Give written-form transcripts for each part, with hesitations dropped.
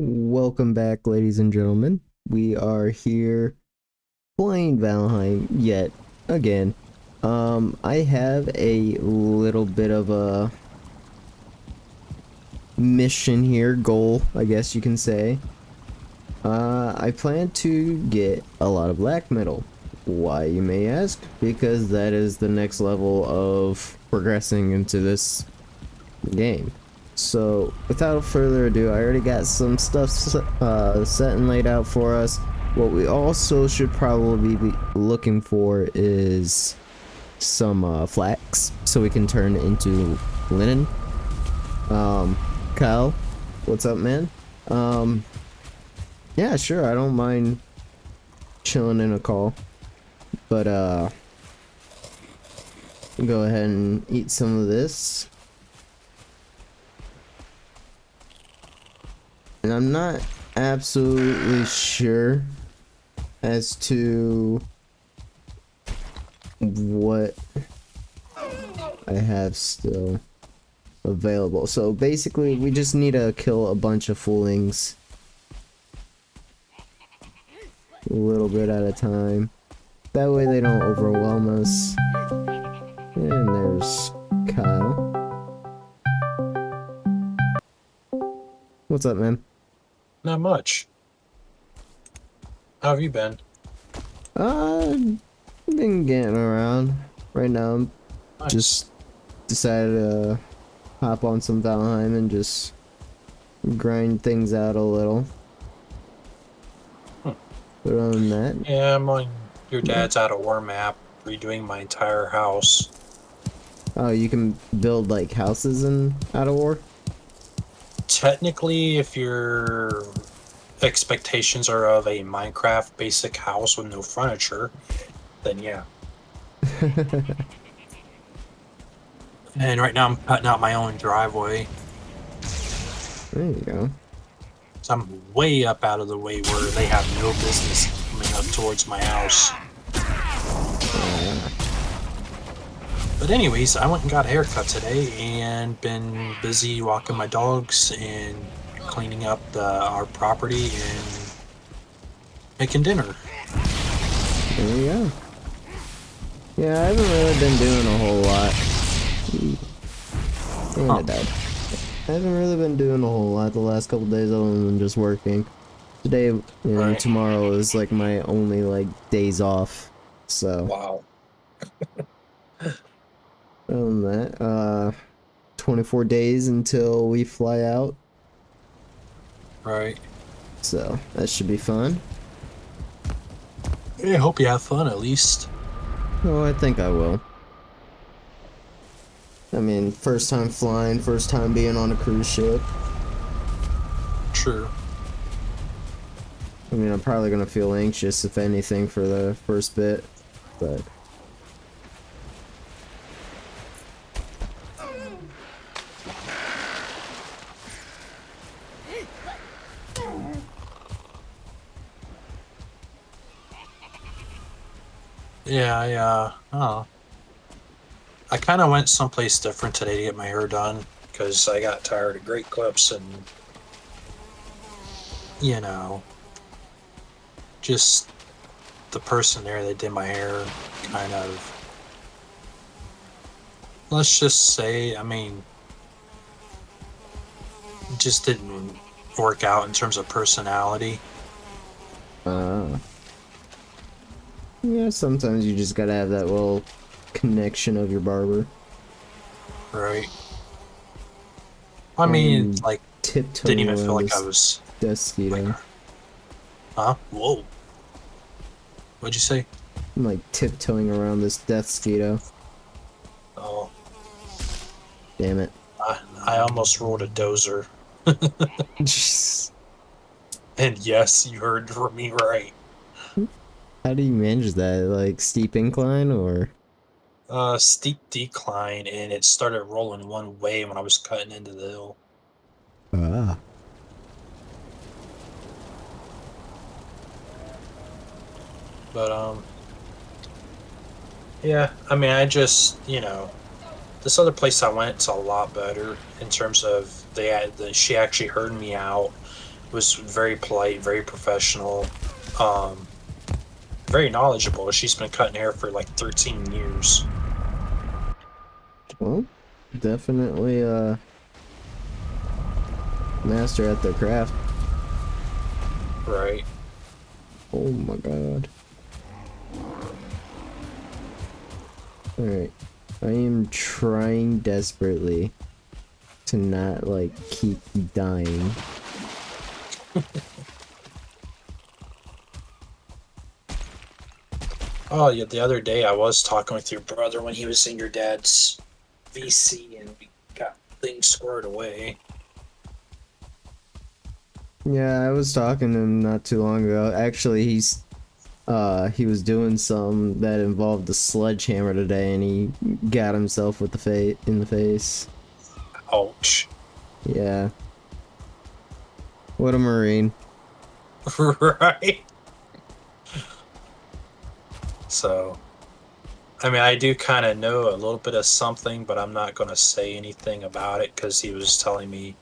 Welcome back, ladies and gentlemen. We are here playing Valheim yet again. I have a little bit of a mission here, goal, I guess you can say. I plan to get a lot of black metal. Why, you may ask? Because that is the next level of progressing into this game. So, without further ado, I already got some stuff set and laid out for us. What we also should probably be looking for is some flax, so we can turn into linen. Kyle, what's up, man? Yeah, sure, I don't mind chilling in a call. But, go ahead and eat some of this. And I'm not absolutely sure as to what I have still available. So basically, we just need to kill a bunch of foolings a little bit at a time. That way they don't overwhelm us. And there's Kyle. What's up, man? Not much. How have you been? Been getting around. Right now, I'm Nice. just decided to hop on some Valheim and just grind things out a little. Hmm. But other than that, Yeah, I'm on your dad's out of war map, redoing my entire house. oh, you can build like houses in Out of War? Technically, if your expectations are of a Minecraft basic house with no furniture, then yeah. And right now I'm cutting out my own driveway. There you go. So I'm way up out of the way where they have no business coming up towards my house. But anyways, I went and got a haircut today and been busy walking my dogs and cleaning up our property and making dinner. There you go. Yeah, I haven't really been doing a whole lot. And I died. I haven't really been doing a whole lot the last couple days other than just working. Today and Right. tomorrow is like my only like days off. So Wow. other than that, 24 days until we fly out. Right. So that should be fun. I hope you have fun at least. Oh, I think I will. I mean, first time flying, first time being on a cruise ship. True. I mean, I'm probably gonna feel anxious, if anything, for the first bit, but... Yeah, I kind of went someplace different today to get my hair done because I got tired of great clips and, you know, just the person there that did my hair kind of, let's just say, I mean, just didn't work out in terms of personality. Uh... Yeah, sometimes you just gotta have that little connection of your barber. Right. I mean, like, didn't Tiptoeing even feel around like I this was, like, Deskito. huh? Whoa. What'd you say? I'm like tiptoeing around this Deathsquito. Oh, Damn it. I almost rolled a dozer. Jeez. And yes, you heard from me right. How do you manage that? Like steep incline or? Steep decline, and it started rolling one way when I was cutting into the hill. Ah. But yeah. I mean, I just this other place I went, it's a lot better in terms of she actually heard me out was very polite, very professional, um, very knowledgeable. She's been cutting hair for like 13 years. Well, definitely master at their craft. Right. Oh my god. Alright. I am trying desperately to not, like, keep dying. Oh, yeah, the other day I was talking with your brother when he was in your dad's VC and we got things squared away. Yeah, I was talking to him not too long ago. Actually, he was doing some that involved the sledgehammer today, and he got himself with the in the face. Ouch. Yeah. What a Marine. Right? So, I mean, I do kind of know a little bit of something, but I'm not going to say anything about it because he was telling me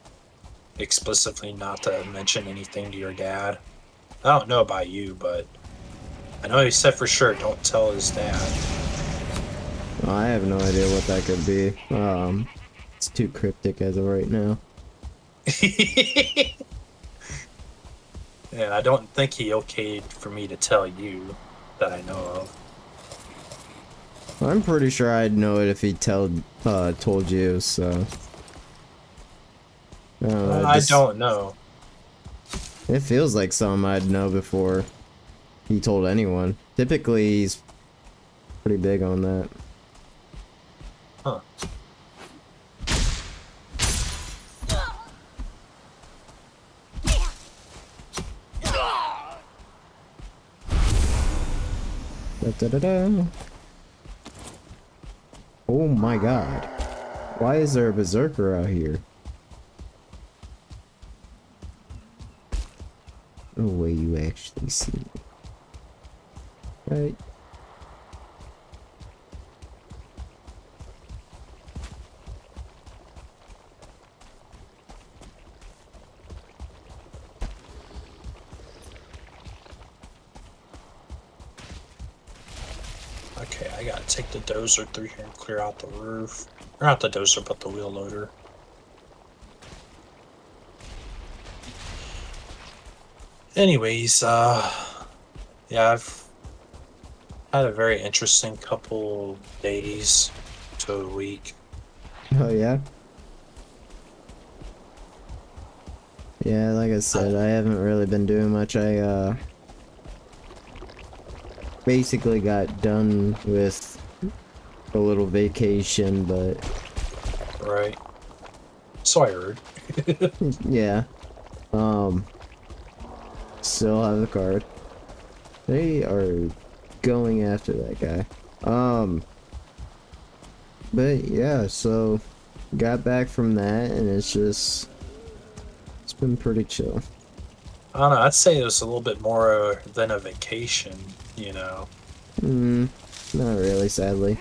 explicitly not to mention anything to your dad. I don't know about you, but I know he said for sure don't tell his dad. I have no idea what that could be. It's too cryptic as of right now. And I don't think he okayed for me to tell you that I know of. I'm pretty sure I'd know it if he told you, so. I don't know, I don't know. it feels like something I'd know before he told anyone. Typically, he's pretty big on that. Huh. Da, da, da, da. Oh my god. Why is there a berserker out here? No way you actually see me. Right. Okay, I gotta take the dozer through here and clear out the roof. Or not the dozer, but the wheel loader. Anyways, yeah, I've had a very interesting couple days to a week. Oh yeah? Yeah, like I said, I haven't really been doing much. I basically got done with a little vacation, but Right. So I heard. yeah. Still have the card. They are going after that guy. But yeah, so got back from that and it's been pretty chill. I don't know, I'd say it was a little bit more than a vacation, you know. Not really, sadly.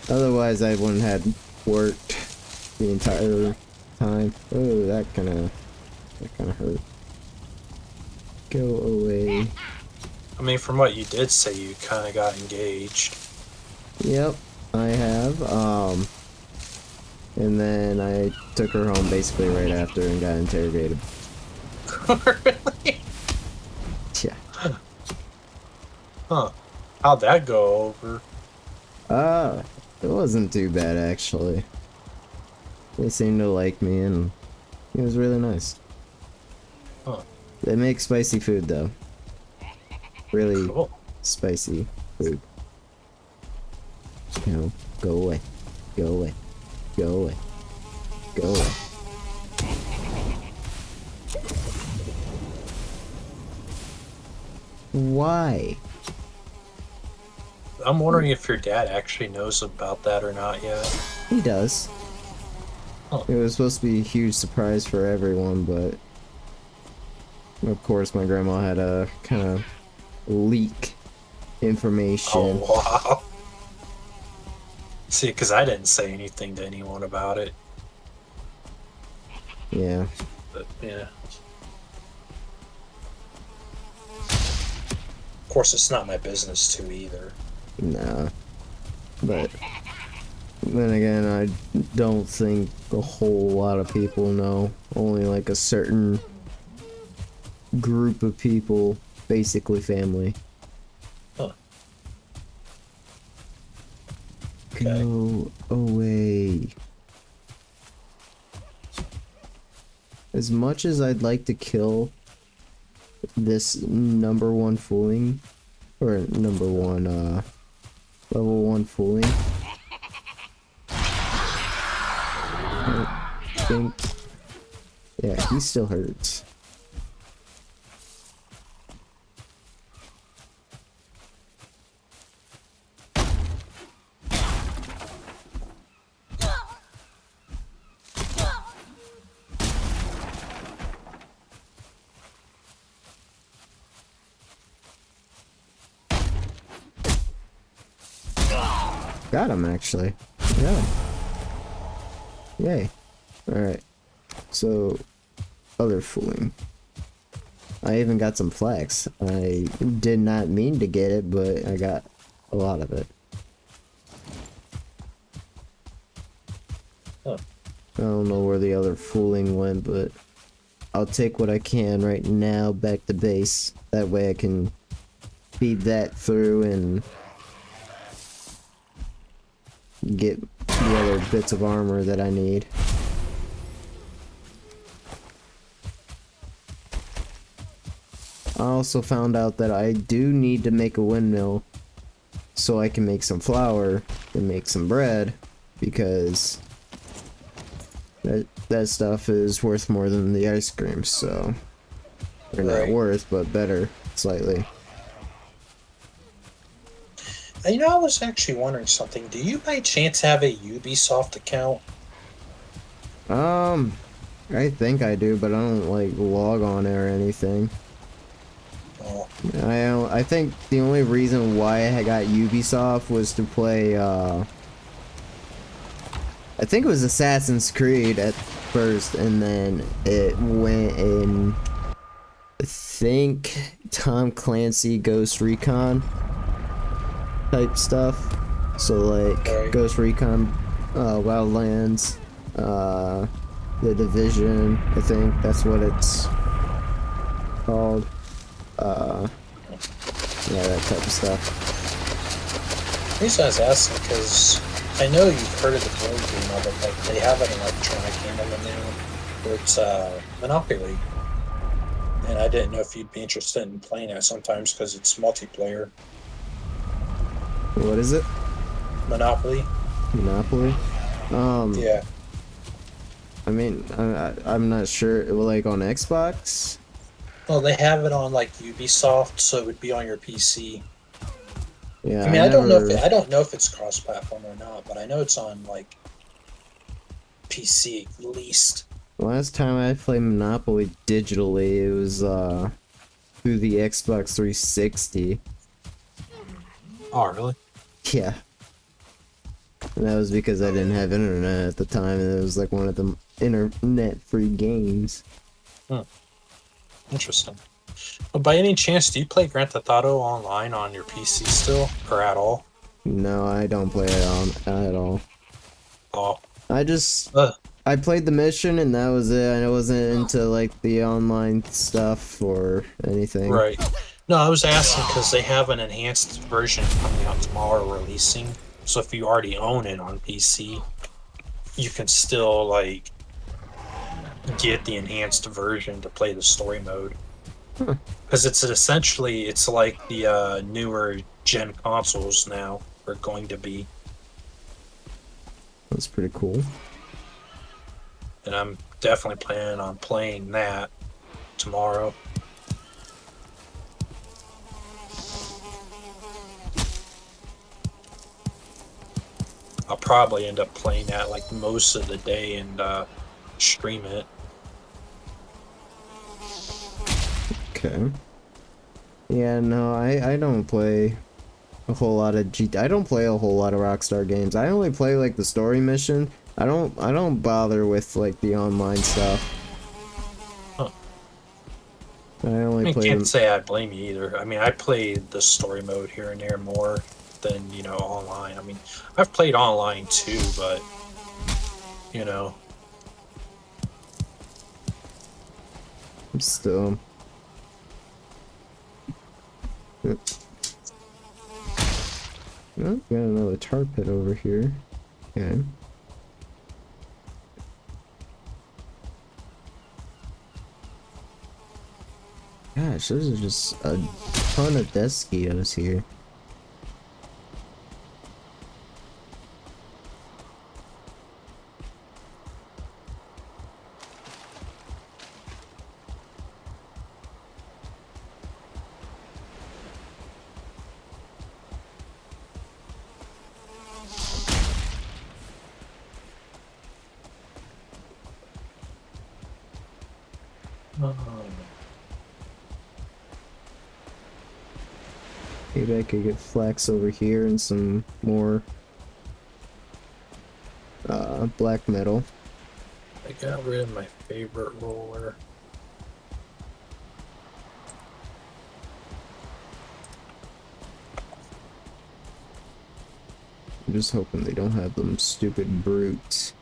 Otherwise I wouldn't have worked the entire time. Oh, that kinda hurt. Go away. I mean, from what you did say, you kind of got engaged. Yep, I have. And then I took her home basically right after and got interrogated. Really? Yeah. Huh. How'd that go over? It wasn't too bad actually. They seemed to like me and it was really nice. Huh. They make spicy food though. Really Cool. spicy food. No, go away. Go away. Go away. Go away. Why? I'm wondering if your dad actually knows about that or not yet. He does. Huh. It was supposed to be a huge surprise for everyone, but of course my grandma had to kind of leak information. Oh, wow. See, because I didn't say anything to anyone about it. Yeah. But yeah. Of course, it's not my business to either. Nah. But then again, I don't think a whole lot of people know. Only like a certain group of people, basically family. Huh. Okay. Go away. As much as I'd like to kill this number one fooling, or number one, level one fooling, I think, yeah, he still hurts. Got him, actually. Yeah. Yay. Alright. So, other fooling. I even got some flax. I did not mean to get it, but I got a lot of it. Huh. I don't know where the other fooling went, but I'll take what I can right now back to base. That way I can feed that through and get the other bits of armor that I need. I also found out that I do need to make a windmill so I can make some flour and make some bread, because that stuff is worth more than the ice cream, so they're not Right. worth, but better slightly. You know, I was actually wondering something. Do you by chance have a Ubisoft account? I think I do, but I don't like log on it or anything. Oh, I think the only reason why I got Ubisoft was to play I think it was Assassin's Creed at first, and then it went in, I think, Tom Clancy Ghost Recon type stuff. So like right. Ghost Recon, Wildlands, The Division, I think that's what it's called. Yeah, that type of stuff. The reason I was asking because I know you've heard of the board game of it. Like they have an electronic game of it now, where it's Monopoly, and I didn't know if you'd be interested in playing it sometimes because it's multiplayer. What is it? Monopoly. Monopoly? Um, Yeah. I mean, I'm not sure. Like on Xbox? Well, they have it on like Ubisoft, so it would be on your PC. Yeah, I mean, I never. I don't know if it's cross-platform or not, but I know it's on like PC at least. Last time I played Monopoly digitally, it was through the Xbox 360. Oh, really? Yeah. And that was because I didn't have internet at the time, and it was like one of the internet-free games. Hmm. Interesting. But by any chance, do you play Grand Theft Auto online on your PC still, or at all? No, I don't play it on at all. Oh, I just uh, I played the mission and that was it. I wasn't into like the online stuff or anything. right. No, I was asking because they have an enhanced version coming out tomorrow, releasing. So if you already own it on PC, you can still like get the enhanced version to play the story mode. Huh, Because it's like the newer gen consoles now are going to be, that's pretty cool. and I'm definitely planning on playing that tomorrow. I'll probably end up playing that like most of the day and stream it. Okay. Yeah, no, I don't play a whole lot of I don't play a whole lot of Rockstar games. I only play like the story mission. I don't bother with like the online stuff. I only I mean, play can't them. say I blame you either. I mean, I play the story mode here and there more than, online. I mean, I've played online too, but, you know, Still. Oh, got another tar pit over here. Okay. Gosh, those are just a ton of mosquitoes here. Maybe I could get flax over here and some more black metal. I got rid of my favorite roller. I'm just hoping they don't have them stupid brutes.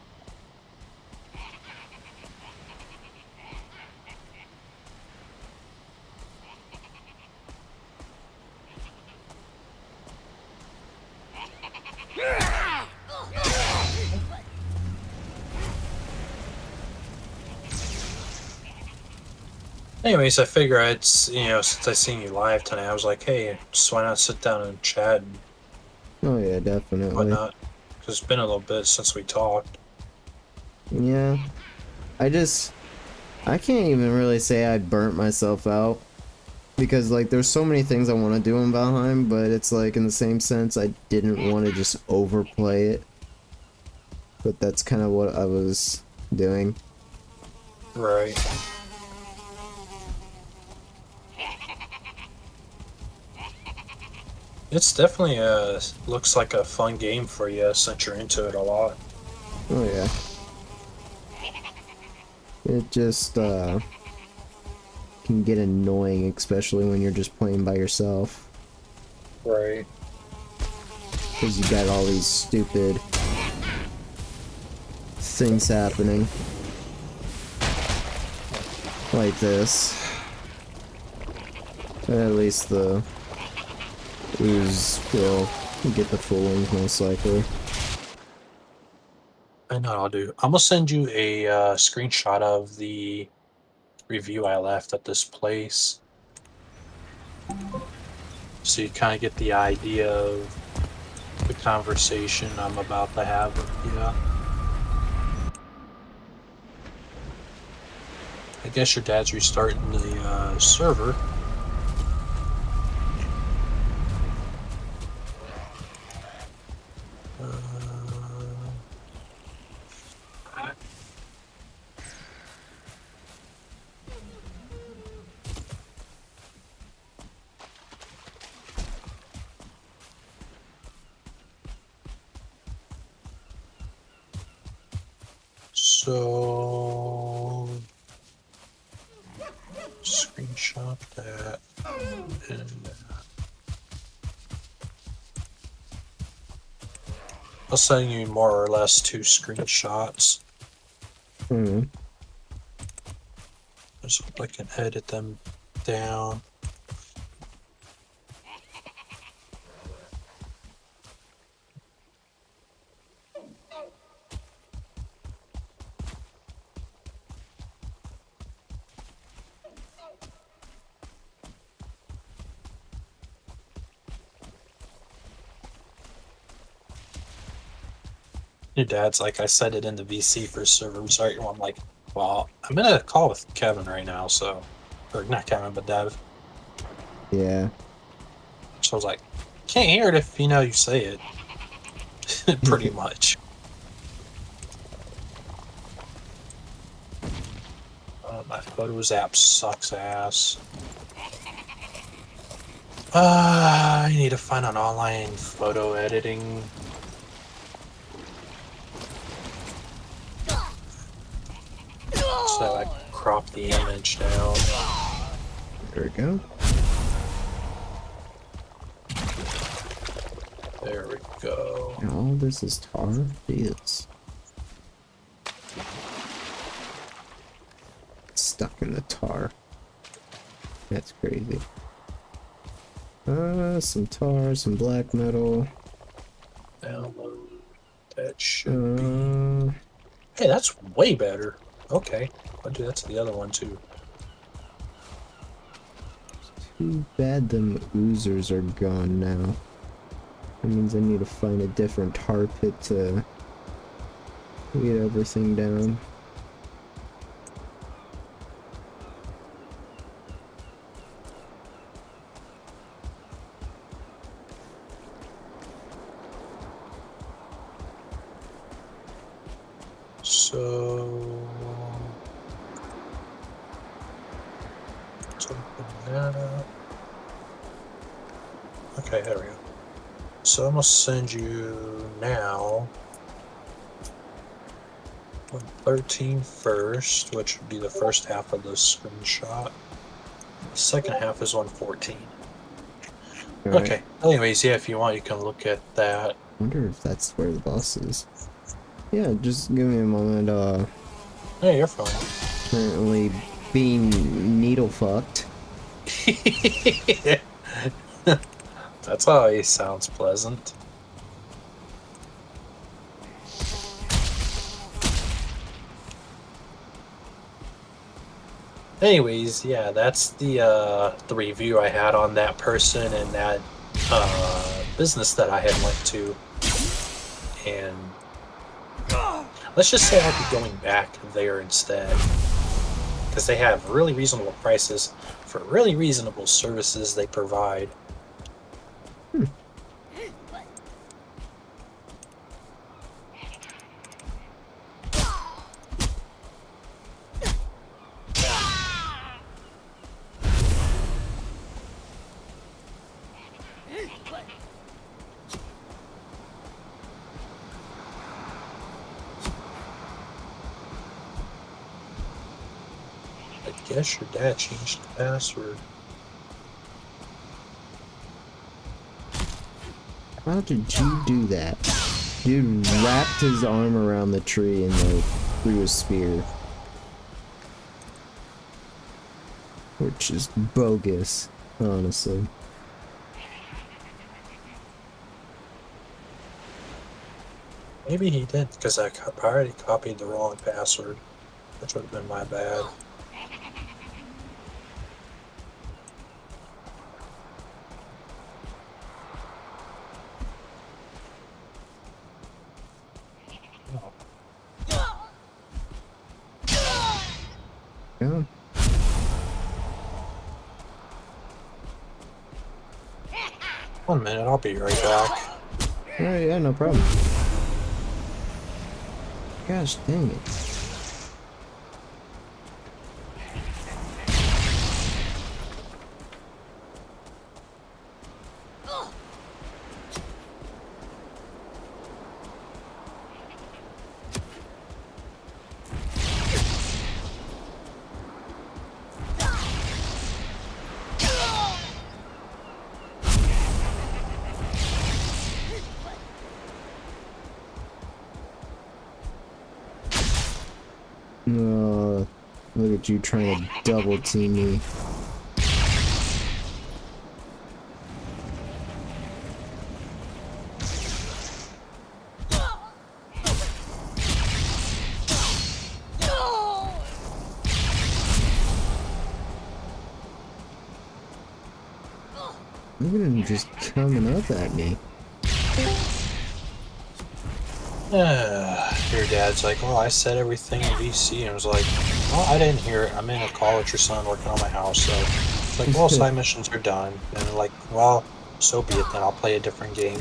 Anyways, I figure since I seen you live tonight, I was like, hey, just why not sit down and chat and Oh yeah, definitely. whatnot? Because it's been a little bit since we talked. Yeah, I just I can't even really say I burnt myself out because like there's so many things I want to do in Valheim, but it's like in the same sense I didn't want to just overplay it. But that's kind of what I was doing. Right. It's definitely looks like a fun game for you since you're into it a lot. Oh yeah. It just can get annoying, especially when you're just playing by yourself. Right. Because you got all these stupid things happening. Like this. At least the ooze will get the full ones most likely. I know what I'll do. I'm gonna send you a screenshot of the review I left at this place, so you kind of get the idea of the conversation I'm about to have with you. I guess your dad's restarting the server. So screenshot that and I'll send you more or less 2 screenshots. Hmm. I just hope I can edit them down. Your dad's like, I set it in the VC for server restart. And I'm like, well, I'm in a call with Kevin right now, so, or not Kevin, but Dev. Yeah. So I was like, can't hear it if you say it. Pretty much. My Photos app sucks ass. I need to find an online photo editing. So I crop the image down. There we go. There we go. And all this is tar? Jesus. Stuck in the tar. That's crazy. Some tar, some black metal. Download. That should be. Hey, that's way better. Okay, I'll do that to the other one too. Too bad them oozers are gone now. That means I need to find a different tar pit to get everything down. So let's open that up. Okay, there we go. So I'm gonna send you now 113 first, which would be the first half of the screenshot. The second half is 114. Alright. Okay. Anyways, yeah, if you want, you can look at that. I wonder if that's where the boss is. Yeah, just give me a moment. Hey, you're fine. Currently being needle fucked. That's always sounds pleasant. Anyways, yeah, that's the review I had on that person and that business that I had went to. And let's just say I'll be going back there instead, because they have really reasonable prices for really reasonable services they provide. I guess your dad changed the password. How did you do that? Dude wrapped his arm around the tree and like threw a spear. Which is bogus, honestly. Maybe he did, because I already copied the wrong password, which would have been my bad. Yeah. One minute, I'll be right back. Alright, yeah, no problem. Gosh dang it. Look at you trying to double team me. Look at him just coming up at me. Your dad's like, well, I said everything in VC, and I was like, well, I didn't hear it. I'm in a college or something working on my house, so it's like, well, side missions are done. And they're like, well, so be it then. I'll play a different game.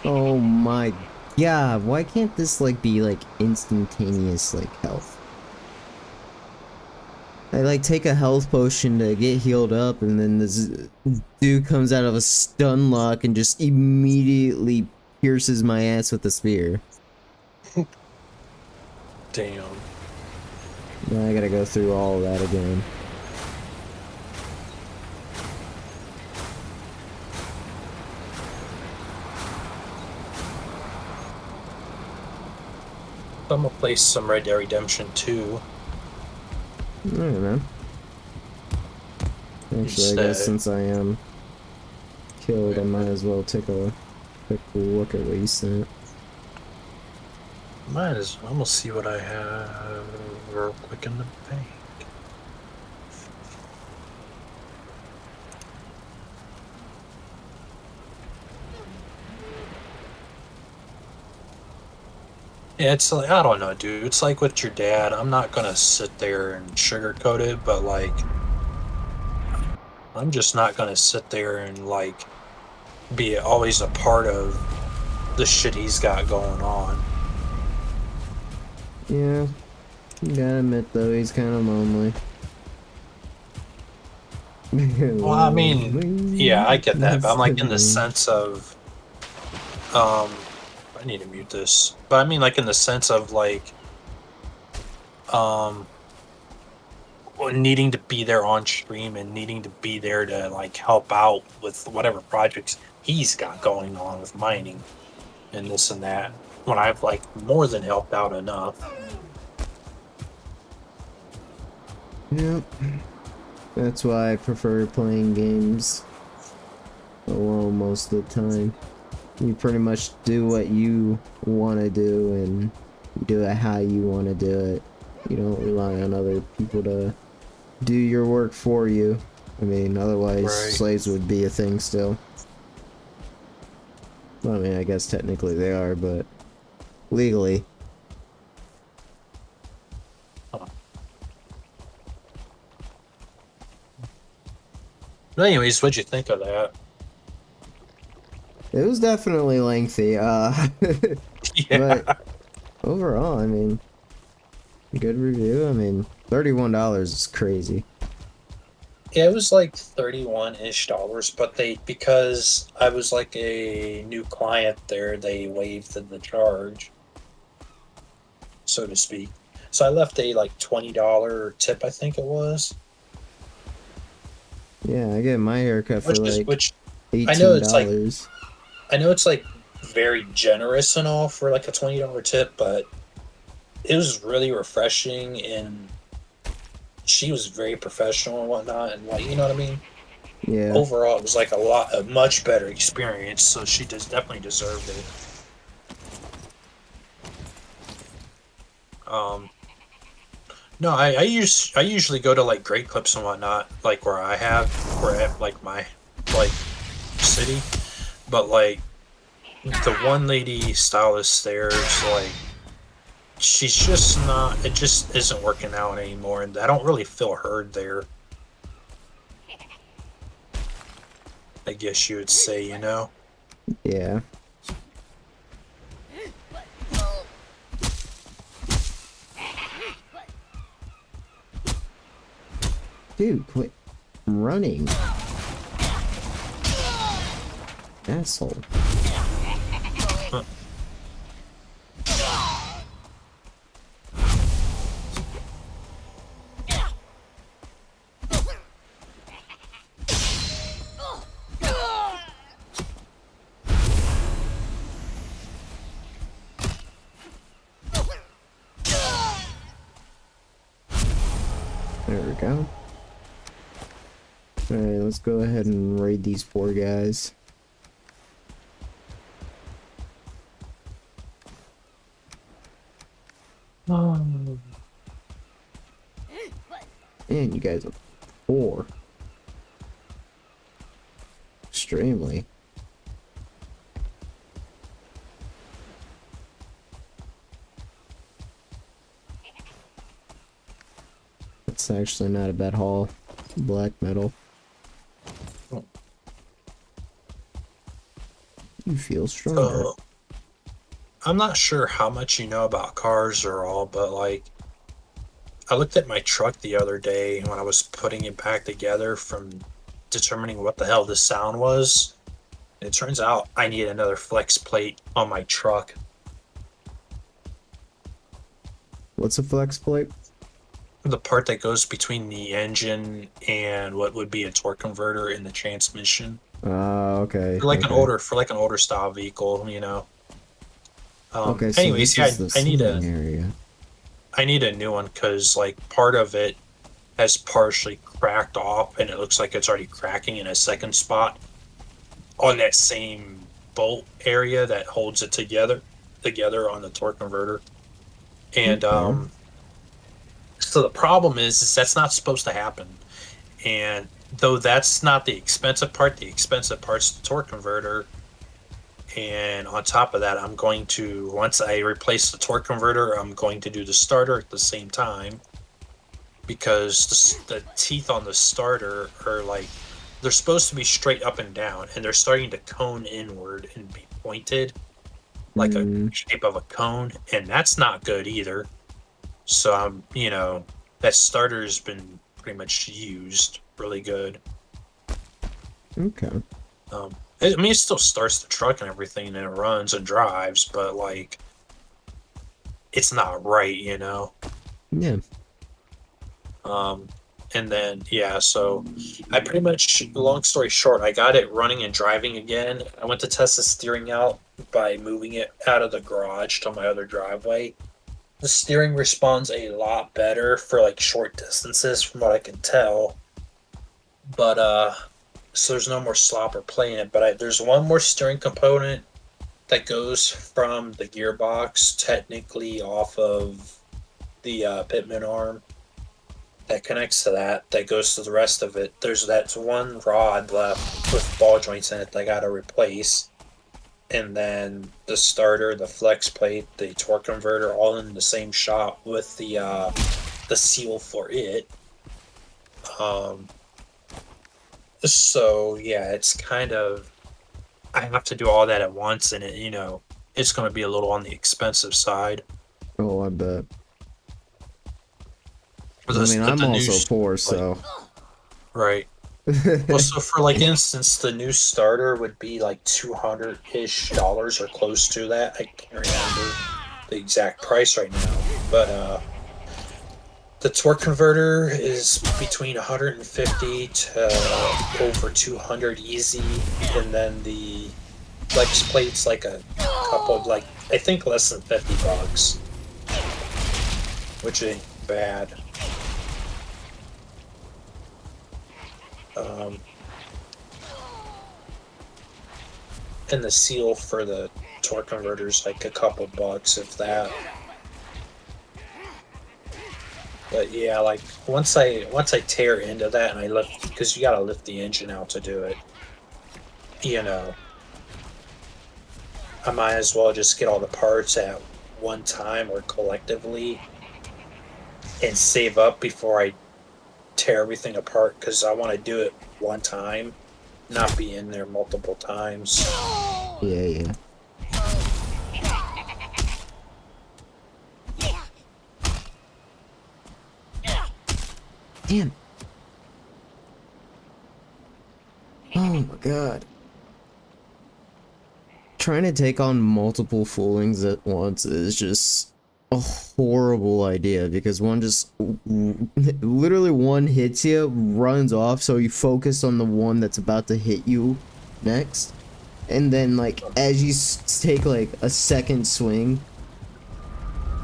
Oh my god, why can't this like be like instantaneous like health? I like take a health potion to get healed up, and then this dude comes out of a stun lock and just immediately pierces my ass with a spear. Damn. Now I gotta go through all of that again. I'm gonna play some Red Dead Redemption 2 Alright, man. Actually, I guess instead. since I am killed, I might as well take a quick look at what you sent. Might as well. I'm gonna see what I have real quick in the bank. Yeah, it's like, I don't know, dude. It's like with your dad. I'm not gonna sit there and sugarcoat it, but like, I'm just not gonna sit there and like be always a part of the shit he's got going on. Yeah, you gotta admit though, he's kind of lonely. Well, I mean, yeah, Lonely, I get that, but that's I'm the like in the name. sense of, I need to mute this, but I mean, like in the sense of like, um, needing to be there on stream and needing to be there to like help out with whatever projects he's got going on with mining and this and that. When I've like more than helped out enough. Yep, that's why I prefer playing games alone most of the time. You pretty much do what you want to do and you do it how you want to do it. You don't rely on other people to do your work for you. I mean, otherwise Right. slaves would be a thing still. Well, I mean, I guess technically they are, but legally. But anyways, what'd you think of that? It was definitely lengthy, but Yeah. overall, I mean, good review. I mean, $31 is crazy. Yeah, it was like 31-ish dollars, but they, because I was like a new client there, they waived the charge, so to speak. So I left a like $20 tip, I think it was. Yeah, I get my haircut for like Which I know it's like, $18. I know it's like very generous and all for like a $20 tip, but it was really refreshing, and she was very professional and whatnot, and like, you know what I mean? Yeah. Overall, it was like a much better experience, so she does definitely deserved it. Um, no, I usually go to like Great Clips and whatnot, like where I have like my like city, but like the one lady stylist there is like, she's just not, it just isn't working out anymore, and I don't really feel heard there, I guess you would say, you know. Yeah. Dude, quit running. Asshole. Huh. There we go. Alright, let's go ahead and raid these poor guys. Um, Man, you guys are poor. Extremely. That's actually not a bad haul. Black metal. You feel stronger. so I'm not sure how much you know about cars or all, but like, I looked at my truck the other day when I was putting it back together from determining what the hell this sound was. And it turns out I need another flex plate on my truck. What's a flex plate? the part that goes between the engine and what would be a torque converter in the transmission. Okay, For like an okay. older style vehicle, Okay, so Anyways, this yeah, is the seating area. I need a new one because like part of it has partially cracked off and it looks like it's already cracking in a second spot on that same bolt area that holds it together on the torque converter. And Okay. so the problem is that's not supposed to happen. And though that's not the expensive part's the torque converter. And on top of that, I'm going to, once I replace the torque converter, I'm going to do the starter at the same time because the teeth on the starter are like, they're supposed to be straight up and down, and they're starting to cone inward and be pointed like a Mm, shape of a cone. And that's not good either. So that starter's been pretty much used really good. okay. I mean, it still starts the truck and everything, and it runs and drives, but like, it's not right. Yeah. Um, and then yeah, so I pretty much, long story short, I got it running and driving again. I went to test the steering out by moving it out of the garage to my other driveway. The steering responds a lot better for like short distances, from what I can tell. But so there's no more slop or play in it. But there's one more steering component that goes from the gearbox, technically off of the Pitman arm, that connects to that goes to the rest of it. There's that one rod left with ball joints in it that I got to replace. And then the starter, the flex plate, the torque converter, all in the same shop with the seal for it. Um, so yeah, it's kind of, I have to do all that at once, and it's going to be a little on the expensive side. Oh, I bet. But I mean, but I'm the new also poor, like so. right. Well, so for like instance, the new starter would be like $200-ish or close to that. I can't remember the exact price right now, but the torque converter is between 150 to over 200 easy, and then the flex plate's like a couple, like I think less than $50, which ain't bad. Um, and the seal for the torque converter's like a couple bucks, if that. But yeah, like once I tear into that and I lift, because you gotta lift the engine out to do it, you know, I might as well just get all the parts at one time or collectively and save up before I tear everything apart, because I want to do it one time, not be in there multiple times. Yeah, yeah. Damn. Oh my god. Trying to take on multiple foolings at once is just a horrible idea because one just literally one hits you, runs off, so you focus on the one that's about to hit you next. And then like as you take like a second swing,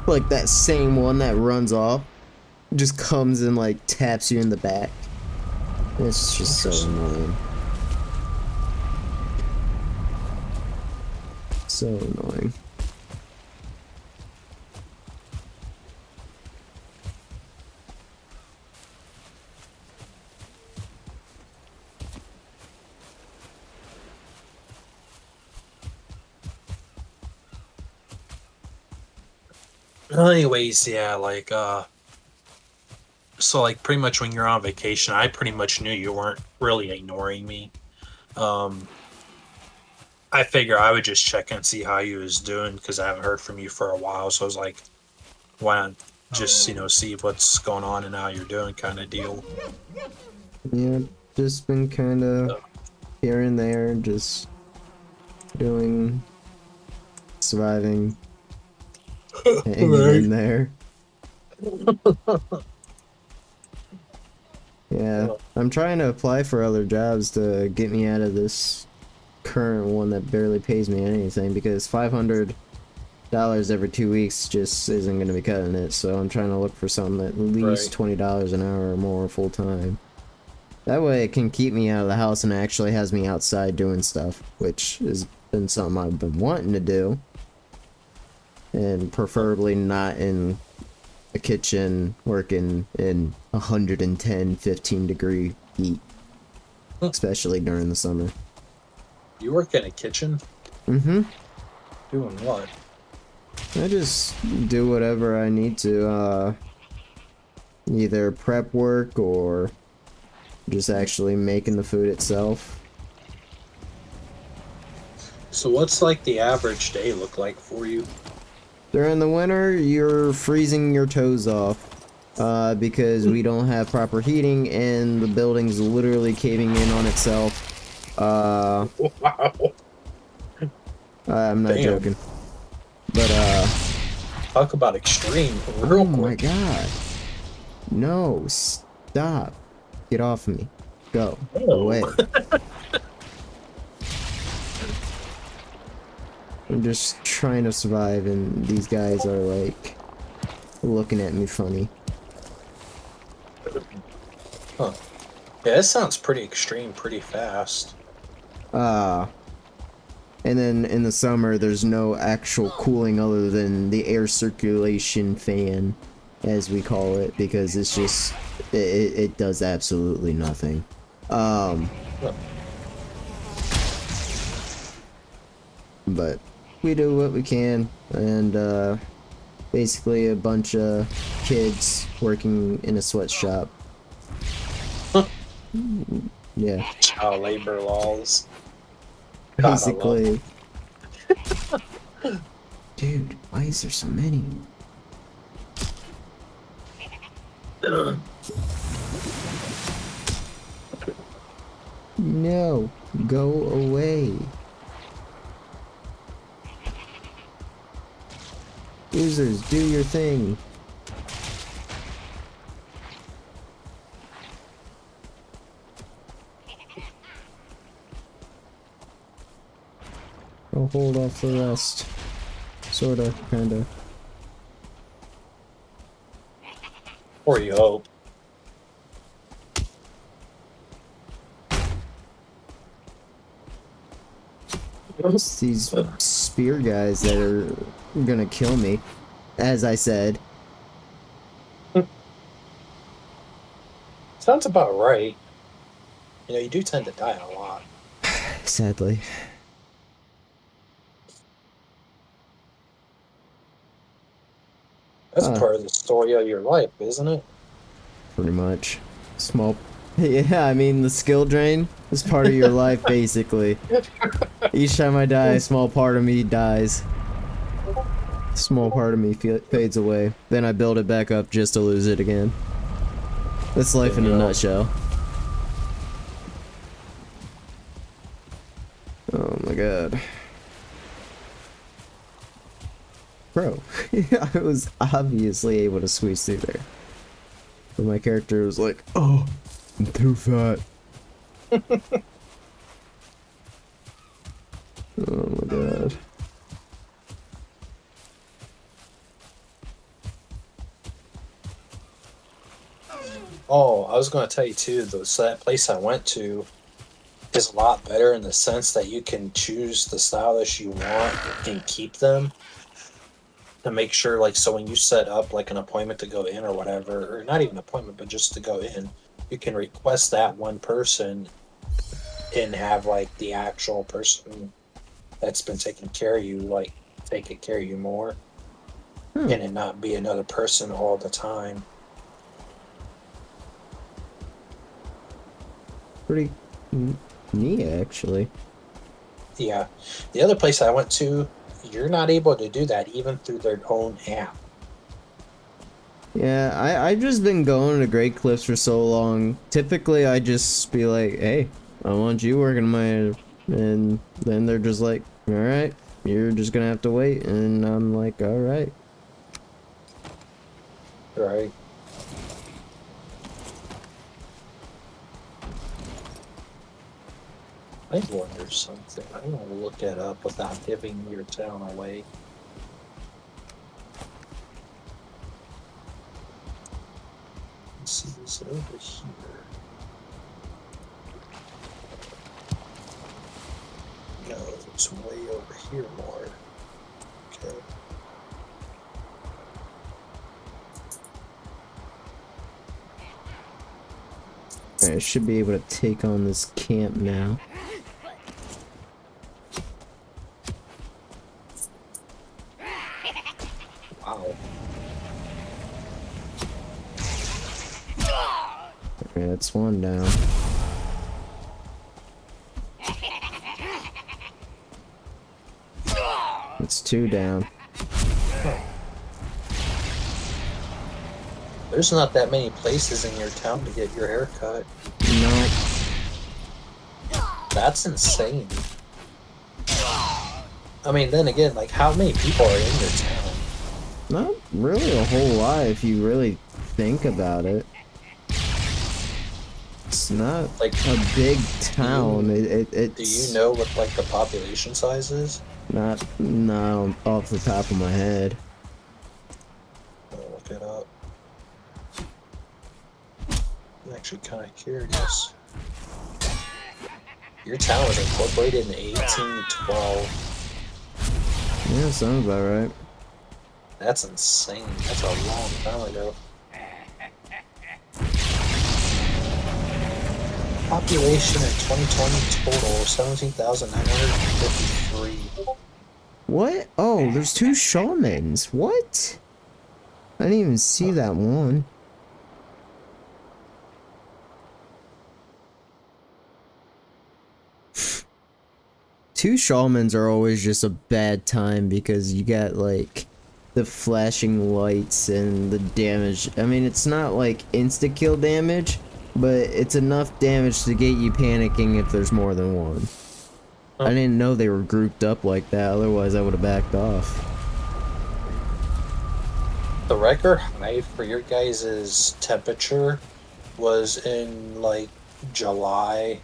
like that same one that runs off just comes and like taps you in the back. It's just so annoying. So annoying. Well, anyways, yeah, like so like pretty much when you're on vacation, I pretty much knew you weren't really ignoring me. Um, I figure I would just check and see how you was doing because I haven't heard from you for a while. So I was like, why not just see what's going on and how you're doing, kind of deal. Yeah, just been kind of here and there, just doing, surviving, hanging Right. in there. Yeah, I'm trying to apply for other jobs to get me out of this current one that barely pays me anything, because $500 every 2 weeks just isn't going to be cutting it. So I'm trying to look for something at least $20 an hour or more full time. That way it can keep me out of the house and actually has me outside doing stuff, which has been something I've been wanting to do. And preferably not in a kitchen working in 110, 15-degree heat, especially during the summer. You work in a kitchen? Mm-hmm. Doing what? I just do whatever I need to, either prep work or just actually making the food itself. So what's like the average day look like for you? During the winter, you're freezing your toes off, because we don't have proper heating and the building's literally caving in on itself. Wow. I'm not Damn. joking. But, Talk about extreme. oh my god. No, stop. Get off of me. Go. Away. I'm just trying to survive and these guys are like looking at me funny. Huh. Yeah, that sounds pretty extreme, pretty fast. And then in the summer there's no actual cooling other than the air circulation fan, as we call it, because it's just it does absolutely nothing. But we do what we can, and basically a bunch of kids working in a sweatshop. Yeah. Child labor laws. God, Basically. Dude, why is there so many? No, go away. Users, do your thing. I'll hold off the rest. Sorta, kinda. Or you hope. It's these spear guys that are gonna kill me, as I said. Sounds about right. You know, you do tend to die a lot. Sadly. That's part of the story of your life, isn't it? Pretty much. Small. Yeah, I mean, the skill drain is part of your life, basically. Each time I die, a small part of me dies. Small part of me fades away. Then I build it back up just to lose it again. That's life in a nutshell. Oh my god. Bro, I was obviously able to squeeze through there. But my character was like, oh, I'm too fat. Oh my god. Oh, I was going to tell you too, though, so that place I went to is a lot better in the sense that you can choose the stylish you want and keep them to make sure, like, so when you set up like an appointment to go in or whatever, or not even an appointment, but just to go in, you can request that one person and have like the actual person that's been taking care of you, like, taking care of you more, and it not be another person all the time. Pretty neat, actually. Yeah. The other place I went to, you're not able to do that even through their own app. Yeah, I've just been going to Great Clips for so long. Typically, I just be like, hey, I want you working my... And then they're just like, alright, you're just gonna have to wait. And I'm like, alright. Right. I wonder something. I want to look it up without giving your town away. Let's see, is it over here? No, it's way over here more. Okay. I should be able to take on this camp now. Wow. Okay, that's one down. It's two down. There's not that many places in your town to get your hair cut. No. That's insane. I mean, then again, like, how many people are in your town? Not really a whole lot if you really think about it. It's not Like, a big town. It's do you know what, like, the population size is? not off the top of my head. I'll look it up. I'm actually kind of curious. Your town was incorporated in 1812. Yeah, sounds about right. That's insane. That's a long time ago. Population in 2020 total 17,953. What? Oh, there's two shamans. What? I didn't even see that one. Two shamans are always just a bad time because you got like the flashing lights and the damage. I mean, it's not like insta-kill damage, but it's enough damage to get you panicking if there's more than one. Huh. I didn't know they were grouped up like that, otherwise I would have backed off. The record high for your guys' temperature was in like July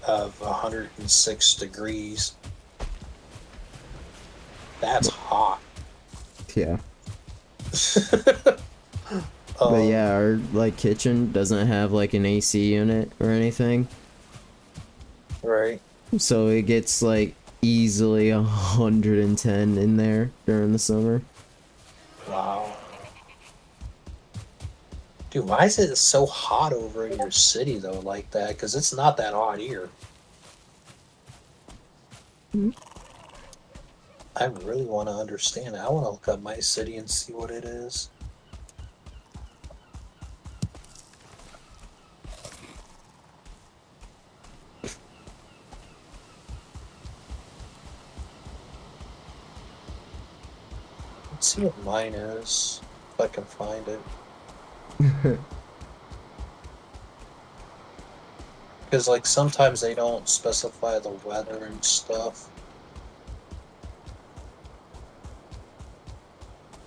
of 106 degrees. That's hot. Yeah. But yeah, our like kitchen doesn't have like an AC unit or anything. Right. So it gets like easily 110 in there during the summer. Wow. Dude, why is it so hot over in your city though, like that? Because it's not that hot here. I really want to understand it. I want to look up my city and see what it is. Let's see what mine is, if I can find it. Because, like, sometimes they don't specify the weather and stuff.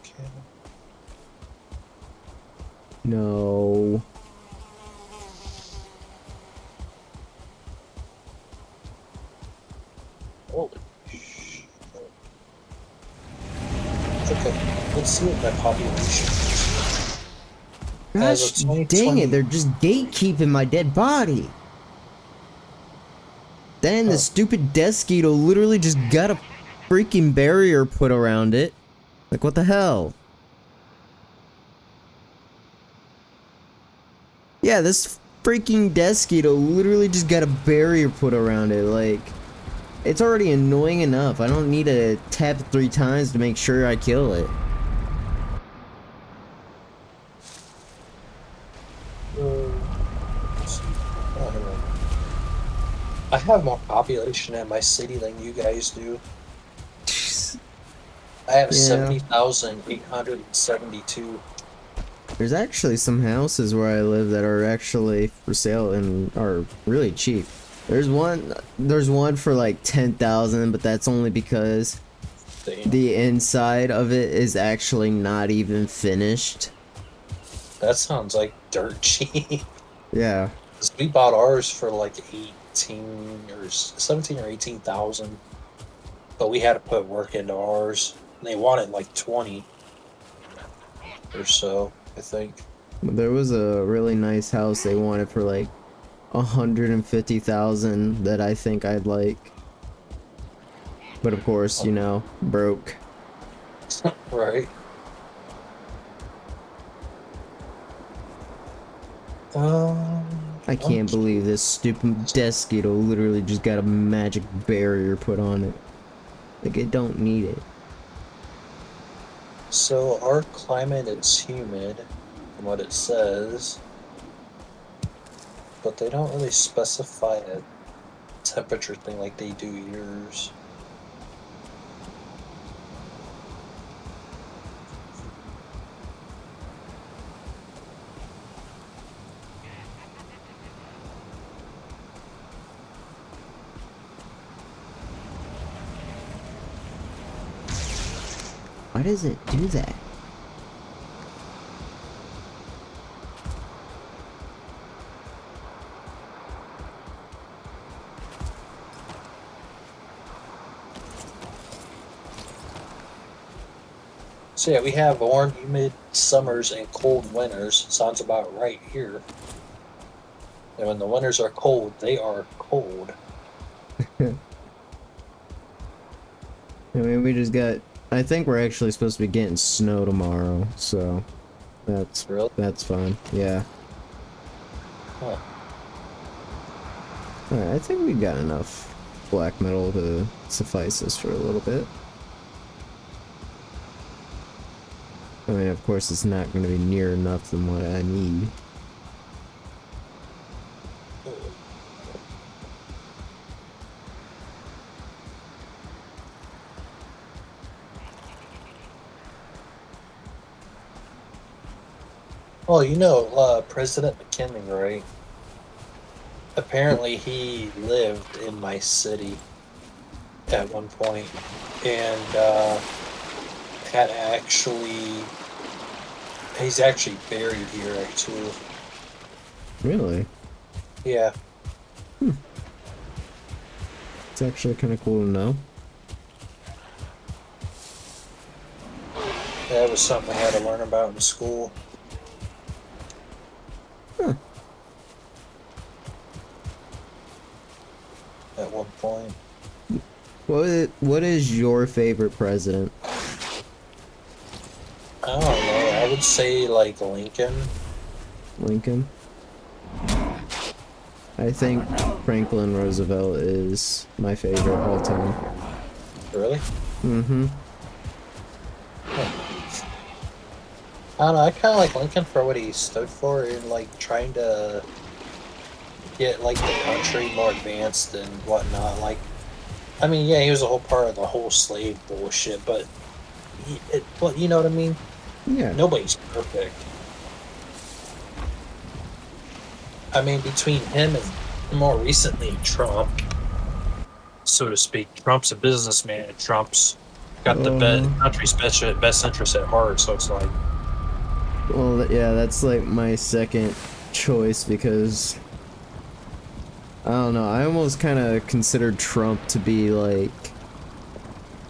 Okay. No. Holy shit. Okay, let's see what my population is. As Gosh of 2020 dang it, they're just gatekeeping my dead body. Then the stupid Desquito literally just got a freaking barrier put around it. Like, what the hell? Yeah, this freaking Desquito literally just got a barrier put around it. Like, it's already annoying enough. I don't need to tap it 3 times to make sure I kill it. let's see. Oh, hang on. I have more population in my city than you guys do. I have Yeah. 70,872. There's actually some houses where I live that are actually for sale and are really cheap. There's one for like 10,000, but that's only because Damn. the inside of it is actually not even finished. That sounds like dirt cheap. Yeah. 'Cause we bought ours for like 8. 17 or 18,000, but we had to put work into ours. And they wanted like 20 or so, I think. There was a really nice house they wanted for like 150,000 that I think I'd like. But of course, you know, broke. Right. I can't believe this stupid Deskito literally just got a magic barrier put on it. Like, it don't need it. So our climate is humid, from what it says, but they don't really specify a temperature thing like they do yours. Why does it do that? So yeah, we have warm, humid summers and cold winters. Sounds about right here. And when the winters are cold, they are cold. I mean, we just got... I think we're actually supposed to be getting snow tomorrow, so... Really? That's fine, yeah. Huh. Alright, I think we got enough black metal to suffice us for a little bit. I mean, of course, it's not going to be near enough than what I need. Well, you know, President McKinley, right? Apparently, he lived in my city at one point, and had actually, he's actually buried here, actually. Really? Yeah. It's actually kind of cool to know. That was something I had to learn about in school. Huh. At one point. What is your favorite president? I don't know. I would say like Lincoln. Lincoln? I think Franklin Roosevelt is my favorite all time. Really? Mm-hmm. I don't know. I kind of like Lincoln for what he stood for and like trying to get like the country more advanced and whatnot. Like, I mean, yeah, he was a whole part of the whole slave bullshit, but but you know what I mean? Yeah. Nobody's perfect. I mean, between him and more recently Trump, so to speak, Trump's a businessman. Trump's got the country's best interest at heart. So it's like, well, yeah, that's like my second choice because I don't know. I almost kind of considered Trump to be like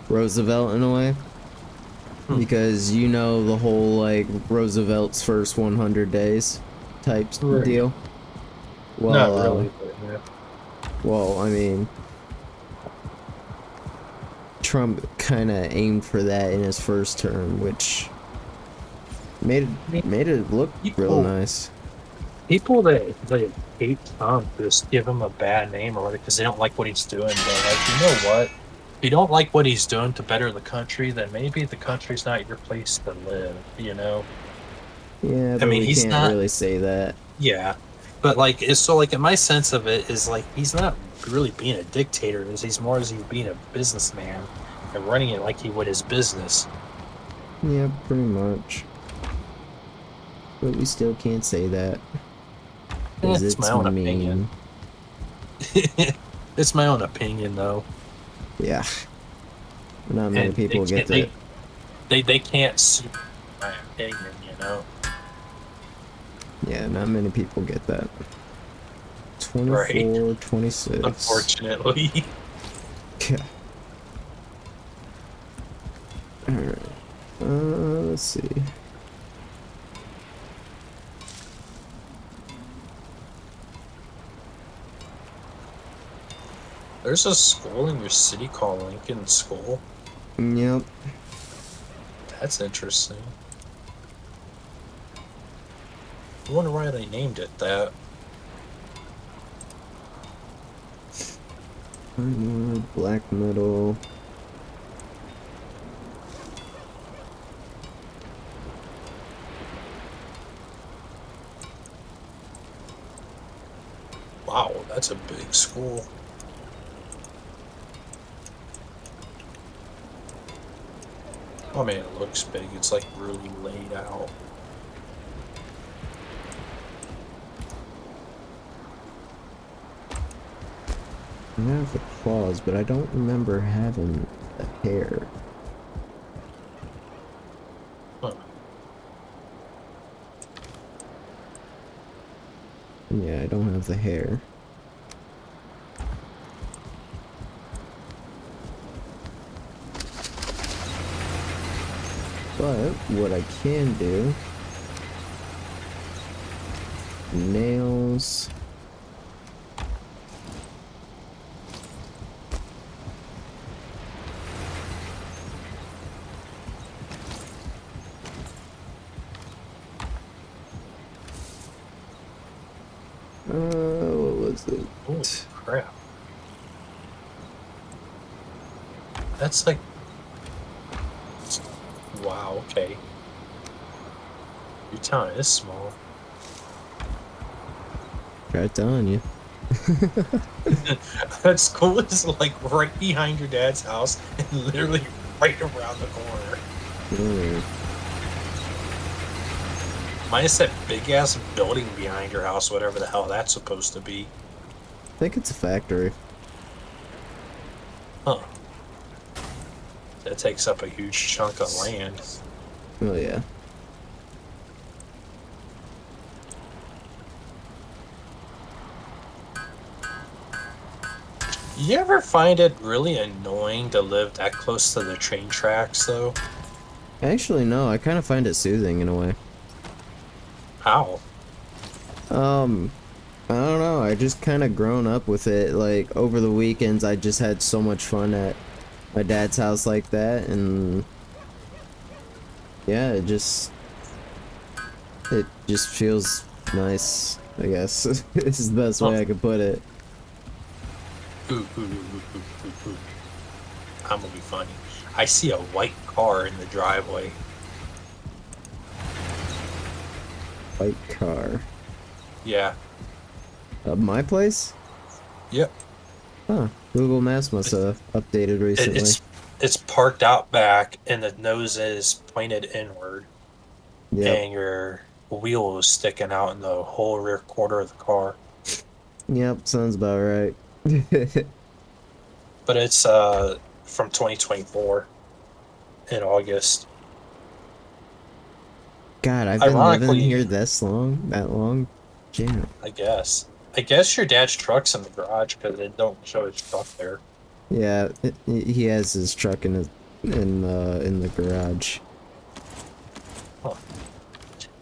Roosevelt in a way. Because you know the whole like Roosevelt's first 100 days type deal. Well, not really. But, yeah. Well, I mean, Trump kind of aimed for that in his first term, which made it look real nice. People that hate Trump just give him a bad name or whatever because they don't like what he's doing. But like, you know what? If you don't like what he's doing to better the country, then maybe the country's not your place to live. You know? Yeah, but I mean, we he's can't not really say that. Yeah, but like, it's so like in my sense of it is like he's not really being a dictator. He's more as he's being a businessman and running it like he would his business. Yeah, pretty much. But we still can't say that. It's my own opinion. It's my own opinion, though. Yeah. Not many people get that. They can't sue my opinion, you know. Yeah, not many people get that. Right. 24, 26. Unfortunately. Yeah. Alright. Let's see. There's a school in your city called Lincoln School. Yep. That's interesting. I wonder why they named it that. Black metal. Wow, that's a big school. Oh man, it looks big. It's like really laid out. I have the claws, but I don't remember having the hair. Huh. Yeah, I don't have the hair. But what I can do, nails. What was it? Holy crap. That's like... Wow, okay. Your town is small. Right telling you. That school is like right behind your dad's house and literally right around the corner. Mm. Minus that big ass building behind your house, whatever the hell that's supposed to be. I think it's a factory. Huh. That takes up a huge chunk of land. Oh yeah. You ever find it really annoying to live that close to the train tracks, though? Actually, no. I kind of find it soothing in a way. How? I don't know. I just kind of grown up with it. Like over the weekends, I just had so much fun at my dad's house like that, and yeah, it just feels nice. I guess this is the best way I could put it. I'm gonna be funny. I see a white car in the driveway. White car. Yeah. My place? Yep. Huh. Google Maps must have updated recently. It's parked out back, and the nose is pointed inward, Yep. and your wheel is sticking out in the whole rear quarter of the car. Yep. Sounds about right. But it's from 2024 in August. God, I've been living Ironically, here this long, that long. Damn. I guess. I guess your dad's truck's in the garage because they don't show his truck there. Yeah, he has his truck in the garage. Huh.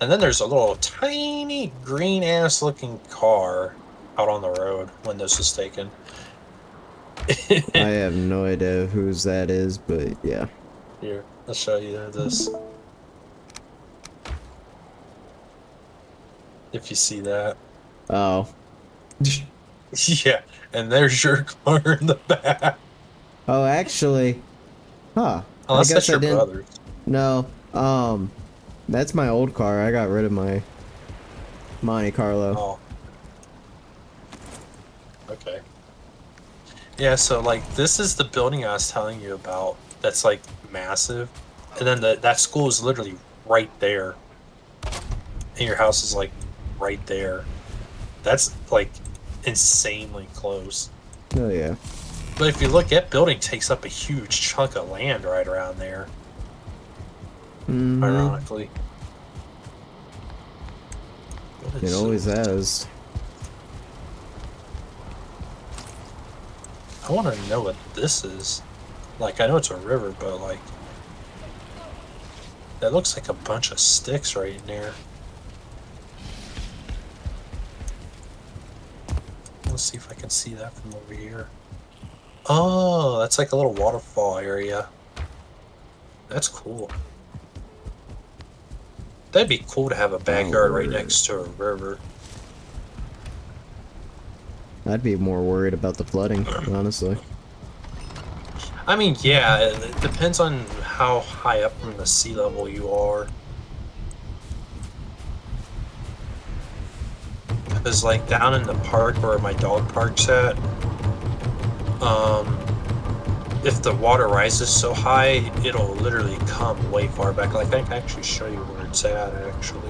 And then there's a little tiny green ass looking car out on the road when this was taken. I have no idea whose that is, but yeah. Here, I'll show you this. If you see that. Oh. Yeah, and there's your car in the back. Oh, actually, huh? Unless I guess that's your I didn't. brother's. No, that's my old car. I got rid of my Monte Carlo. Oh. Okay. Yeah, so like this is the building I was telling you about that's like massive. And then that school is literally right there. And your house is like right there. That's like insanely close. Oh yeah. But if you look, that building takes up a huge chunk of land right around there. Mm-hmm. Ironically. It always has. I want to know what this is. Like, I know it's a river, but like, that looks like a bunch of sticks right in there. Let's see if I can see that from over here. Oh, that's like a little waterfall area. That's cool. That'd be cool to have a backyard right next to a river. I'd be more worried about the flooding, honestly. I mean, yeah, it depends on how high up from the sea level you are. Because, like, down in the park where my dog park's at, if the water rises so high, it'll literally come way far back. Like, I can actually show you where it's at, actually.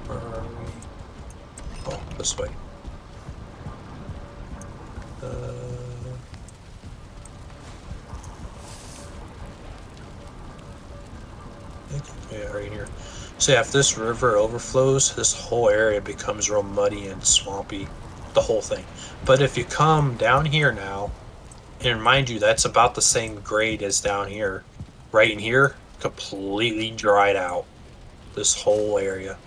Where are we? Oh, this way. Yeah, right here. So yeah, if this river overflows, this whole area becomes real muddy and swampy. The whole thing. But if you come down here now, and mind you, that's about the same grade as down here. Right in here, completely dried out. This whole area.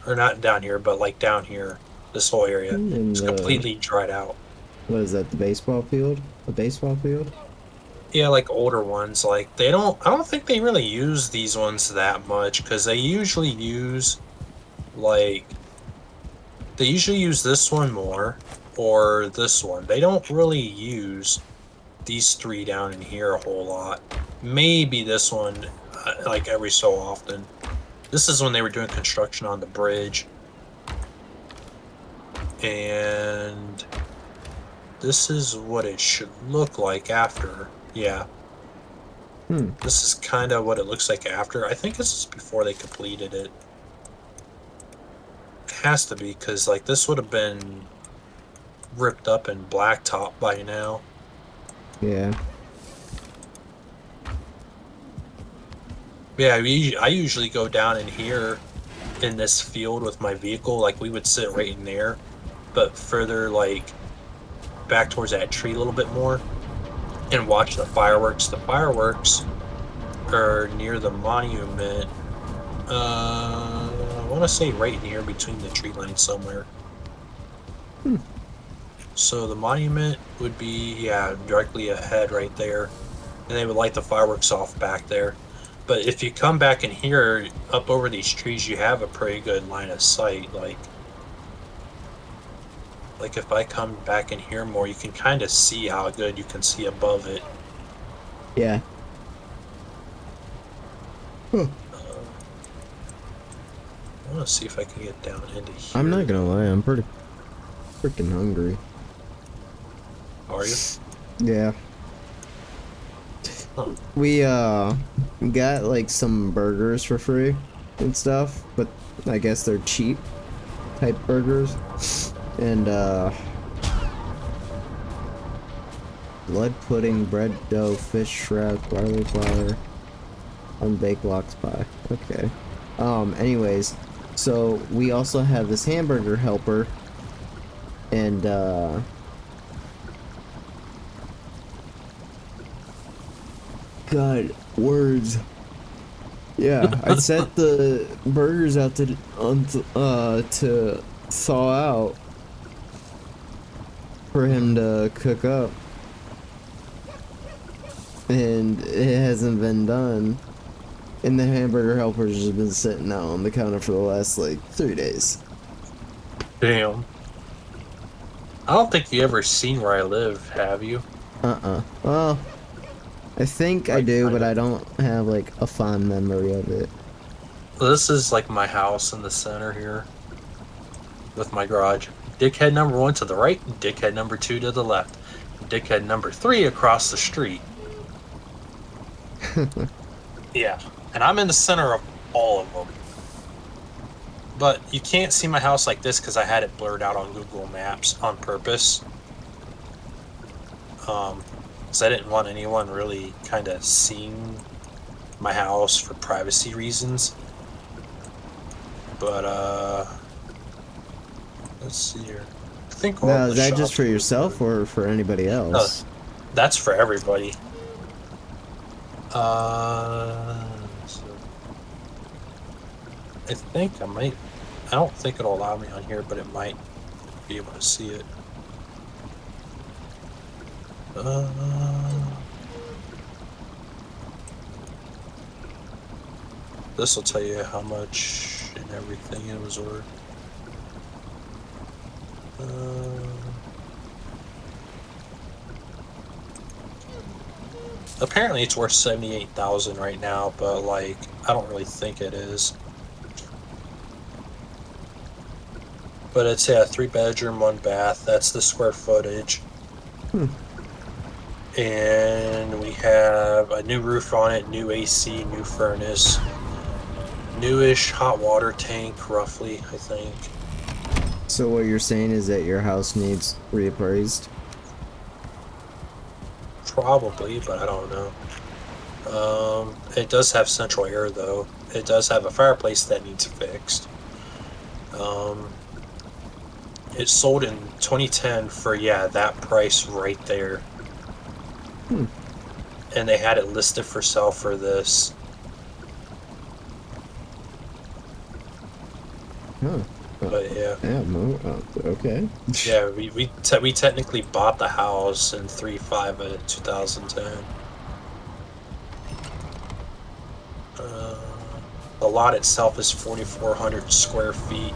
Or not down here, but like down here. This whole area. It's completely dried out. What is that, the baseball field? A baseball field? Yeah, like older ones. Like, I don't think they really use these ones that much, because they usually use, like, they usually use this one more, or this one. They don't really use these three down in here a whole lot. Maybe this one, like every so often. This is when they were doing construction on the bridge. And this is what it should look like after. Yeah. This is kind of what it looks like after. I think this is before they completed it. It has to be, because like this would have been ripped up and blacktop by now. Yeah. Yeah, I usually go down in here in this field with my vehicle. Like, we would sit right in there, but further, like, back towards that tree a little bit more, and watch the fireworks. The fireworks are near the monument. I want to say right near between the tree lines somewhere. So the monument would be, yeah, directly ahead right there. And they would light the fireworks off back there. But if you come back in here, up over these trees, you have a pretty good line of sight. Like if I come back in here more, you can kind of see how good you can see above it. Yeah. I want to see if I can get down into here. I'm not gonna lie, I'm pretty freaking hungry. Are you? Yeah. Huh. We got like some burgers for free and stuff, but I guess they're cheap type burgers. And blood pudding, bread dough, fish shroud, barley flour, unbaked lox pie. Okay. Anyways, so we also have this hamburger helper, and God, words. Yeah, I set the burgers out to thaw out for him to cook up, and it hasn't been done. And the hamburger helper's just been sitting out on the counter for the last like 3 days. Damn. I don't think you ever seen where I live, have you? Well, I think I do, but I don't have like a fond memory of it. This is like my house in the center here with my garage. Dickhead number 1 to the right, dickhead number 2 to the left, dickhead number 3 across the street. Yeah, and I'm in the center of all of them. But you can't see my house like this because I had it blurred out on Google Maps on purpose. Because I didn't want anyone really kind of seeing my house for privacy reasons. But Let's see here. I think all Now, the is that just shops for are yourself open. or for anybody No, else? that's for everybody. So I think I might. I don't think it'll allow me on here, but it might be able to see it. Uh, this will tell you how much and everything it was ordered. Uh, Apparently it's worth 78,000 right now, but like I don't really think it is. But it's a 3 bedroom, 1 bath. That's the square footage. Hmm. And we have a new roof on it, new AC, new furnace, newish hot water tank, roughly, I think. So what you're saying is that your house needs reappraised? Probably, but I don't know. It does have central air though. It does have a fireplace that needs fixed. Um, it sold in 2010 for, yeah, that price right there. Hmm. And they had it listed for sale for this. Huh. But yeah. Yeah, okay. Yeah, we technically bought the house in 3/5 of 2010. Uh, the lot itself is 4,400 square feet,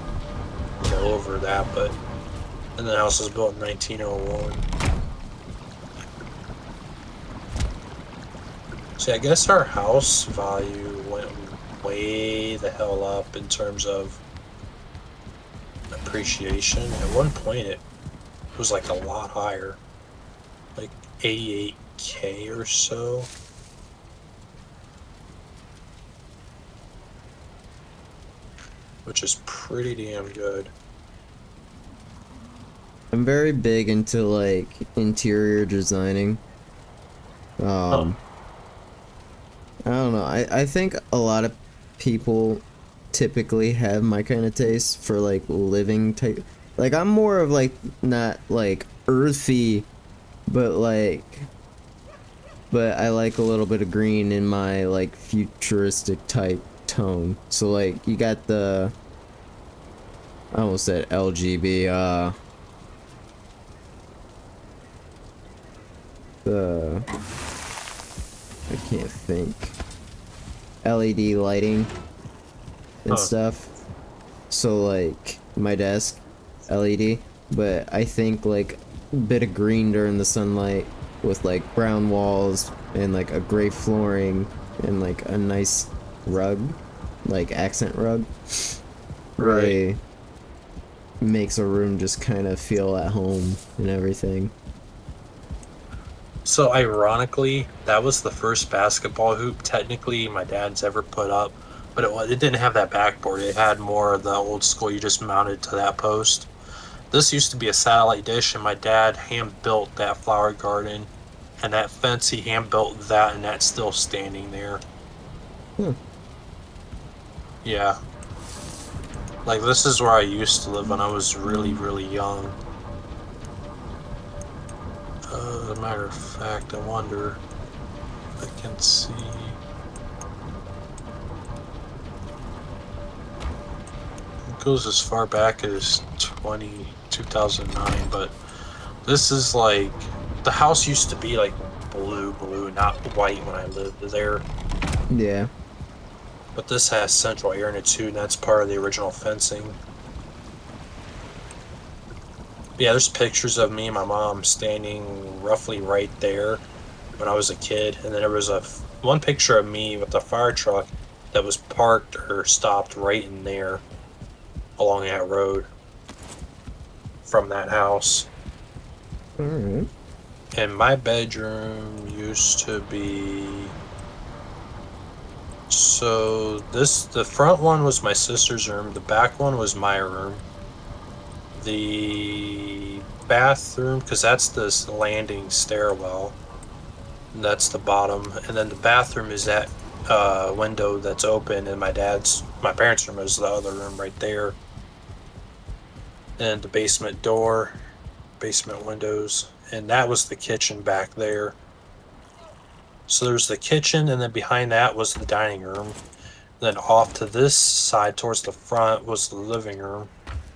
over that, but and the house was built in 1901. See, I guess our house value went way the hell up in terms of appreciation. At one point, it was like a lot higher, like 88K or so. Which is pretty damn good. I'm very big into like interior designing. Huh. Um, I don't know. I think a lot of people typically have my kind of taste for like living type. Like I'm more of like not like earthy, but I like a little bit of green in my like futuristic type tone. So like you got the I almost said LGB the I can't think. LED lighting and Huh. stuff. So like my desk, LED, but I think like a bit of green during the sunlight with like brown walls and like a gray flooring and like a nice rug, like accent rug, Right. really makes a room just kind of feel at home and everything. So ironically, that was the first basketball hoop technically my dad's ever put up, but it didn't have that backboard. It had more of the old school. You just mounted to that post. This used to be a satellite dish, and my dad hand built that flower garden, and that fence he hand built that, and that's still standing there. Huh. Yeah, like this is where I used to live when I was really really young. As a matter of fact, I wonder if I can see. It goes as far back as 2009, but this is like the house used to be like blue, not white when I lived there. Yeah. But this has central air in it too, and that's part of the original fencing. But yeah, there's pictures of me and my mom standing roughly right there when I was a kid, and then there was one picture of me with the fire truck that was parked or stopped right in there along that road from that house. All right. And my bedroom used to be, so the front one was my sister's room, the back one was my room. The bathroom, because that's this landing stairwell, and that's the bottom, and then the bathroom is that window that's open, and my parents' room is the other room right there. and the basement door, basement windows, and that was the kitchen back there. So there's the kitchen, and then behind that was the dining room. Then off to this side towards the front was the living room,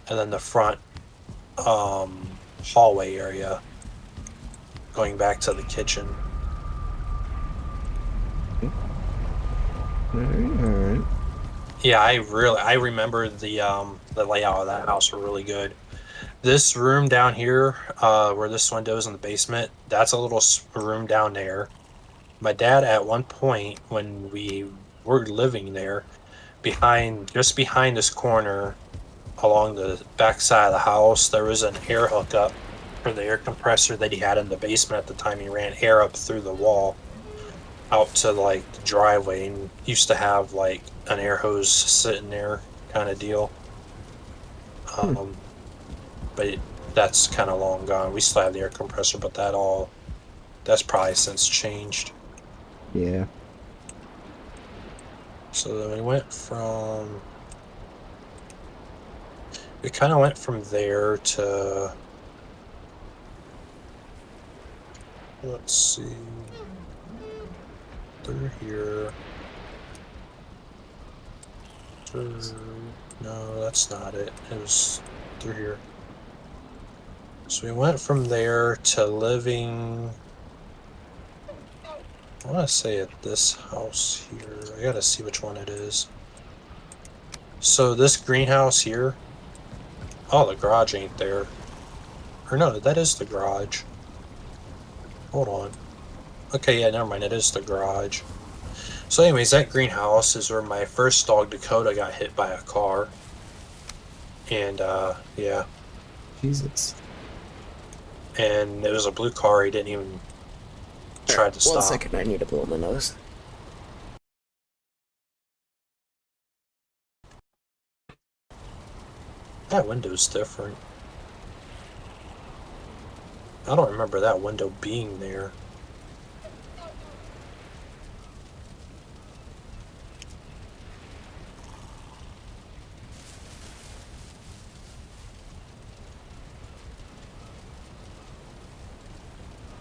and then the front hallway area going back to the kitchen. Alright. Yeah, I remember the layout of that house really good. This room down here, where this window is in the basement, that's a little room down there. My dad, at one point when we were living there, just behind this corner, along the back side of the house, there was an air hookup for the air compressor that he had in the basement at the time. He ran air up through the wall out to like the driveway, and used to have like an air hose sitting there kind of deal. Um, but that's kind of long gone. We still have the air compressor, but that's probably since changed. Yeah. So then we kind of went from there to, let's see, through here. No, that's not it. It was through here. So we went from there to living, I want to say at this house here. I gotta see which one it is. So this greenhouse here. Oh, the garage ain't there. Or no, that is the garage. Hold on. Okay, yeah, never mind. It is the garage. So anyways, that greenhouse is where my first dog, Dakota, got hit by a car. And, yeah. Jesus. And it was a blue car. He didn't even try to stop. 1 second, I need to blow my nose. That window's different. I don't remember that window being there.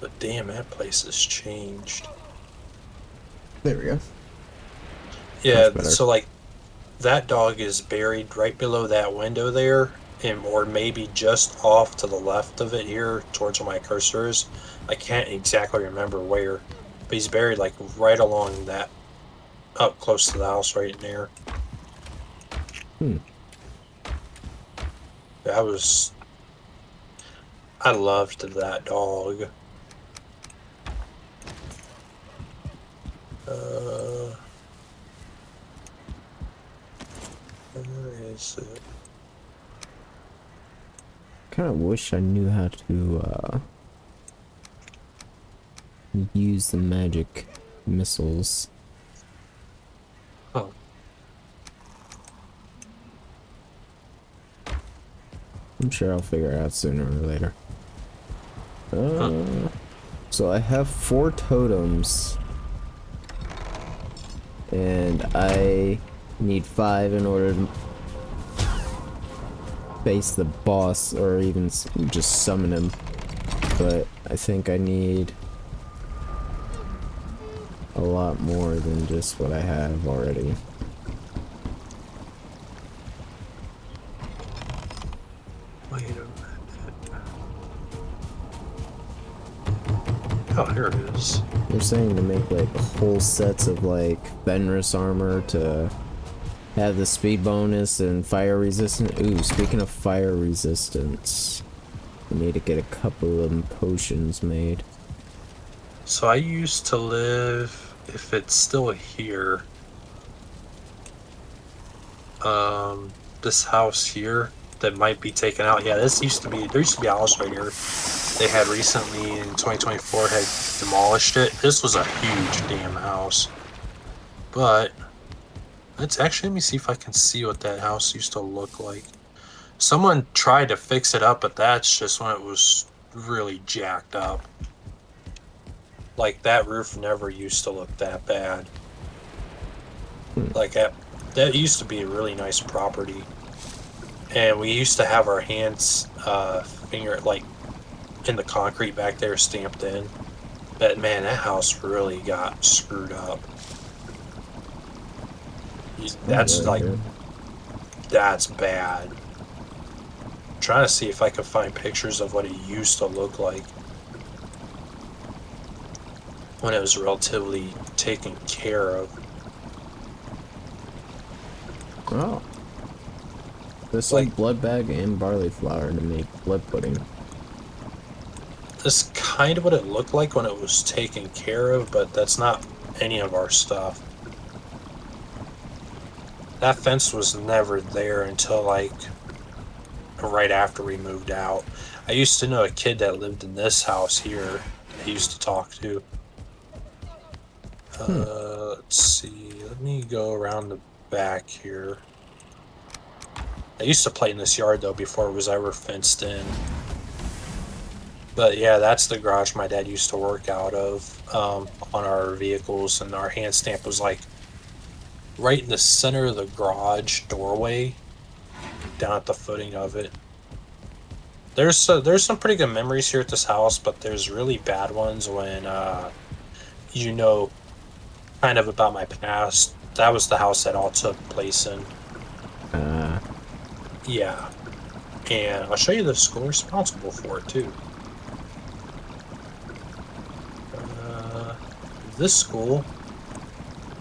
But damn, that place has changed. There we go. Yeah, Much better. so like that dog is buried right below that window there, and or maybe just off to the left of it here, towards where my cursor is. I can't exactly remember where, but he's buried like right along that, up close to the house right in there. I loved that dog. Where is it? Kind of wish I knew how to use the magic missiles. Oh, I'm sure I'll figure it out sooner or later. So I have 4 totems. And I need 5 in order to face the boss, or even just summon him. But I think I need a lot more than just what I have already. wait a minute. Oh, here it is. They're saying to make like whole sets of like Fenris armor to have the speed bonus and fire resistance. Ooh, speaking of fire resistance, I need to get a couple of potions made. So I used to live, if it's still here, this house here that might be taken out. Yeah, there used to be a house right here. They had recently in 2024 had demolished it. This was a huge damn house. But let's actually, let me see if I can see what that house used to look like. Someone tried to fix it up, but that's just when it was really jacked up. Like that roof never used to look that bad. Like that used to be a really nice property. and we used to have our hands finger like in the concrete back there stamped in. But man, that house really got screwed up. I'm That's sorry to like hear. that's bad. Trying to see if I could find pictures of what it used to look like when it was relatively taken care of. Oh, this Like like blood bag and barley flour to make blood pudding. this kind of what it looked like when it was taken care of, but that's not any of our stuff. That fence was never there until like right after we moved out. I used to know a kid that lived in this house here that I used to talk to. Hmm. Let's see. Let me go around the back here. I used to play in this yard though before it was ever fenced in. But yeah, that's the garage my dad used to work out of on our vehicles, and our hand stamp was like right in the center of the garage doorway, down at the footing of it. There's some pretty good memories here at this house, but there's really bad ones when you know kind of about my past. That was the house that all took place in. Uh, Yeah, and I'll show you the school responsible for it too. Uh, this school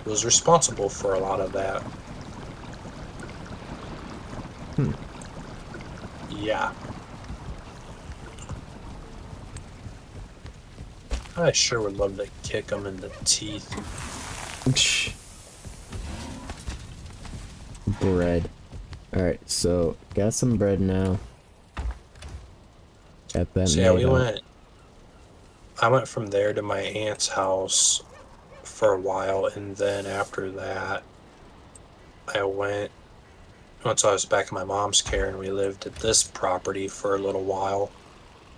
was responsible for a lot of that. hmm. Yeah, I sure would love to kick them in the teeth. Bread. All right, so got some bread now. Got that So yeah, made we up. went. I went from there to my aunt's house for a while, and then after that, I went once I was back in my mom's care, and we lived at this property for a little while.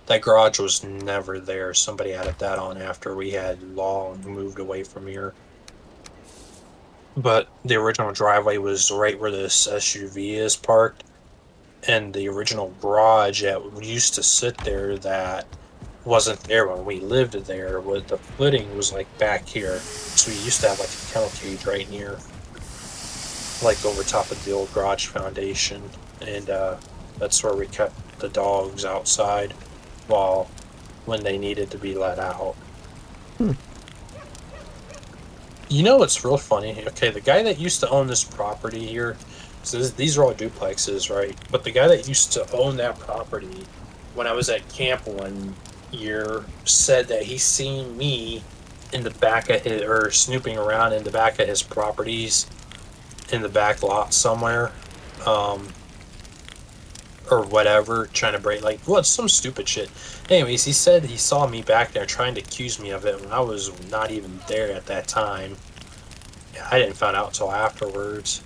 That garage was never there. Somebody added that on after we had long moved away from here. But the original driveway was right where this SUV is parked, and the original garage that used to sit there that wasn't there when we lived there. Was the footing was like back here, so we used to have like a kennel cage right near, like over top of the old garage foundation, and that's where we kept the dogs outside while when they needed to be let out. Hmm. You know what's real funny? Okay, the guy that used to own this property here, so these are all duplexes, right? But the guy that used to own that property when I was at camp one year said that he seen me in the back of his, or snooping around in the back of his properties in the back lot somewhere. Um, or whatever, trying to break like what some stupid shit. Anyways, he said he saw me back there trying to accuse me of it when I was not even there at that time. I didn't find out until afterwards.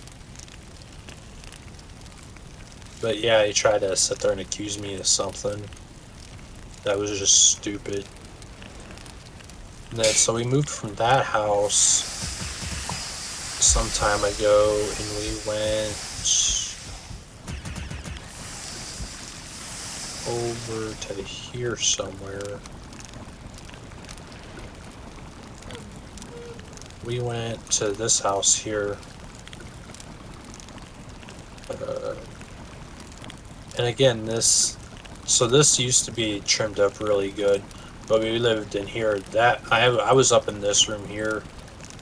But yeah, he tried to sit there and accuse me of something that was just stupid. And then so we moved from that house some time ago, and we went over to here somewhere. We went to this house here. Uh, and again, this used to be trimmed up really good, but we lived in here. That I was up in this room here,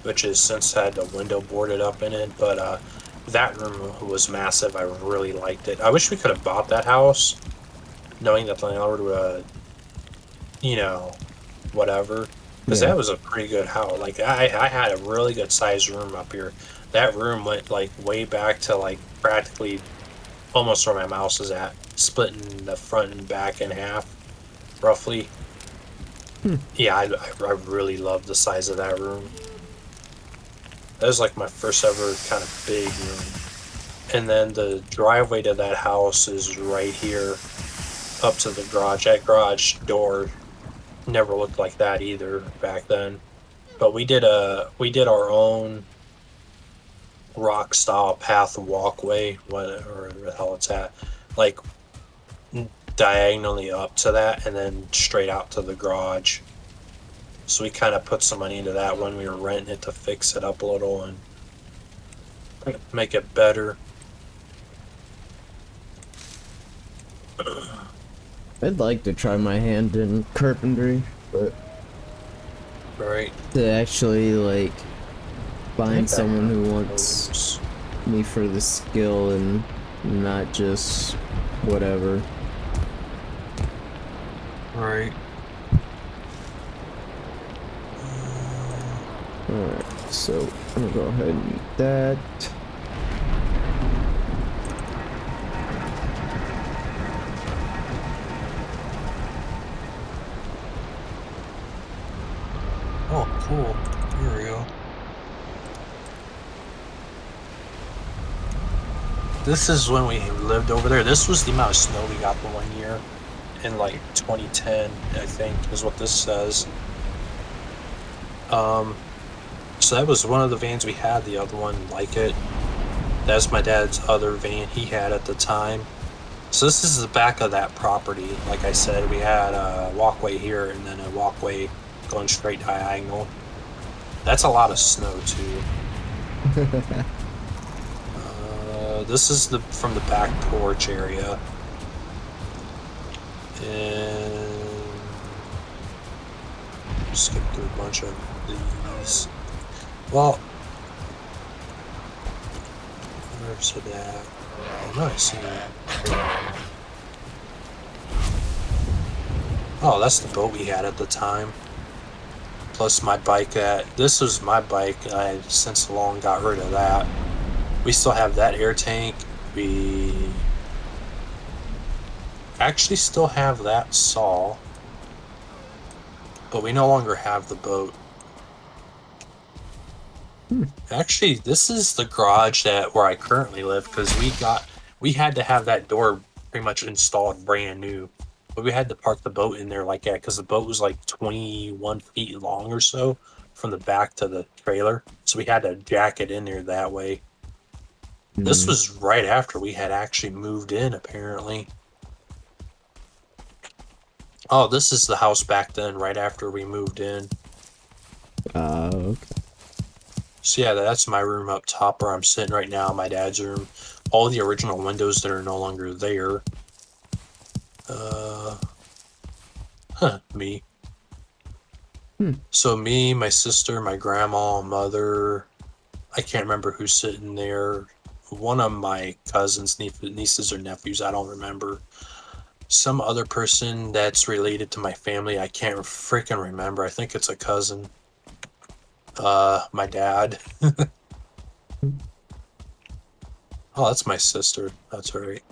which has since had the window boarded up in it. But that room was massive. I really liked it. I wish we could have bought that house, knowing that the landlord would, you know, whatever, because Yeah. that was a pretty good house. Like I had a really good sized room up here. That room went like way back to like practically almost where my mouse is at, splitting the front and back in half, roughly. Hmm. Yeah, I really love the size of that room. That was like my first ever kind of big room. And then the driveway to that house is right here up to the garage. That garage door never looked like that either back then. But we did our own rock style path walkway, whatever the hell it's at, like diagonally up to that and then straight out to the garage. So we kind of put some money into that when we were renting it to fix it up a little and make it better. I'd like to try my hand in carpentry, but Right. to actually like find Okay. someone who wants me for the skill and not just whatever. Right. Alright, so I'm gonna go ahead and eat that. Oh, cool. Here we go. This is when we lived over there. This was the amount of snow we got the 1 year in like 2010, I think, is what this says. So that was one of the vans we had. The other one like it. That's my dad's other van he had at the time. So this is the back of that property. Like I said, we had a walkway here and then a walkway going straight diagonal. That's a lot of snow too. This is from the back porch area. And skip through a bunch of these. Well, where's it at? I know I see it. Oh, that's the boat we had at the time. Plus my bike this was my bike. I since long got rid of that. We still have that air tank. We actually still have that saw. But we no longer have the boat. Actually, this is the garage where I currently live because we had to have that door pretty much installed brand new. But we had to park the boat in there like that because the boat was like 21 feet long or so from the back to the trailer. So we had to jack it in there that way. This was right after we had actually moved in, apparently. Oh, this is the house back then, right after we moved in. Okay. So yeah, that's my room up top where I'm sitting right now, my dad's room. All the original windows that are no longer there. Me. So me, my sister, my grandma, mother, I can't remember who's sitting there. One of my cousins, nieces or nephews, I don't remember. Some other person that's related to my family, I can't freaking remember. I think it's a cousin. My dad. Oh, that's my sister. That's right.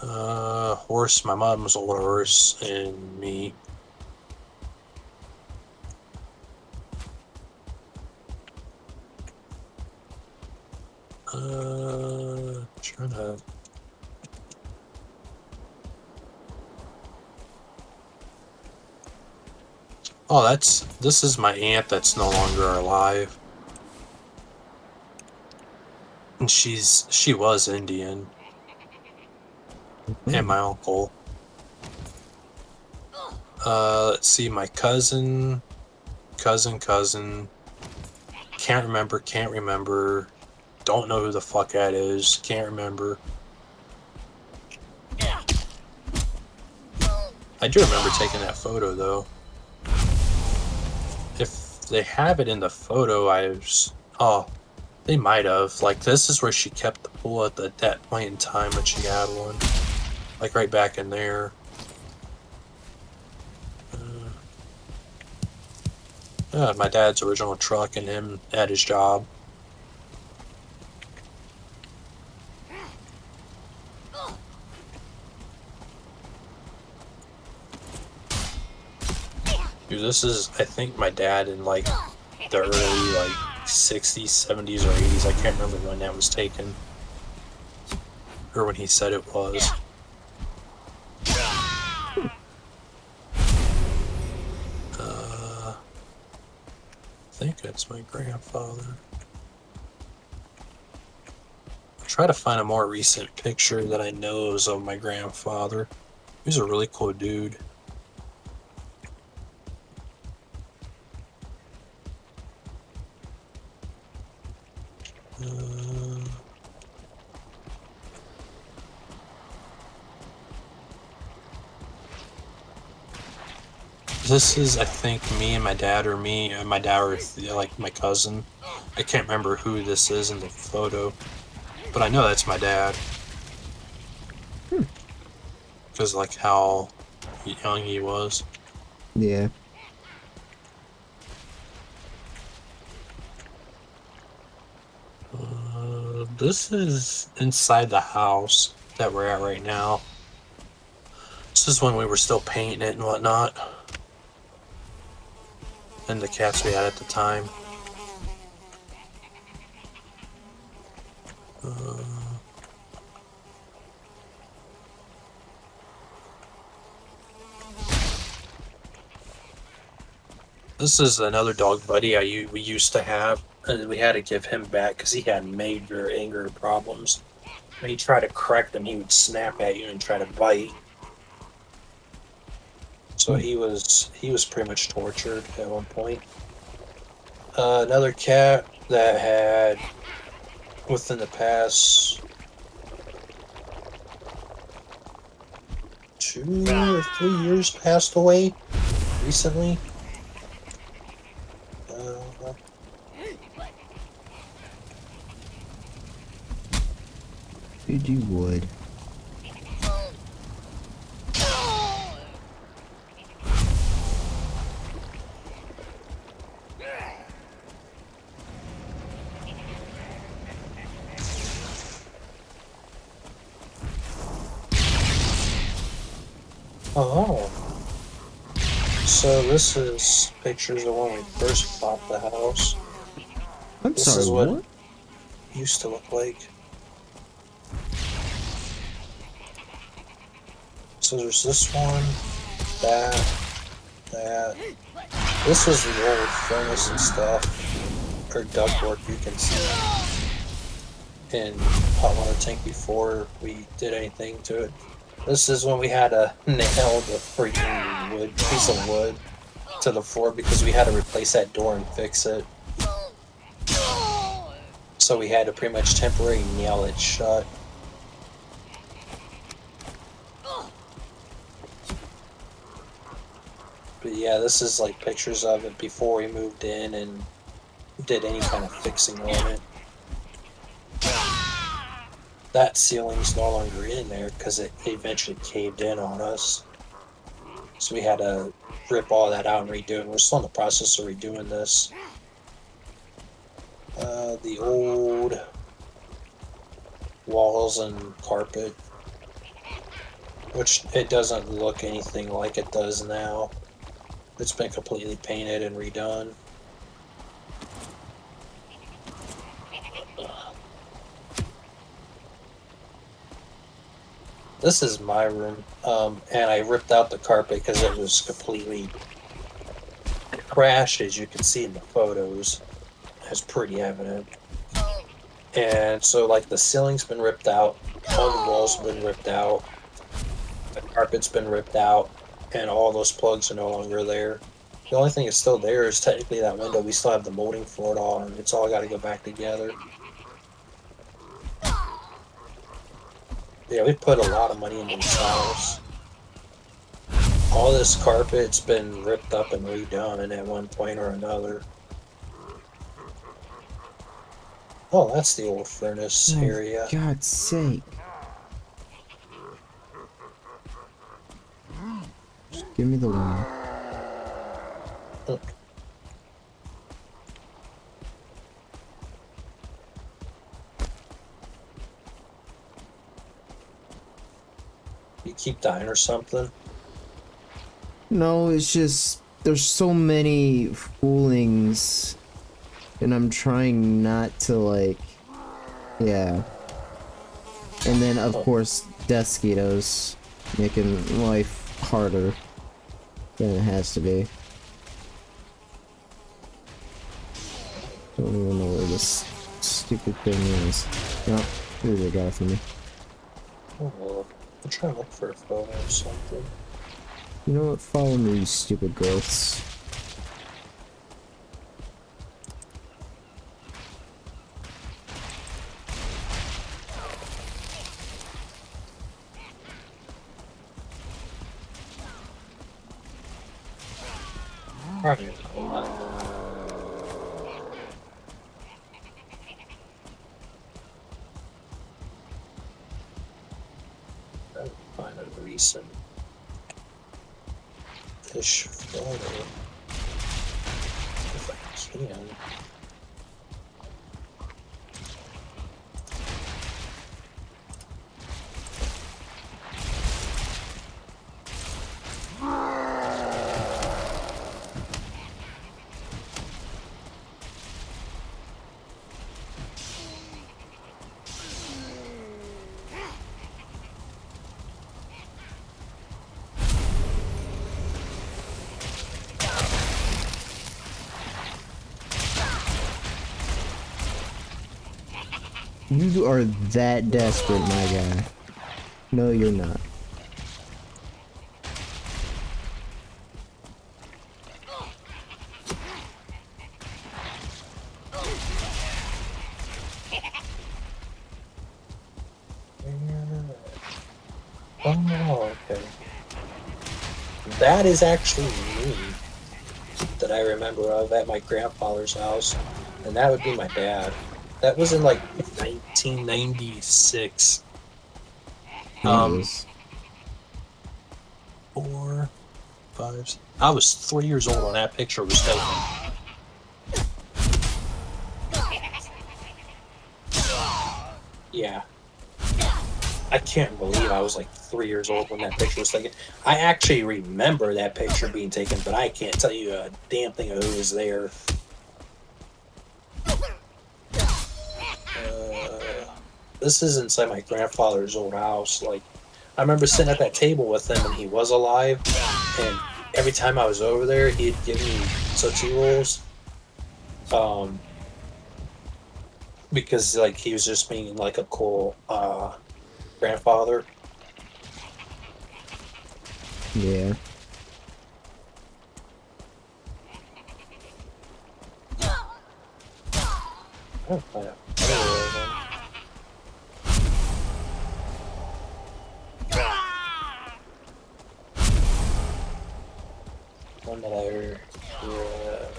Horse. My mom's old horse and me. Trying to. Oh, this is my aunt that's no longer alive. And she was Indian. And my uncle. Let's see, my cousin. Can't remember. Don't know who the fuck that is. Can't remember. I do remember taking that photo, though. If they have it in the photo, oh, they might have. Like, this is where she kept the pool at that point in time when she had one. Like, right back in there. My dad's original truck and him at his job. Dude, this is, I think, my dad in, like, the early, like, 60s, 70s, or 80s. I can't remember when that was taken. Or when he said it was. I think that's my grandfather. Try to find a more recent picture that I know is of my grandfather. He's a really cool dude. This is, I think, me and my dad, or me and my dad, or like my cousin. I can't remember who this is in the photo, but I know that's my dad. Because like how young he was. Yeah. This is inside the house that we're at right now. This is when we were still painting it and whatnot. And the cats we had at the time. This is another dog buddy we used to have, and we had to give him back because he had major anger problems. When you try to correct him, he would snap at you and try to bite. So he was pretty much tortured at one point. Another cat that had within the past 2 or 3 years passed away recently. Dude, you would. Oh. So this is pictures of when we first bought the house. I'm This sorry, is what what? it used to look like. So there's this one, that. This was the old furnace and stuff, or ductwork you can see in hot water tank before we did anything to it. This is when we had to nail the freaking piece of wood to the floor because we had to replace that door and fix it. So we had to pretty much temporarily nail it shut. But yeah, this is like pictures of it before we moved in and did any kind of fixing on it. That ceiling's no longer in there because it eventually caved in on us. So we had to rip all that out and redo it. We're still in the process of redoing this. The old walls and carpet, which it doesn't look anything like it does now. It's been completely painted and redone. This is my room, and I ripped out the carpet because it was completely crashed, as you can see in the photos. It's pretty evident. And so, like, the ceiling's been ripped out, all the walls have been ripped out, the carpet's been ripped out, and all those plugs are no longer there. The only thing that's still there is technically that window. We still have the molding for it all, and it's all got to go back together. Yeah, we put a lot of money into this house. All this carpet's been ripped up and redone at one point or another. Oh, that's the old furnace area. For God's sake. Just give me the one. You keep dying or something? No, it's just there's so many foolings, and I'm trying not to, like, yeah. And then of course Deathsquitos making life harder than it has to be. don't even know where this stupid thing is. No, there's a guy for me. Oh, I'm trying to look for a photo or something. You know what? Follow me, you stupid growths. Probably not. Trying to find a recent ish photo if I can. You are that desperate, my guy. No, you're not. Oh, okay. That is actually me that I remember of at my grandfather's house, and that would be my dad. That was in like 1996. Um, Jesus. 4, 5. I was 3 years old when that picture was taken. Yeah. I can't believe I was like 3 years old when that picture was taken. I actually remember that picture being taken, but I can't tell you a damn thing of who was there. This is inside my grandfather's old house. Like, I remember sitting at that table with him when he was alive, and every time I was over there, he'd give me Tootsie Rolls. Um, because like he was just being like a cool grandfather. Yeah. Oh, yeah. One that I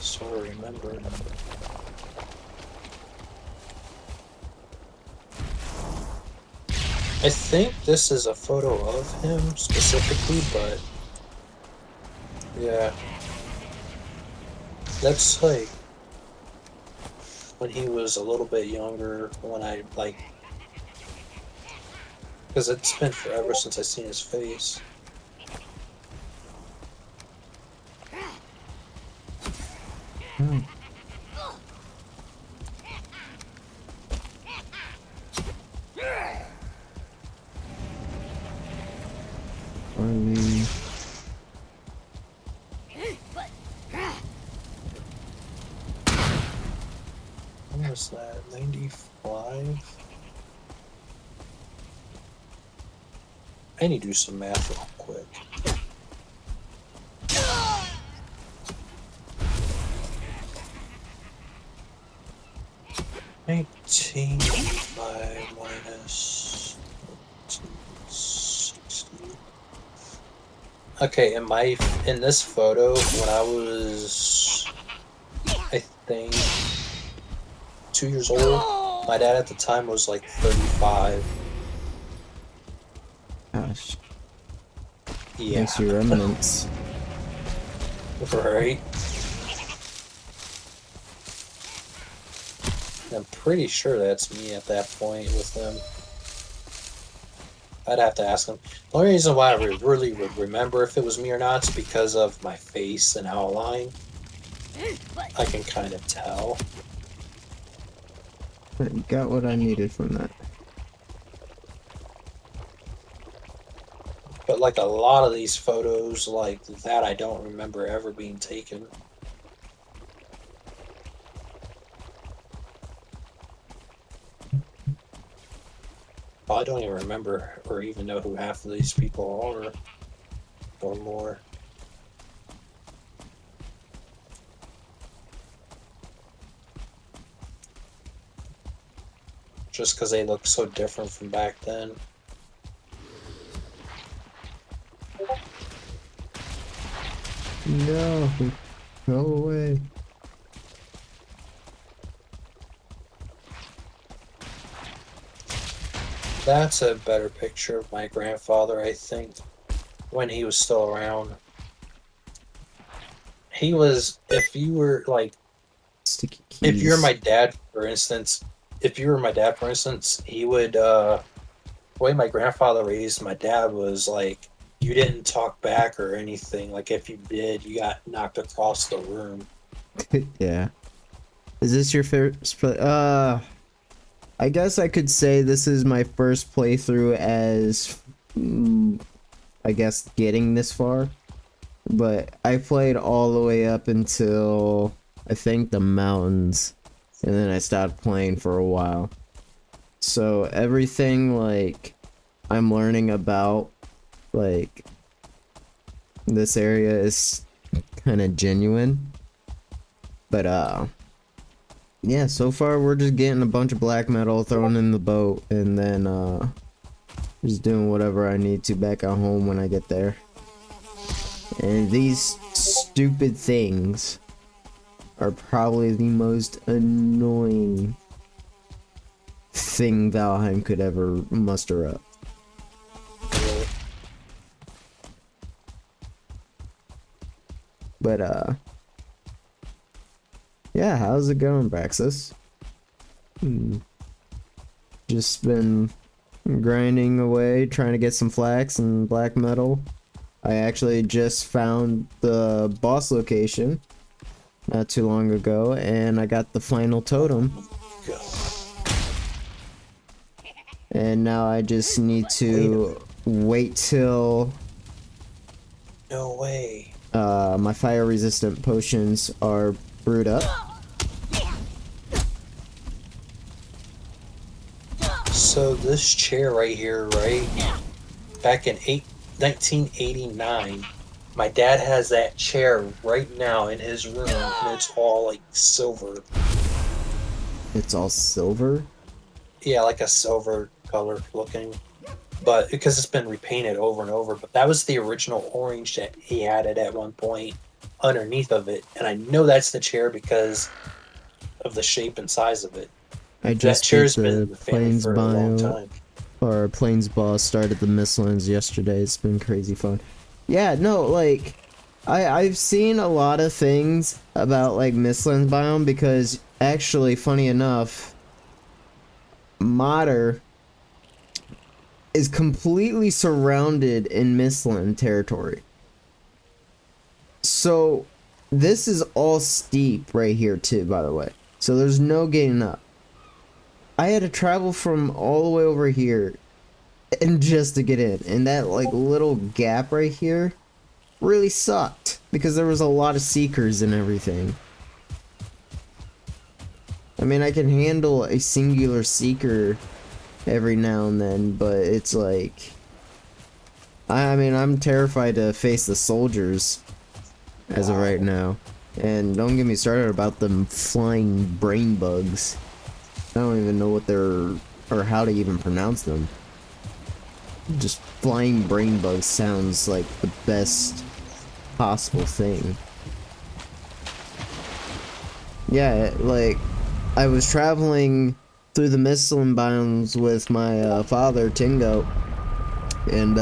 sort of remember. I think this is a photo of him specifically, but yeah, that's like when he was a little bit younger. When I like, because it's been forever since I've seen his face. Hmm. Finally. When was that? 95? I need to do some math real quick. $19.5 minus 60. Okay, in this photo, when I was, I think, 2 years old, my dad at the time was like 35. Gosh. Yeah, Thanks to your remnants. right. I'm pretty sure that's me at that point with him. I'd have to ask him. The only reason why I really would remember if it was me or not is because of my face and outline. I can kind of tell. Got what I needed from that. But like a lot of these photos like that, I don't remember ever being taken. I don't even remember or even know who half of these people are or more. Just because they look so different from back then. No, go away. That's a better picture of my grandfather, I think, when he was still around. He was, if you were like, Sticky if you're keys. my dad, for instance, if you were my dad, for instance, he would, the way my grandfather raised my dad was like, you didn't talk back or anything. Like, if you did, you got knocked across the room. Yeah. Is this your first play? I guess I could say this is my first playthrough as, I guess, getting this far. But I played all the way up until, I think, the mountains. And then I stopped playing for a while. So everything, like, I'm learning about, like, this area is kind of genuine. But, yeah, so far we're just getting a bunch of black metal thrown in the boat, and then just doing whatever I need to back at home when I get there. And these stupid things are probably the most annoying thing Valheim could ever muster up. But yeah, how's it going, Braxis? Just been grinding away, trying to get some flax and black metal. I actually just found the boss location not too long ago, and I got the final totem. And now I just need to wait till No way. my fire resistant potions are brewed up. So this chair right here, right? Back in 1989, my dad has that chair right now in his room, and it's all like silver. It's all silver. Yeah, like a silver color looking. But because it's been repainted over and over, but that was the original orange that he had it at one point underneath of it. And I know that's the chair because of the shape and size of it. I That just beat chair's been in the the family plains for a long bio, time. or plains boss started the Mistlands yesterday. It's been crazy fun. Yeah, no, like I've seen a lot of things about like Mistlands biome because actually, funny enough, Mater is completely surrounded in Mistland territory. So this is all steep right here too, by the way. So there's no getting up. I had to travel from all the way over here and just to get in. And that like little gap right here really sucked because there was a lot of seekers and everything. I mean, I can handle a singular seeker every now and then, but it's like, I mean, I'm terrified to face the soldiers as of right now. And don't get me started about them flying brain bugs. I don't even know what they're, or how to even pronounce them. Just flying brain bugs sounds like the best possible thing. Yeah, like, I was traveling through the Mistland biomes with my father, Tingo, and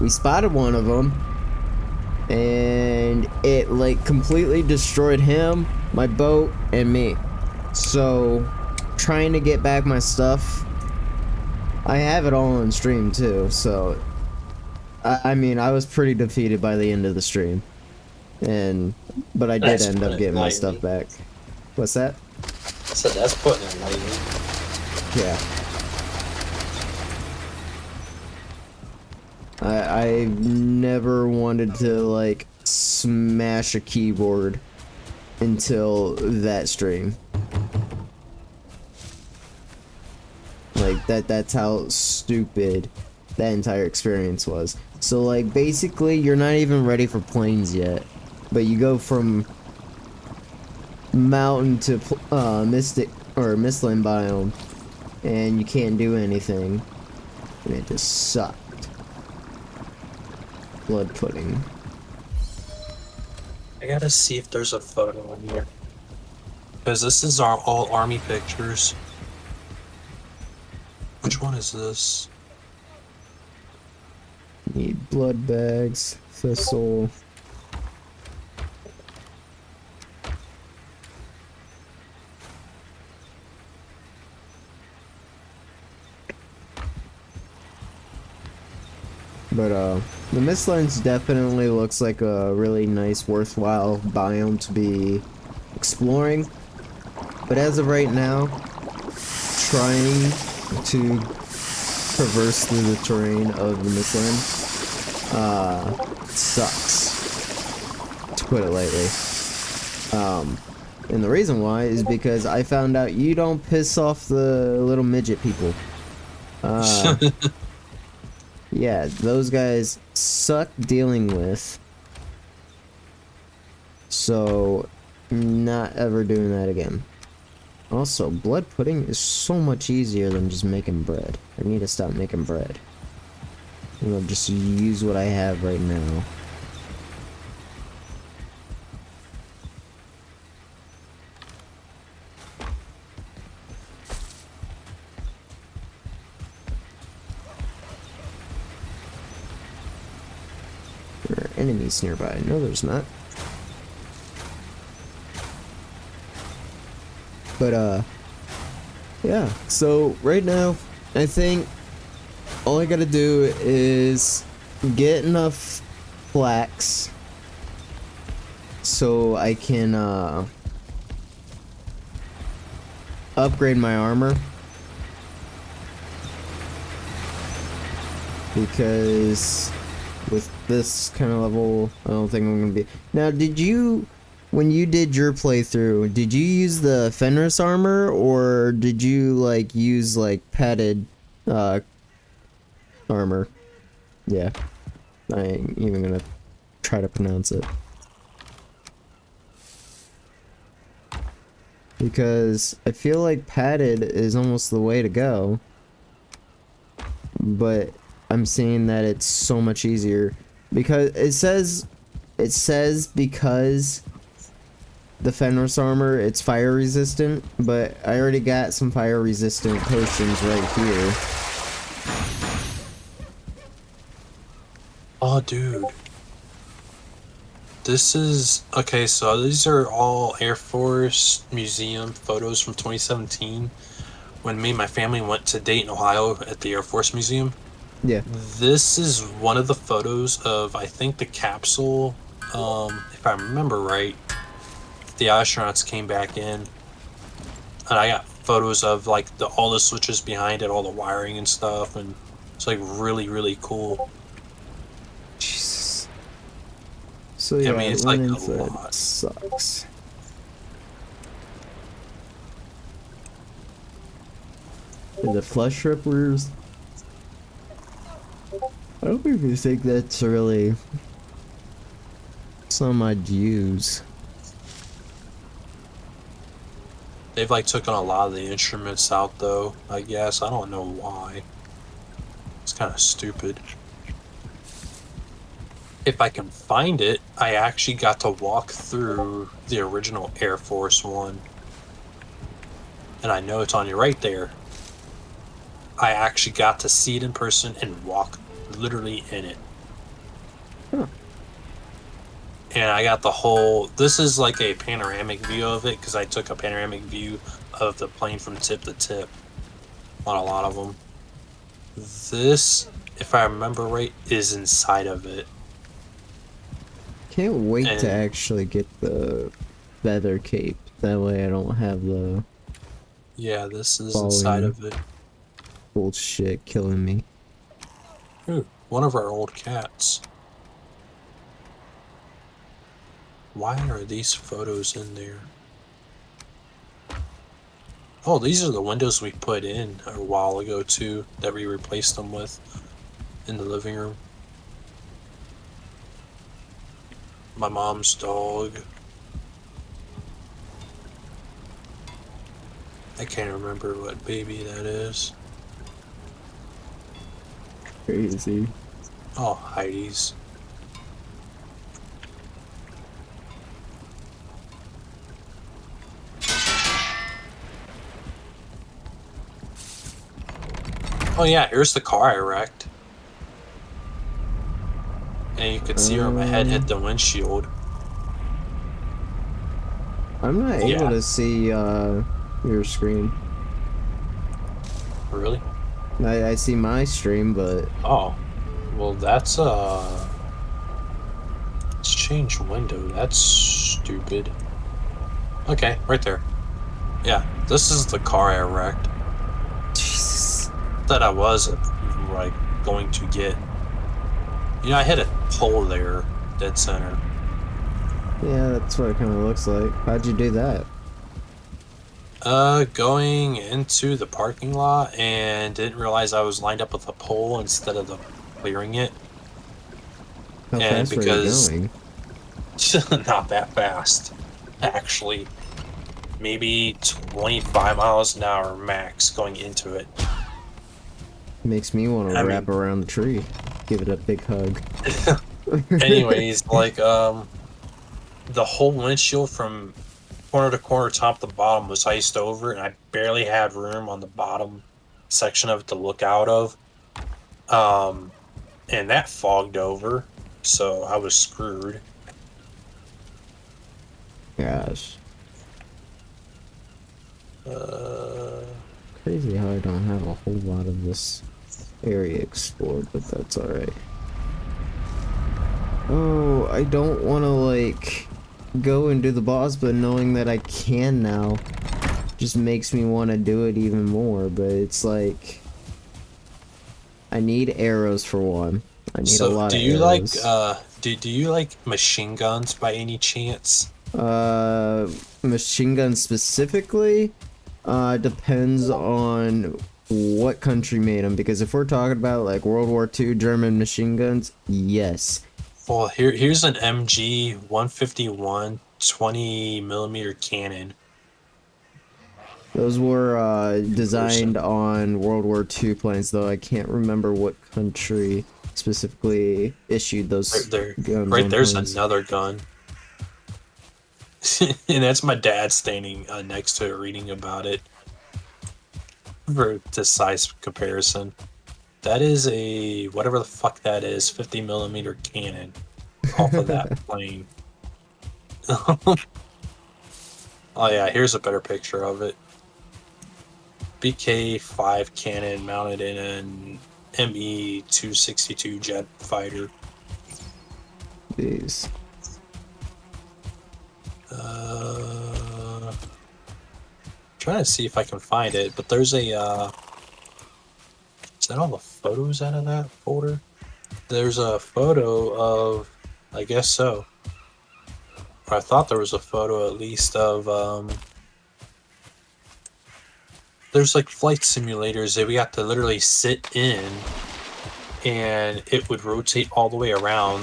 we spotted one of them, and it like completely destroyed him, my boat, and me. So, trying to get back my stuff, I have it all on stream too, so I mean, I was pretty defeated by the end of the stream, but I did end up getting my stuff back. What's that? I said that's putting it lightly. Yeah. I've never wanted to like smash a keyboard until that stream. Like Like that's how stupid that entire experience was. So like basically you're not even ready for plains yet, but you go from mountain to mystic or mistland biome, and you can't do anything, and it just sucked. Blood pudding. I gotta see if there's a photo in here. Because this is our all army pictures. Which one is this? Need blood bags, thistle. But the Mistlands definitely looks like a really nice, worthwhile biome to be exploring. But as of right now, trying to traverse through the terrain of the Mistland sucks, to put it lightly. And the reason why is because I found out you don't piss off the little midget people. Yeah, those guys suck dealing with. So, not ever doing that again. Also, blood pudding is so much easier than just making bread. I need to stop making bread. I'm gonna just use what I have right now. There are enemies nearby. No, there's not. But, yeah. So, right now, I think all I gotta do is get enough flax so I can, upgrade my armor. Because with this kind of level, I don't think I'm gonna be. Now, did you, when you did your playthrough, did you use the Fenris armor, or did you like use like padded armor? Yeah, I ain't even gonna try to pronounce it, because I feel like padded is almost the way to go, but I'm seeing that it's so much easier because it says because the Fenris armor, it's fire resistant, but I already got some fire resistant potions right here. Oh, dude. This is... Okay, so these are all Air Force Museum photos from 2017 when me and my family went to Dayton, Ohio at the Air Force Museum. Yeah. This is one of the photos of, I think, the capsule, if I remember right. The astronauts came back in, and I got photos of like all the switches behind it, all the wiring and stuff, and it's like really cool. Jesus. So yeah, I mean, it's like a inside lot. sucks. And the flesh rippers, I don't even think that's really some I'd use. They've like taken a lot of the instruments out though, I guess. I don't know why. It's kind of stupid. If I can find it, I actually got to walk through the original Air Force one. And I know it's on your right there. I actually got to see it in person and walk literally in it. Huh. And I got the whole... This is like a panoramic view of it, because I took a panoramic view of the plane from tip to tip on a lot of them. This, if I remember right, is inside of it. Can't wait to actually get the feather cape. That way I don't have the... Yeah, this is inside of it. Bullshit killing me. Ooh, one of our old cats. Why are these photos in there? Oh, these are the windows we put in a while ago too, that we replaced them with in the living room. My mom's dog. I can't remember what baby that is. Crazy. Oh, Heidi's. Oh yeah, here's the car I wrecked. And you could see where my head hit the windshield. I'm not able Yeah. to see your screen. Really? I see my stream, but Oh. Well, that's let's change window. That's stupid. Okay, right there. Yeah, this is the car I wrecked. Jesus. That I was like going to get. You know, I hit a pole there, dead center. Yeah, that's what it kind of looks like. How'd you do that? Going into the parking lot and didn't realize I was lined up with a pole instead of the clearing it. How And fast were you because going? not that fast, actually, maybe 25 miles an hour max going into it. Makes me want to I wrap mean, around the tree, give it a big hug. anyways, like, the whole windshield from corner to corner, top to bottom was iced over, and I barely had room on the bottom section of it to look out of. Um, and that fogged over, so I was screwed. Gosh, Uh, crazy how I don't have a whole lot of this area explored, but that's alright. Oh, I don't want to, like, go and do the boss, but knowing that I can now just makes me want to do it even more, but it's like, I need arrows for one. I need a so lot do of you like arrows. do you like machine guns by any chance? Uh, Machine guns specifically, depends on what country made them, because if we're talking about, like, World War II German machine guns, yes. Well, here's an MG 151 20 millimeter cannon Those were in designed person. on World War II planes, though I can't remember what country specifically issued Right those there, guns right on there's planes. another gun, and that's my dad standing next to it reading about it for the size comparison. That is a whatever the fuck that is, 50 millimeter cannon off of that plane. Oh yeah, here's a better picture of it. BK-5 cannon mounted in an ME-262 jet fighter. Jeez. Trying to see if I can find it, but there's a is that all the photos out of that folder? There's a photo of, I guess so. Or I thought there was a photo at least of there's like flight simulators that we got to literally sit in and it would rotate all the way around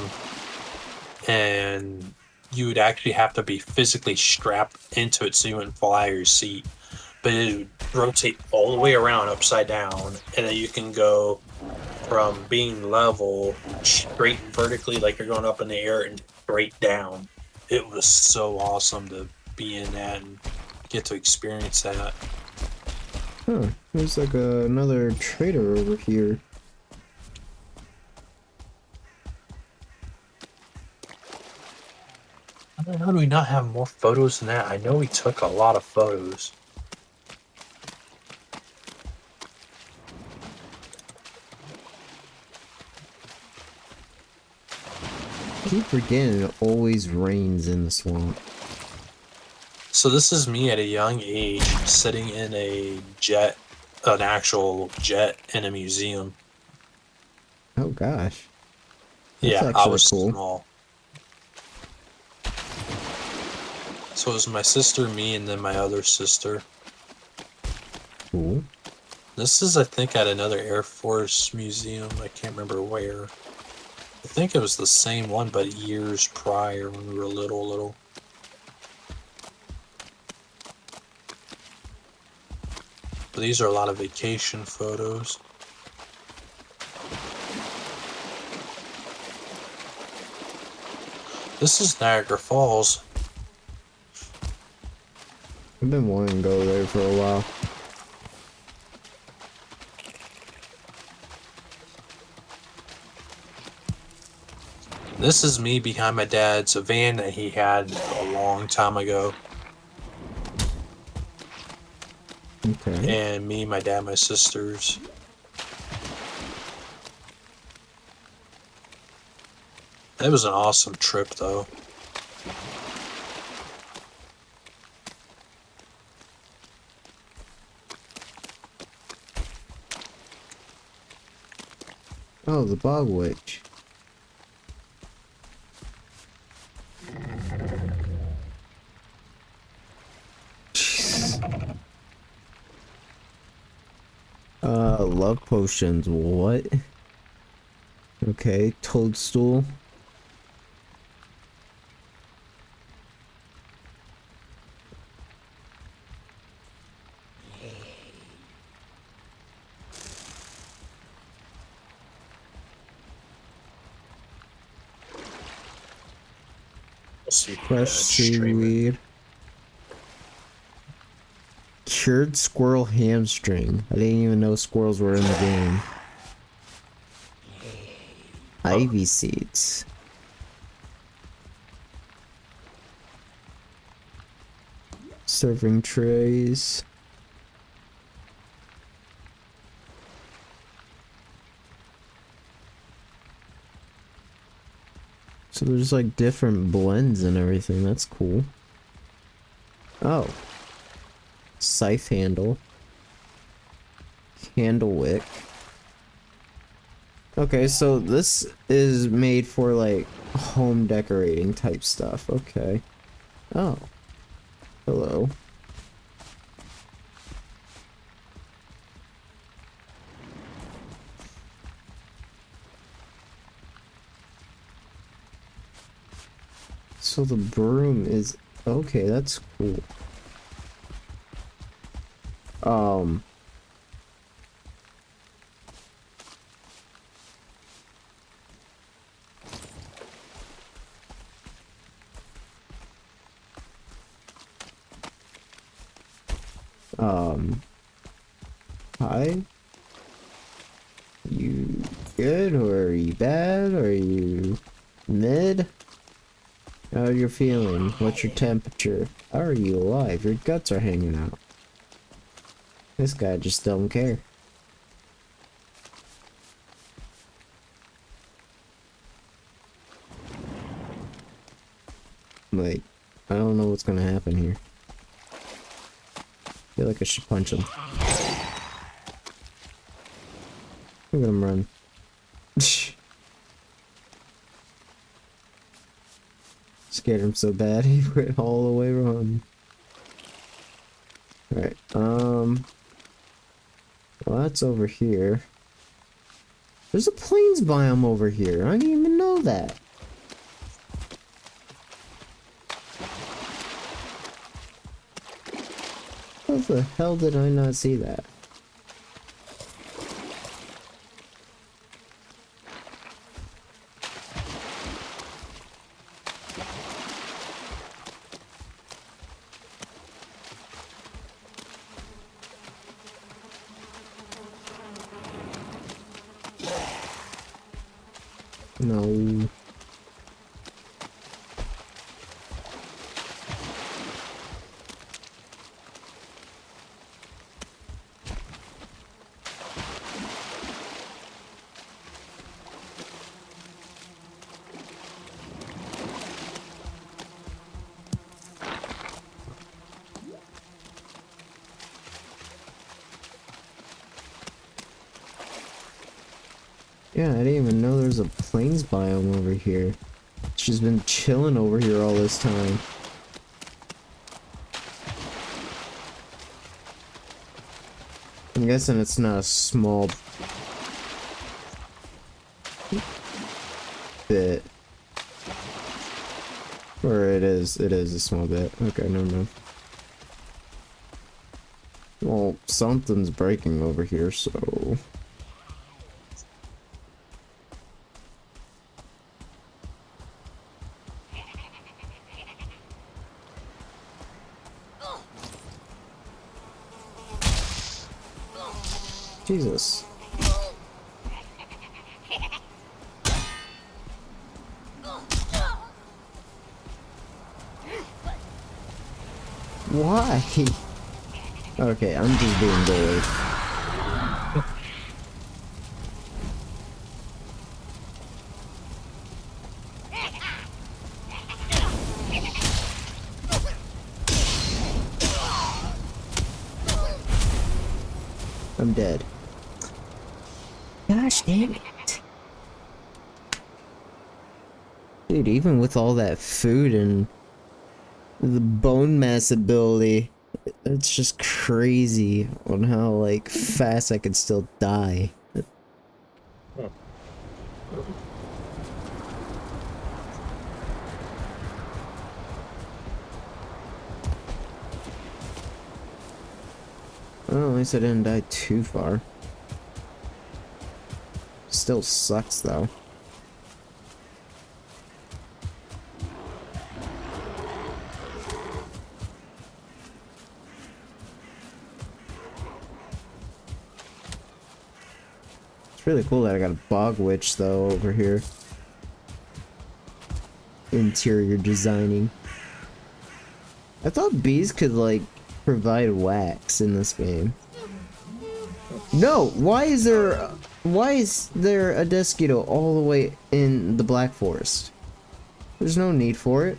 and you would actually have to be physically strapped into it so you wouldn't fall out of your seat. But it would rotate all the way around upside down, and then you can go from being level straight vertically, like you're going up in the air, and straight down. It was so awesome to be in that and get to experience that. Huh. There's like another trader over here. How do we not have more photos than that? I know we took a lot of photos. I keep forgetting it always rains in the swamp. So this is me at a young age sitting in a jet, an actual jet in a museum. Oh gosh. That's Yeah, I actually was cool. small. So it was my sister, me, and then my other sister. cool. This is, I think, at another Air Force museum. I can't remember where. I think it was the same one, but years prior when we were little. But these are a lot of vacation photos. This is Niagara Falls. I've been wanting to go there for a while. This is me behind my dad's van that he had a long time ago. Okay. And me, my dad, my sisters. That was an awesome trip, though. Oh, the Bog Witch. Jeez. Love potions. What? Okay, toadstool. Let's see. Fresh seaweed. Cured squirrel hamstring. I didn't even know squirrels were in the game. Ivy seeds. Serving trays. So there's like different blends and everything. That's cool. Oh. Scythe handle. Candle wick. Okay, so this is made for like home decorating type stuff. Okay. Oh. Hello. So the broom is okay, that's cool. Hi? You good or are you bad? Or are you mid? How are you feeling? What's your temperature? How are you alive? Your guts are hanging out. This guy just don't care. Like, I don't know what's gonna happen here. I feel like I should punch him. Look at him run. Scared him so bad he went all the way wrong. Alright, well that's over here. There's a plains biome over here. I didn't even know that. How the hell did I not see that? No. Yeah, I didn't even know there's a plains biome over here. She's been chilling over here all this time. I'm guessing it's not a small bit. Or it is a small bit. Okay, never mind. Well, something's breaking over here, so... Jesus. Why? Okay, I'm just being bullied. I'm dead. Gosh damn it. Dude, even with all that food and the bone mass ability, it's just crazy on how, like, fast I could still die. Well, at least I didn't die too far. Still sucks, though. It's really cool that I got a bog witch, though, over here. Interior designing. I thought bees could, like, provide wax in this game. No! Why is there a Desquito all the way in the Black Forest? There's no need for it.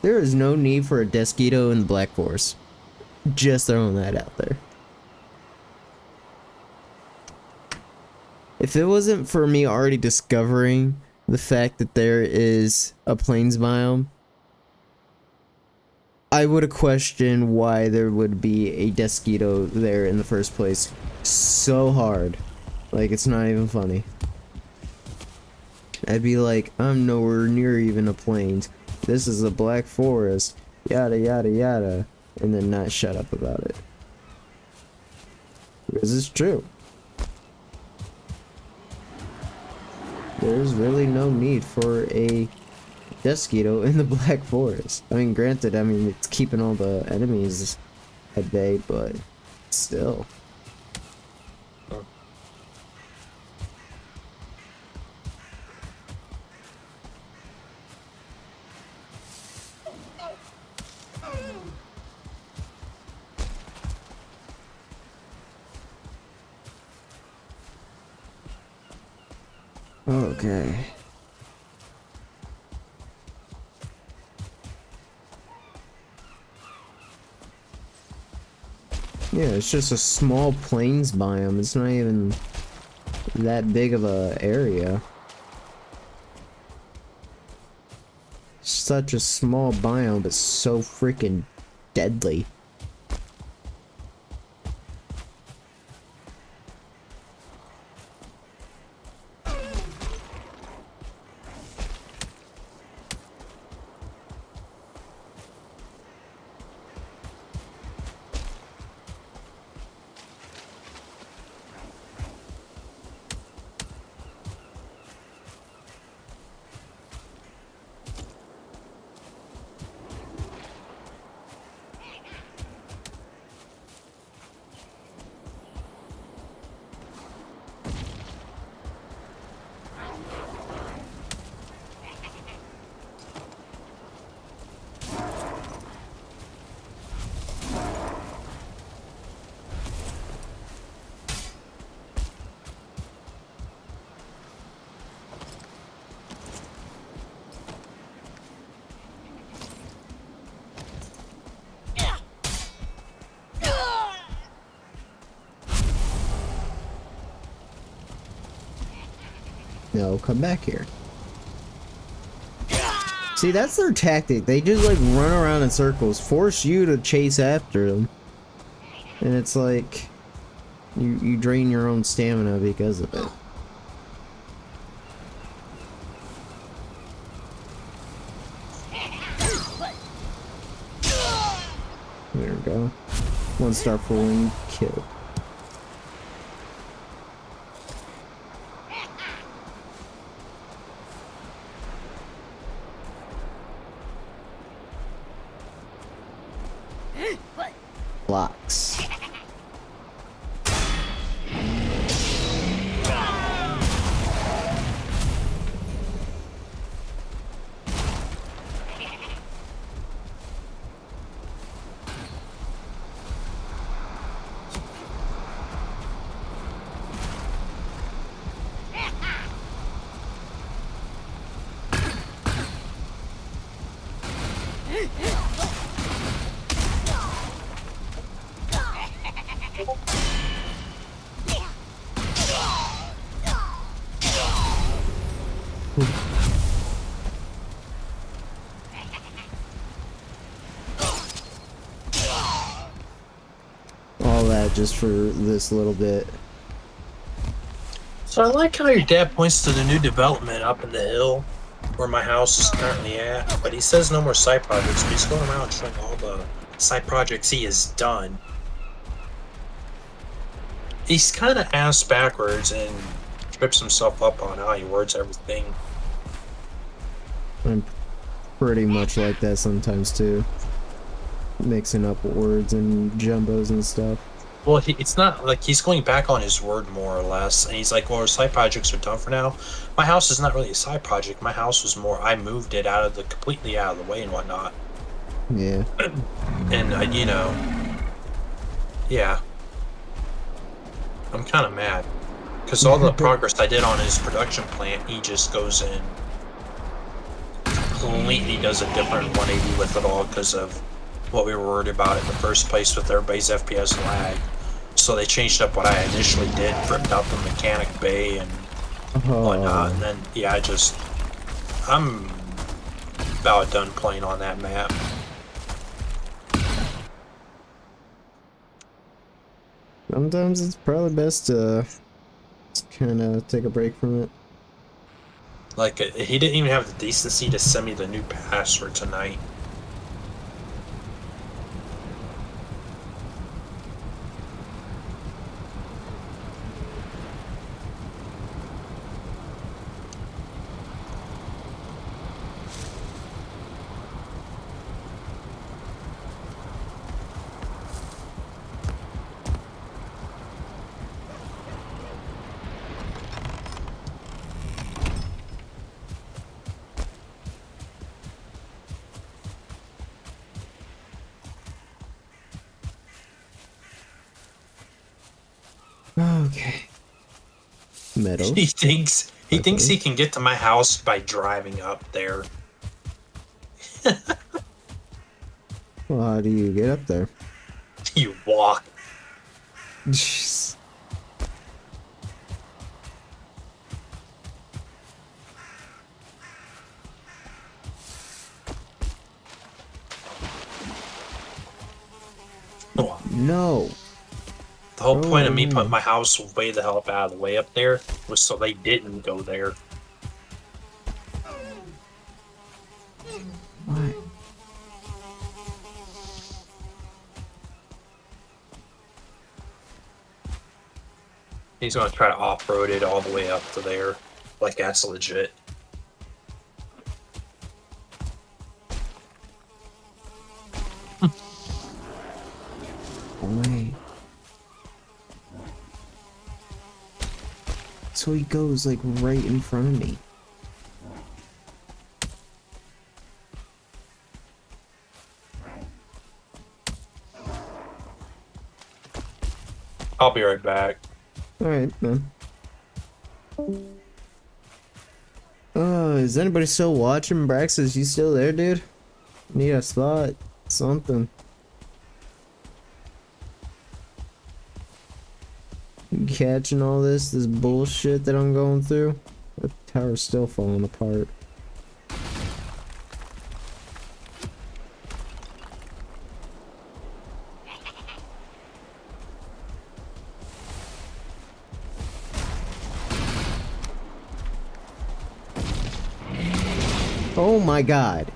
There is no need for a Desquito in the Black Forest. Just throwing that out there. If it wasn't for me already discovering the fact that there is a plains biome, I would have questioned why there would be a Desquito there in the first place so hard. Like, it's not even funny. I'd be like, I'm nowhere near even a plains. This is a Black Forest. Yada yada yada. And then not shut up about it. Because it's true. There's really no need for a Desquito in the Black Forest. I mean, granted, it's keeping all the enemies at bay, but still. Okay. Yeah, it's just a small plains biome. It's not even that big of a area. Such a small biome, but so freaking deadly. No, come back here. See, that's their tactic. They just like run around in circles, force you to chase after them. And it's like you drain your own stamina because of it. There we go. 1 star for one kill. Blocks. All that just for this little bit. So I like how your dad points to the new development up in the hill where my house is currently at, but he says no more side projects, but he's going around showing all the side projects he has done. He's kind of ass backwards and trips himself up on how he words everything. I'm pretty much like that sometimes too. Mixing up words and jumbos and stuff. Well, it's not like he's going back on his word more or less, and he's like, well, our side projects are done for now. My house is not really a side project. My house was more, I moved it completely out of the way and whatnot. Yeah. And, you know, yeah. I'm kind of mad. Because all the progress I did on his production plant, he just goes in, completely does a different 180 with it all because of what we were worried about in the first place with everybody's FPS lag. So they changed up what I initially did, ripped out the mechanic bay and whatnot, and then, yeah, I'm about done playing on that map. Sometimes it's probably best to kind of take a break from it. Like, he didn't even have the decency to send me the new password tonight. Okay. Metal. He thinks he can get to my house by driving up there. Well, how do you get up there? You walk. Jeez. No. The whole point of me putting my house way the hell up out of the way up there was so they didn't go there. Why? He's gonna try to off-road it all the way up to there. Like that's legit. Wait. So he goes like right in front of me. I'll be right back. Alright, man. Is anybody still watching? Braxis, you still there, dude? Need a spot. Something. You catching all this bullshit that I'm going through? The tower's still falling apart. Oh my god.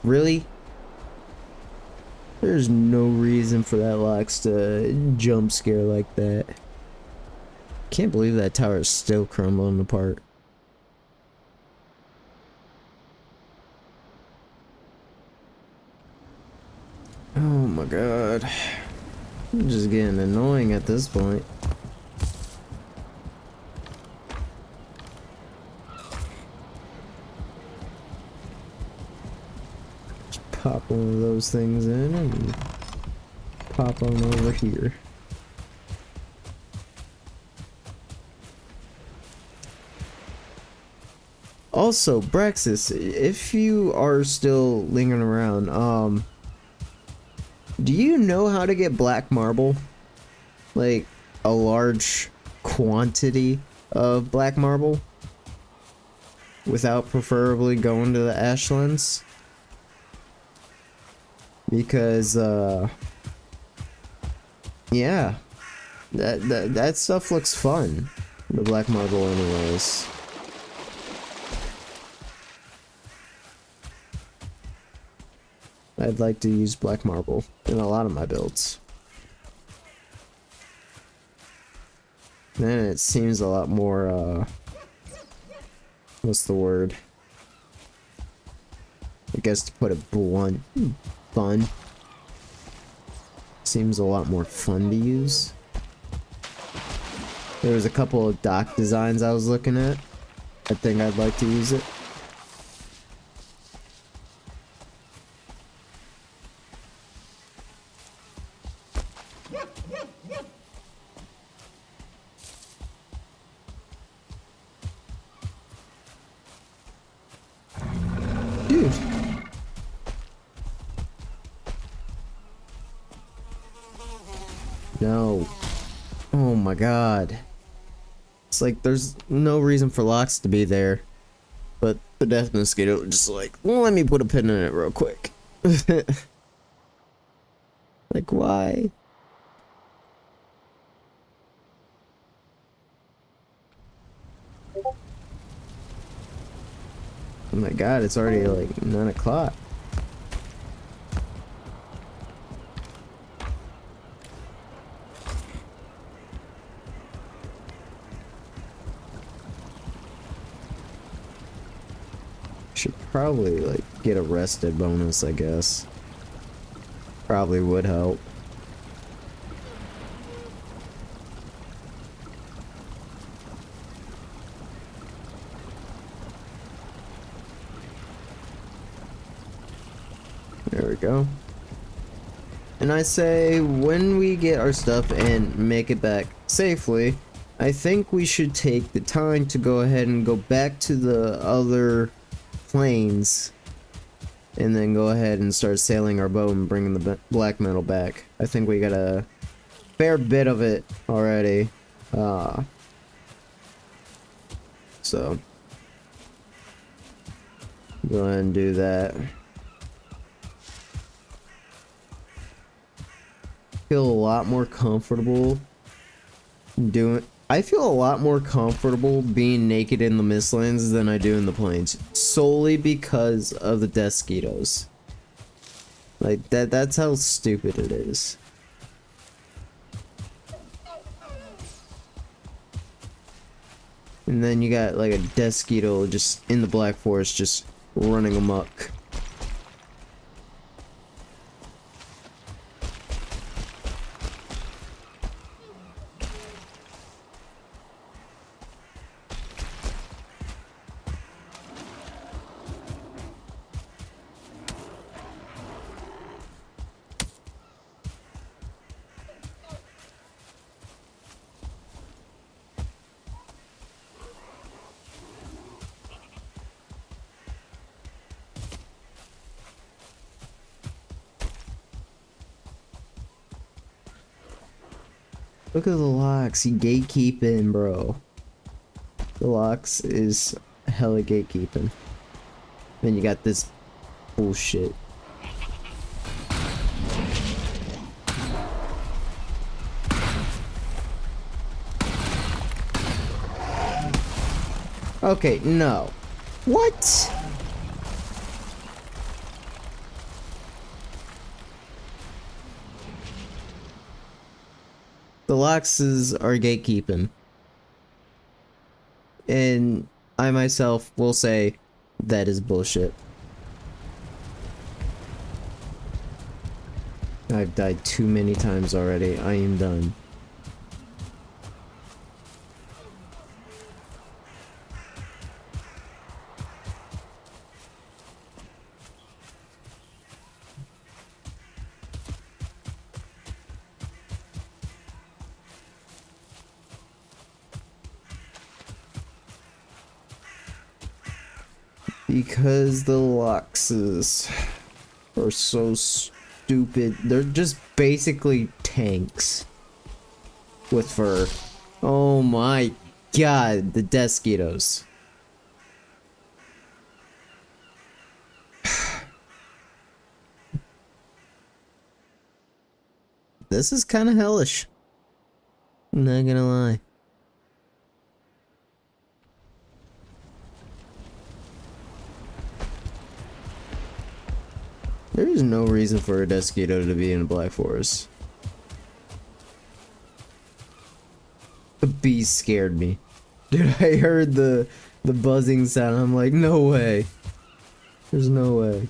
Really? There's no reason for that Lox to jump scare like that. Can't believe that tower is still crumbling apart. Oh my god. I'm just getting annoying at this point. Just pop one of those things in and pop on over here. Also, Braxis, if you are still lingering around, do you know how to get black marble? Like, a large quantity of black marble? Without preferably going to the Ashlands? Because, yeah. That stuff looks fun. The black marble anyways. I'd like to use black marble in a lot of my builds. Then it seems a lot more, what's the word? I guess to put it blunt, fun. Seems a lot more fun to use. There was a couple of dock designs I was looking at. I think I'd like to use it. Dude. No. Oh my god. It's like there's no reason for Lox to be there. But the death mosquito just like, well, let me put a pin in it real quick. Like, why? Oh my god, it's already like 9 o'clock. Should probably like get a rested bonus, I guess. Probably would help. There we go. And I say, when we get our stuff and make it back safely, I think we should take the time to go ahead and go back to the other planes and then go ahead and start sailing our boat and bringing the black metal back. I think we got a fair bit of it already. So go ahead and do that. Feel a lot more comfortable doing. I feel a lot more comfortable being naked in the mistlands than I do in the plains, solely because of the Desquitos. Like that's how stupid it is. And then you got like a Desquito just in the Black Forest just running amok. Look at the Lox, he gatekeeping, bro. The Lox is hella gatekeeping. Then you got this bullshit. Okay, no. What? The Loxes are gatekeeping. And I myself will say that is bullshit. I've died too many times already. I am done. Because the Loxes are so stupid. They're just basically tanks with fur. Oh my god, the Deskitos. This is kind of hellish. I'm not gonna lie. There is no reason for a Deskito to be in a Black Forest. The bees scared me. Dude, I heard the buzzing sound. I'm like, no way. There's no way.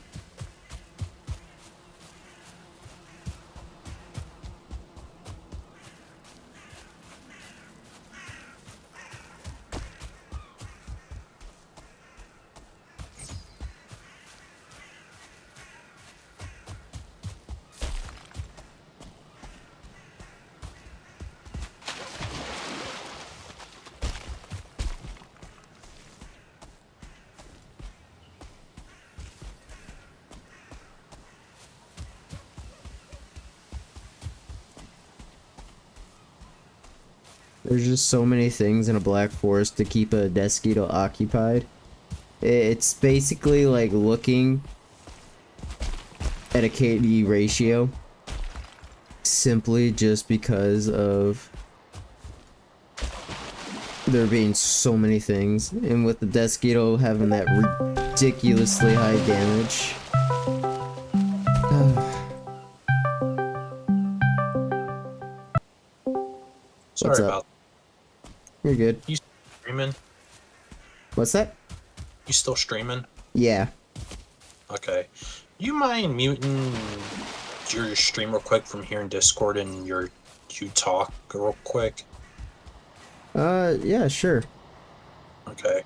There's just so many things in a Black Forest to keep a Deskito occupied. It's basically like looking at a KD ratio simply just because of there being so many things, and with the Deskito having that ridiculously high damage. What's Sorry up? about You're good. you streaming. What's that? You still streaming? Yeah. Okay. You mind muting your stream real quick from here in Discord and you talk real quick? Yeah, sure. Okay.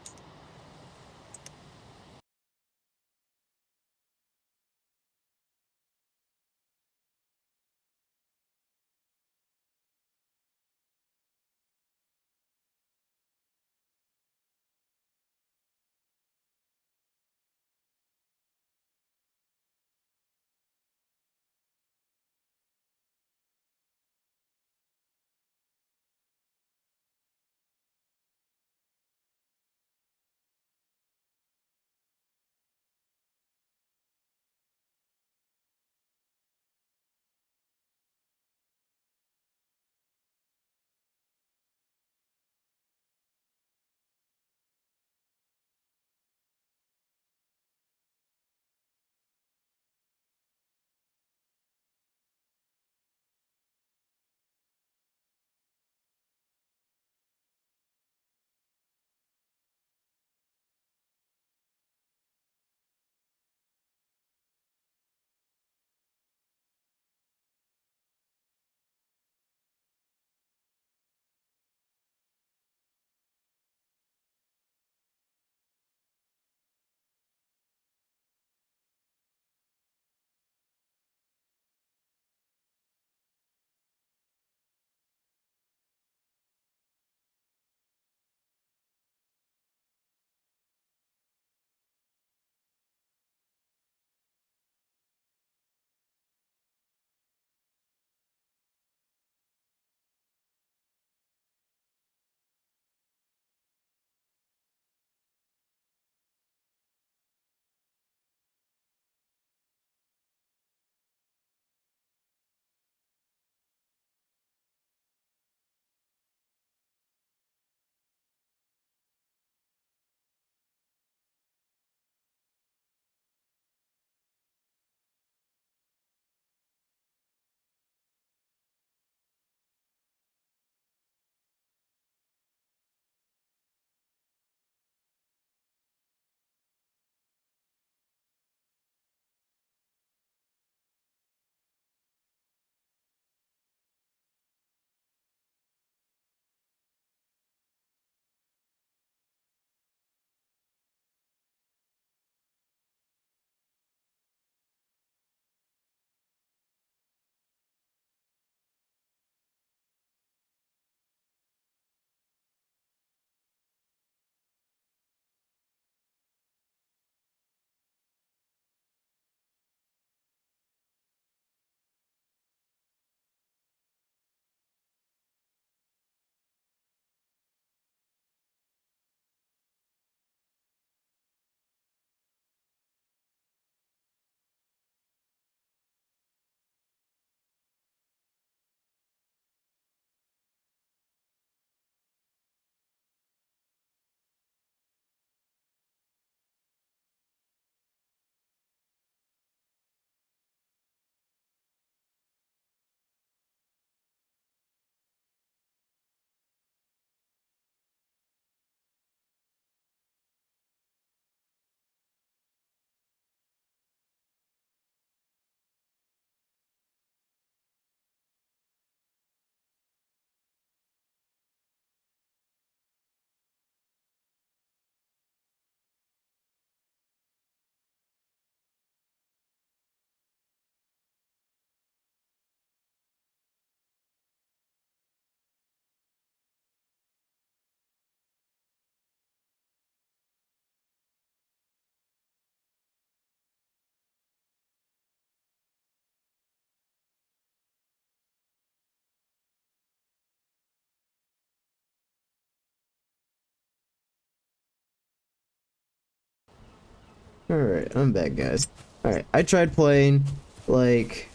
Alright, I'm back, guys. Alright, I tried playing, like,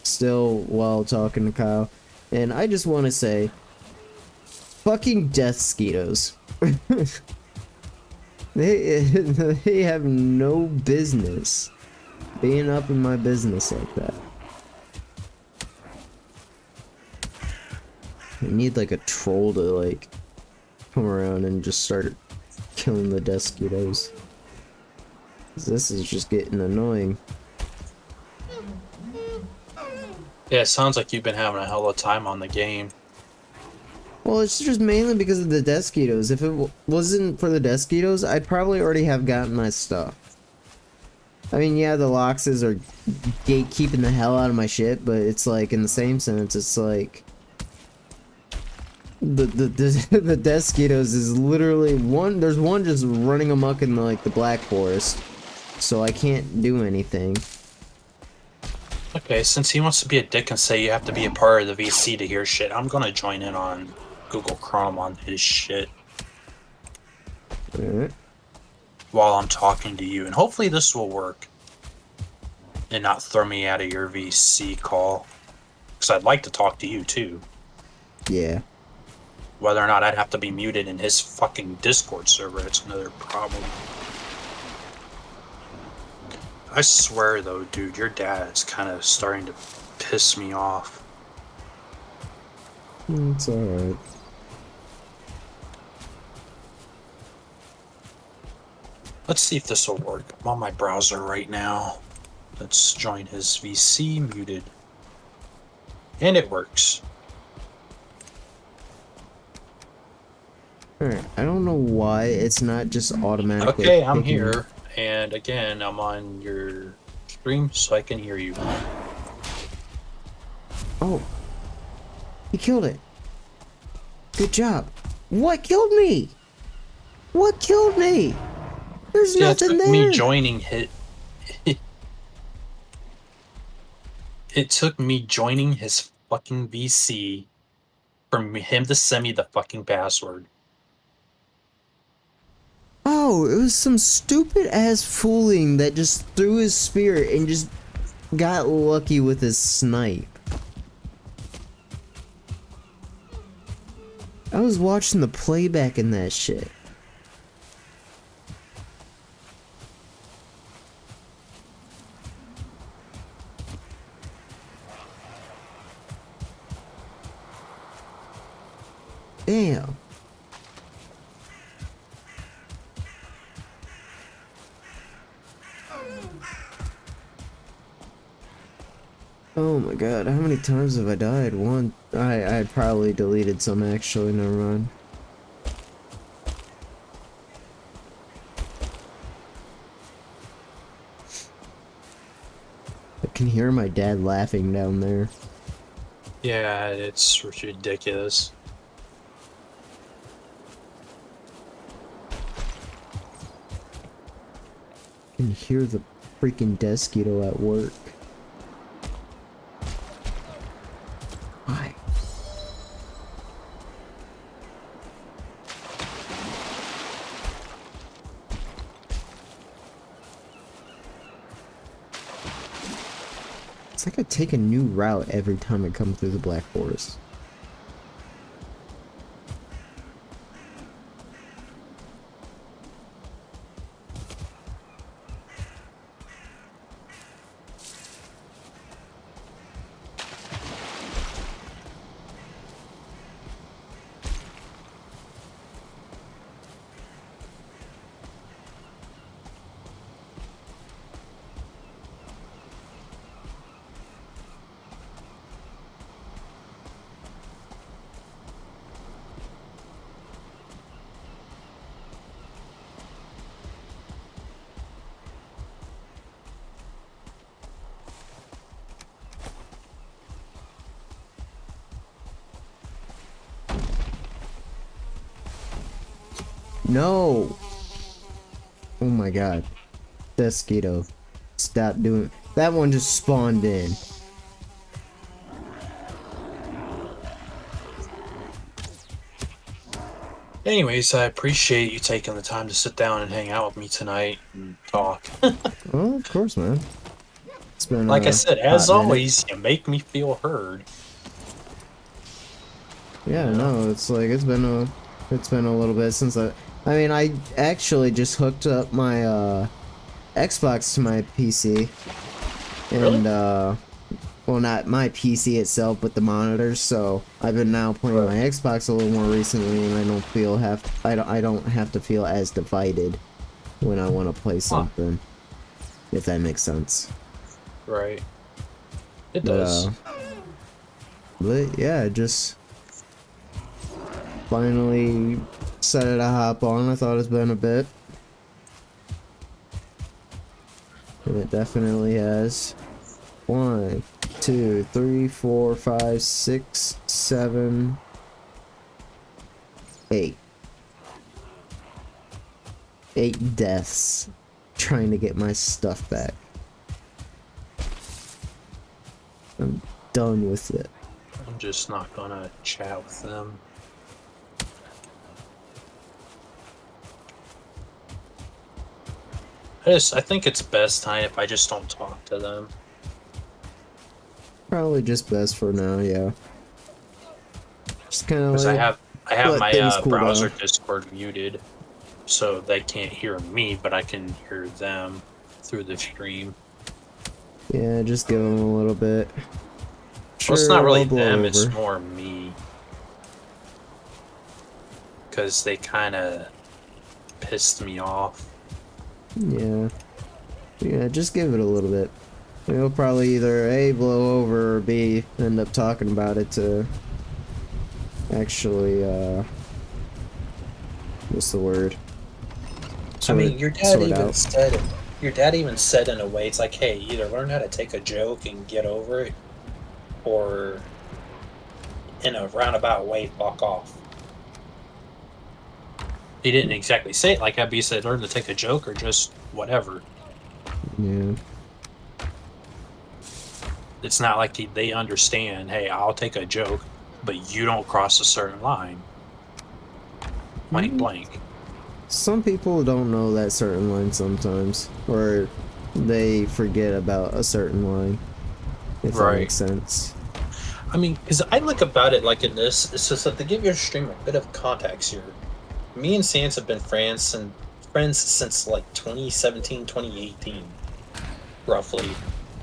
still while talking to Kyle, and I just want to say, fucking death skeetos. They have no business being up in my business like that. I need like a troll to like come around and just start killing the death skeetos. This is just getting annoying. Yeah, it sounds like you've been having a hell of a time on the game. Well, it's just mainly because of the death skeetos. If it wasn't for the death skeetos, I'd probably already have gotten my stuff. I mean, yeah, the Loxes are gatekeeping the hell out of my shit, but it's like, in the same sense, it's like... The death skeetos is literally one, there's one just running amok in the, like, the Black Forest. So I can't do anything. Okay, since he wants to be a dick and say you have to be a part of the VC to hear shit, I'm gonna join in on Google Chrome on his shit Alright. while I'm talking to you, and hopefully this will work and not throw me out of your VC call, because I'd like to talk to you too. Yeah. Whether or not I'd have to be muted in his fucking Discord server, that's another problem. I swear though, dude, your dad's kind of starting to piss me off. It's alright. Let's see if this will work. I'm on my browser right now. Let's join his VC muted. And it works. Alright, I don't know why it's not just automatically Okay, I'm picking- here. And again, I'm on your stream so I can hear you. Oh. He killed it. Good job. What killed me? What killed me? There's Yeah, it nothing took there. me joining his... It took me joining his fucking VC for him to send me the fucking password. Oh, it was some stupid ass fooling that just threw his spear and just got lucky with his snipe. I was watching the playback in that shit. Damn. Oh my god, how many times have I died? One. I probably deleted some actually, never mind. I can hear my dad laughing down there. Yeah, it's ridiculous. I can hear the freaking Desquito at work. Why? It's like I take a new route every time I come through the Black Forest. No! Oh my god. Desquito. Stop doing... That one just spawned in. Anyways, I appreciate you taking the time to sit down and hang out with me tonight and talk. Well, of course, man. It's been Like I a said, as hot minute. always, you make me feel heard. You Yeah, know? no, it's been a little bit since I mean, I actually just hooked up my Xbox to my PC Really? and well, not my PC itself, but the monitors. So I've been now playing Right. my Xbox a little more recently, and I don't have to feel as divided when I want to play Huh. something, if that makes sense. Right. It But does. but yeah, just finally decided to hop on. I thought it's been a bit, and it definitely has. 1, 2, 3, 4, 5, 6, 7, 8. 8 deaths trying to get my stuff back. I'm done with it. I'm just not gonna chat with them. I think it's best time if I just don't talk to them. Probably just best for now, yeah. Just kind of Because like I have let my things cool browser down. Discord muted, so they can't hear me, but I can hear them through the stream. Yeah, just give them a little bit. Well, it's not Sure, it'll really blow them, it's over. more me. Because they kind of pissed me off. Yeah. Yeah, just give it a little bit. It'll probably either A, blow over, or B, end up talking about it to actually, what's the word? I mean, Sort out. your dad even said in a way, it's like, hey, either learn how to take a joke and get over it, or in a roundabout way, fuck off. He didn't exactly say it like that, but he said learn to take a joke or just whatever. Yeah. It's not like they understand, hey, I'll take a joke, but you don't cross a certain line. Point Mm, blank. some people don't know that certain line sometimes, or they forget about a certain line, if that Right. makes sense. I mean, because I look about it like in this, it's just that to give your stream a bit of context here. Me and Sans have been friends since like 2017, 2018, roughly.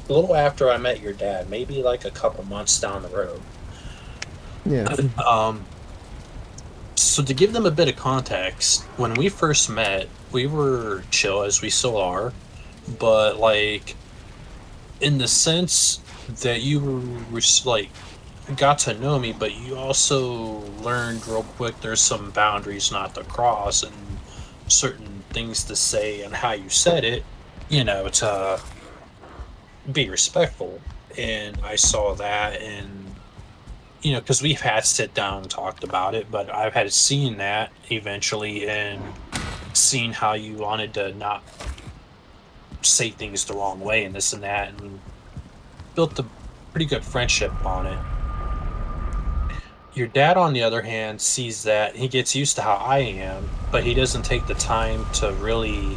A little after I met your dad, maybe like a couple months down the road. Yeah. Um, so to give them a bit of context, when we first met, we were chill as we still are, but like in the sense that you were like got to know me, but you also learned real quick there's some boundaries not to cross and certain things to say and how you said it, to be respectful. And I saw that, and because we've had sit down and talked about it, but I've had seen that eventually and seen how you wanted to not say things the wrong way and this and that, and built a pretty good friendship on it. Your dad, on the other hand, sees that, he gets used to how I am, but he doesn't take the time to really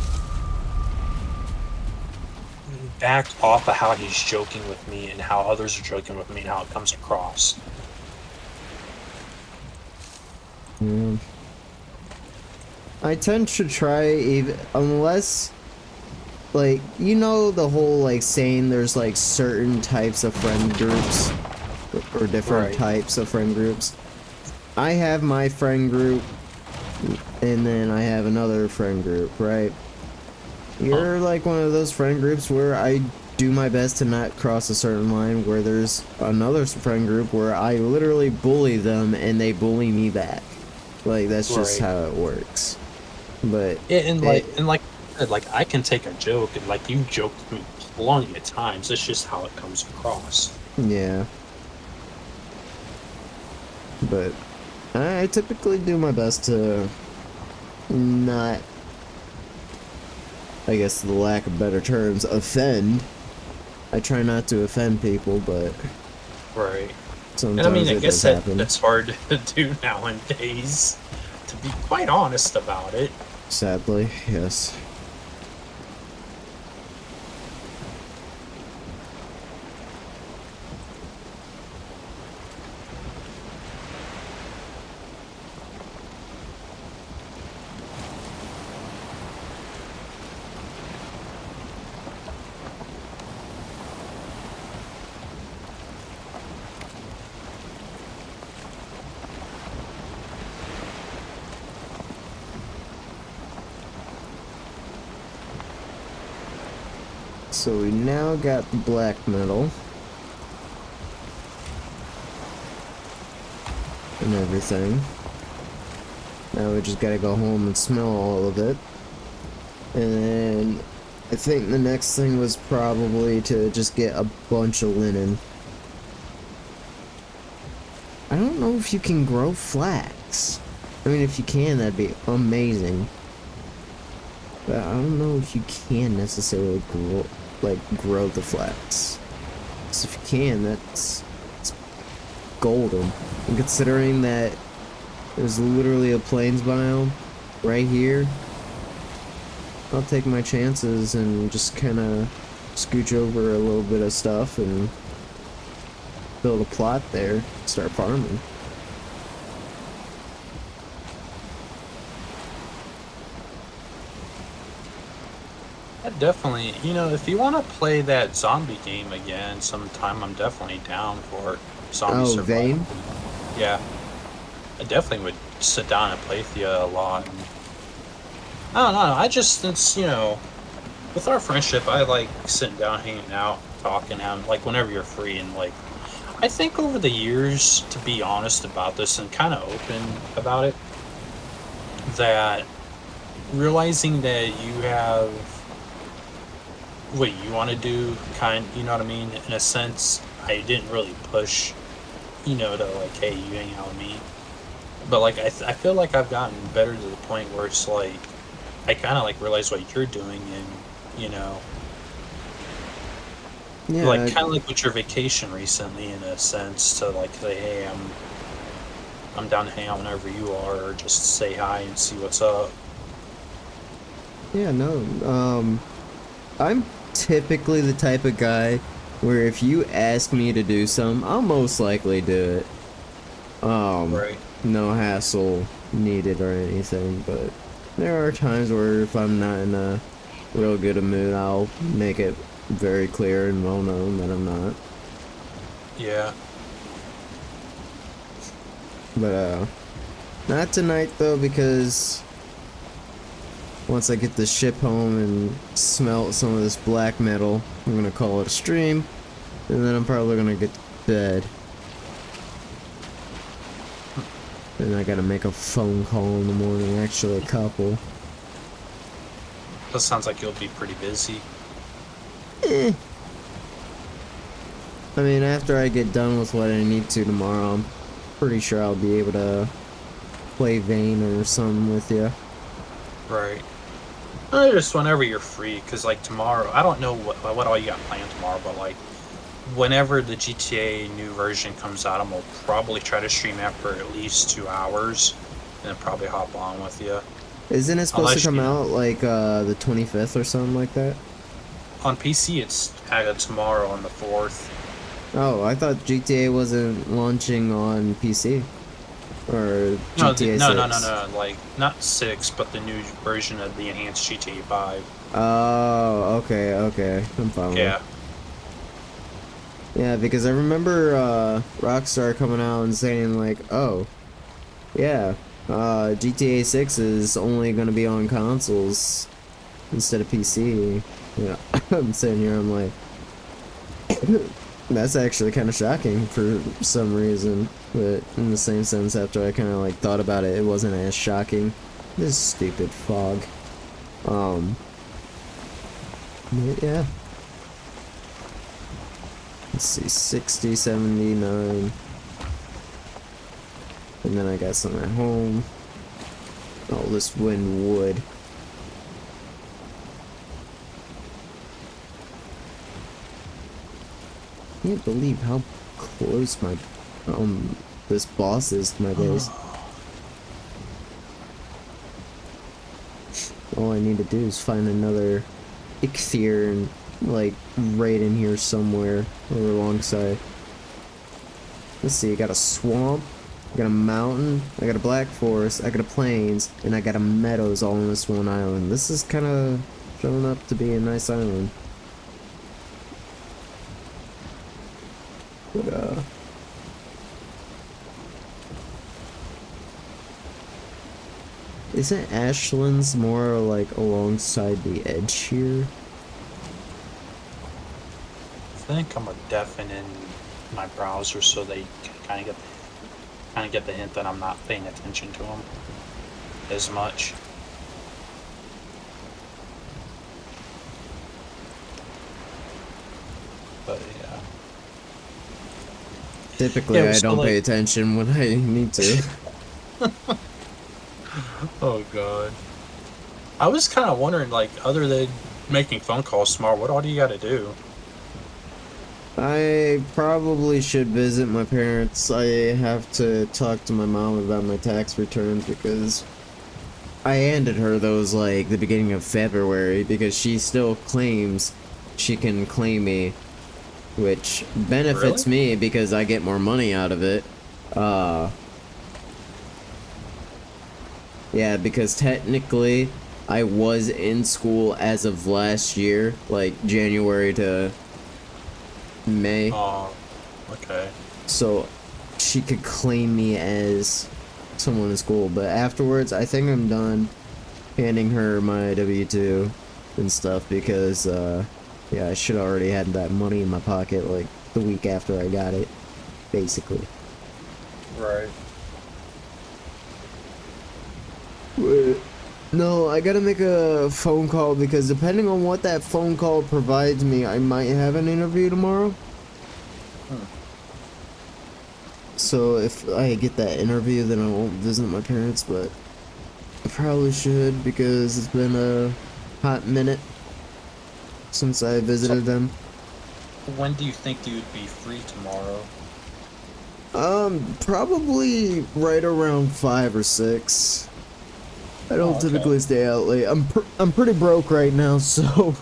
back off of how he's joking with me and how others are joking with me and how it comes across. Yeah. I tend to try even unless like the whole like saying there's like certain types of friend groups or different Right. types of friend groups. I have my friend group and then I have another friend group, right? Huh. You're like one of those friend groups where I do my best to not cross a certain line, where there's another friend group where I literally bully them and they bully me back. Like that's just Right. how it works. But Yeah, and it like I said, like I can take a joke and like you joked with me plenty of times. It's just how it comes across. yeah, but I typically do my best to not, I guess the lack of better terms, offend. I try not to offend people, but Right. And I mean, sometimes I it guess does happen. that's hard to do nowadays. to be quite honest about it. Sadly, yes. So we now got the black metal and everything. Now we just gotta go home and smell all of it. And then I think the next thing was probably to just get a bunch of linen. I don't know if you can grow flax. I mean, if you can, that'd be amazing. But I don't know if you can necessarily grow the flax. So if you can, it's golden. And considering that there's literally a plains biome right here, I'll take my chances and just kind of scooch over a little bit of stuff and build a plot there, start farming. I definitely, if you want to play that zombie game again sometime, I'm definitely down for it. Zombie Oh, survival. Vane? Yeah, I definitely would sit down and play with you a lot. And, I don't know. I just, with our friendship, I like sitting down, hanging out, talking, and like whenever you're free. And like, I think over the years, to be honest about this and kind of open about it, that realizing that you have what you want to do, you know what I mean? In a sense, I didn't really push, to like, hey, you hang out with me. But like, I feel like I've gotten better to the point where it's like, I kind of like realize what you're doing, and Yeah. like kind of like with your vacation recently, in a sense, to like say, hey, I'm down to hang out whenever you are, or just say hi and see what's up. Yeah, no. I'm typically the type of guy where if you ask me to do something, I'll most likely do it. Right. No hassle needed or anything, but there are times where if I'm not in a real good a mood, I'll make it very clear and well known that I'm not. Yeah. But, not tonight though, because once I get the ship home and smelt some of this black metal, I'm gonna call it a stream, and then I'm probably gonna get to bed. And I gotta make a phone call in the morning, actually a couple. That sounds like you'll be pretty busy. Eh. I mean, after I get done with what I need to tomorrow, I'm pretty sure I'll be able to play Vane or something with you. Right. Just whenever you're free, because like tomorrow, I don't know what all you got planned tomorrow, but like whenever the GTA new version comes out, I'm gonna probably try to stream that for at least 2 hours, and then probably hop on with you. Isn't it supposed Unless to come you- out like the 25th or something like that? On PC, it's added tomorrow on the 4th. Oh, I thought GTA wasn't launching on PC. Or No, GTA 6. no. Like not 6, but the new version of the enhanced GTA 5. Oh, okay. I'm following. Yeah. Yeah, because I remember Rockstar coming out and saying like, oh, yeah, GTA 6 is only gonna be on consoles instead of PC. Yeah, I'm sitting here, I'm like, that's actually kind of shocking for some reason, but in the same sense, after I kind of like thought about it, it wasn't as shocking. This stupid fog. But yeah. Let's see, 60, 79. And then I got some at home. Oh, this wind wood. Can't believe how close my this boss is to my base. all I need to do is find another Ichthyr and like right in here somewhere or alongside. Let's see, I got a swamp, I got a mountain, I got a black forest, I got a plains, and I got a meadows all on this one island. This is kind of showing up to be a nice island. But, isn't Ashlands more like alongside the edge here? I think I'm gonna deafen in my browser so they can kind of get the hint that I'm not paying attention to them as much. But yeah. Typically, Yeah, I so, don't like- pay attention when I need to. Oh god. I was kind of wondering, like, other than making phone calls tomorrow, what all do you got to do? I probably should visit my parents. I have to talk to my mom about my tax returns because I handed her those like the beginning of February because she still claims she can claim me, which benefits me because I get more money out of it. Yeah, because technically I was in school as of last year, like January to May. Oh, okay. So she could claim me as someone in school, but afterwards I think I'm done handing her my W-2 and stuff because yeah, I should already had that money in my pocket like the week after I got it, basically. Right. No, I gotta make a phone call because depending on what that phone call provides me, I might have an interview tomorrow. So if I get that interview, then I won't visit my parents, but I probably should because it's been a hot minute since I visited them. When do you think you would be free tomorrow? Probably right around 5 or 6. I don't okay. typically stay out late. I'm pretty broke right now, so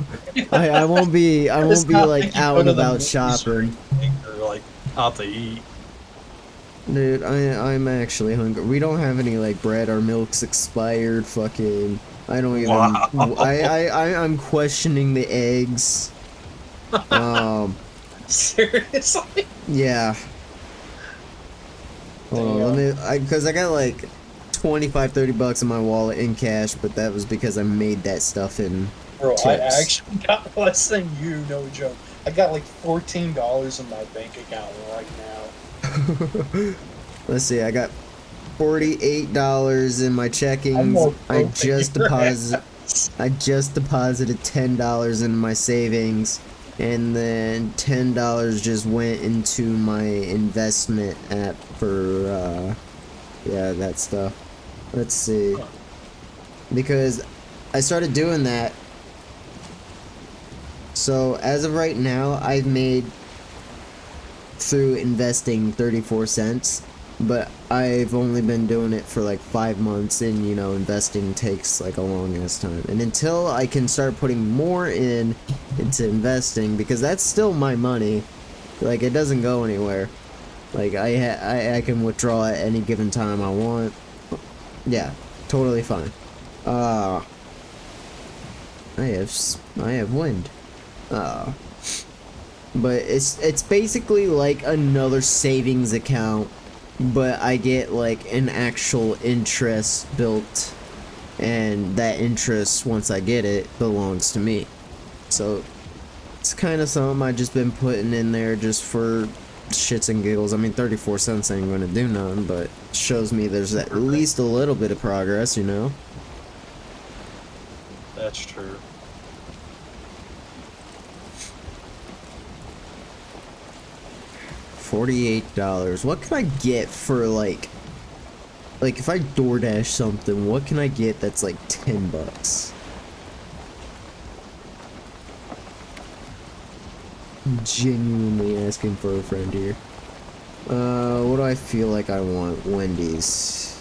I won't be It's not like you out go and to the about movies shopping. Or like out to eat. Dude, I'm actually hungry. We don't have any like bread. Our milk's expired. Fucking, I don't even. Wow. I'm questioning the eggs. Seriously? Yeah. Hold on, let me. Because I got like 25, $30 in my wallet in cash, but that was because I made that stuff in Bro, tips. I actually got less than you, no joke. I got like $14 in my bank account right now. Let's see, I got $48 in my checking. I just deposited $10 in my savings, and then $10 just went into my investment app for yeah, that stuff. Let's see, because I started doing that. So as of right now, I've made through investing 34 cents, but I've only been doing it for like 5 months, and you know, investing takes like a long ass time. And until I can start putting more into investing, because that's still my money, like it doesn't go anywhere. Like I can withdraw at any given time I want. Yeah, totally fine. I have wind. But it's basically like another savings account, but I get like an actual interest built, and that interest, once I get it, belongs to me. So it's kind of something I just been putting in there just for shits and giggles. I mean, 34 cents ain't gonna do nothing, but shows me there's at least a little bit of progress, you know? That's true. $48. What can I get for like if I DoorDash something, what can I get that's like $10? Genuinely asking for a friend here. What do I feel like I want? Wendy's.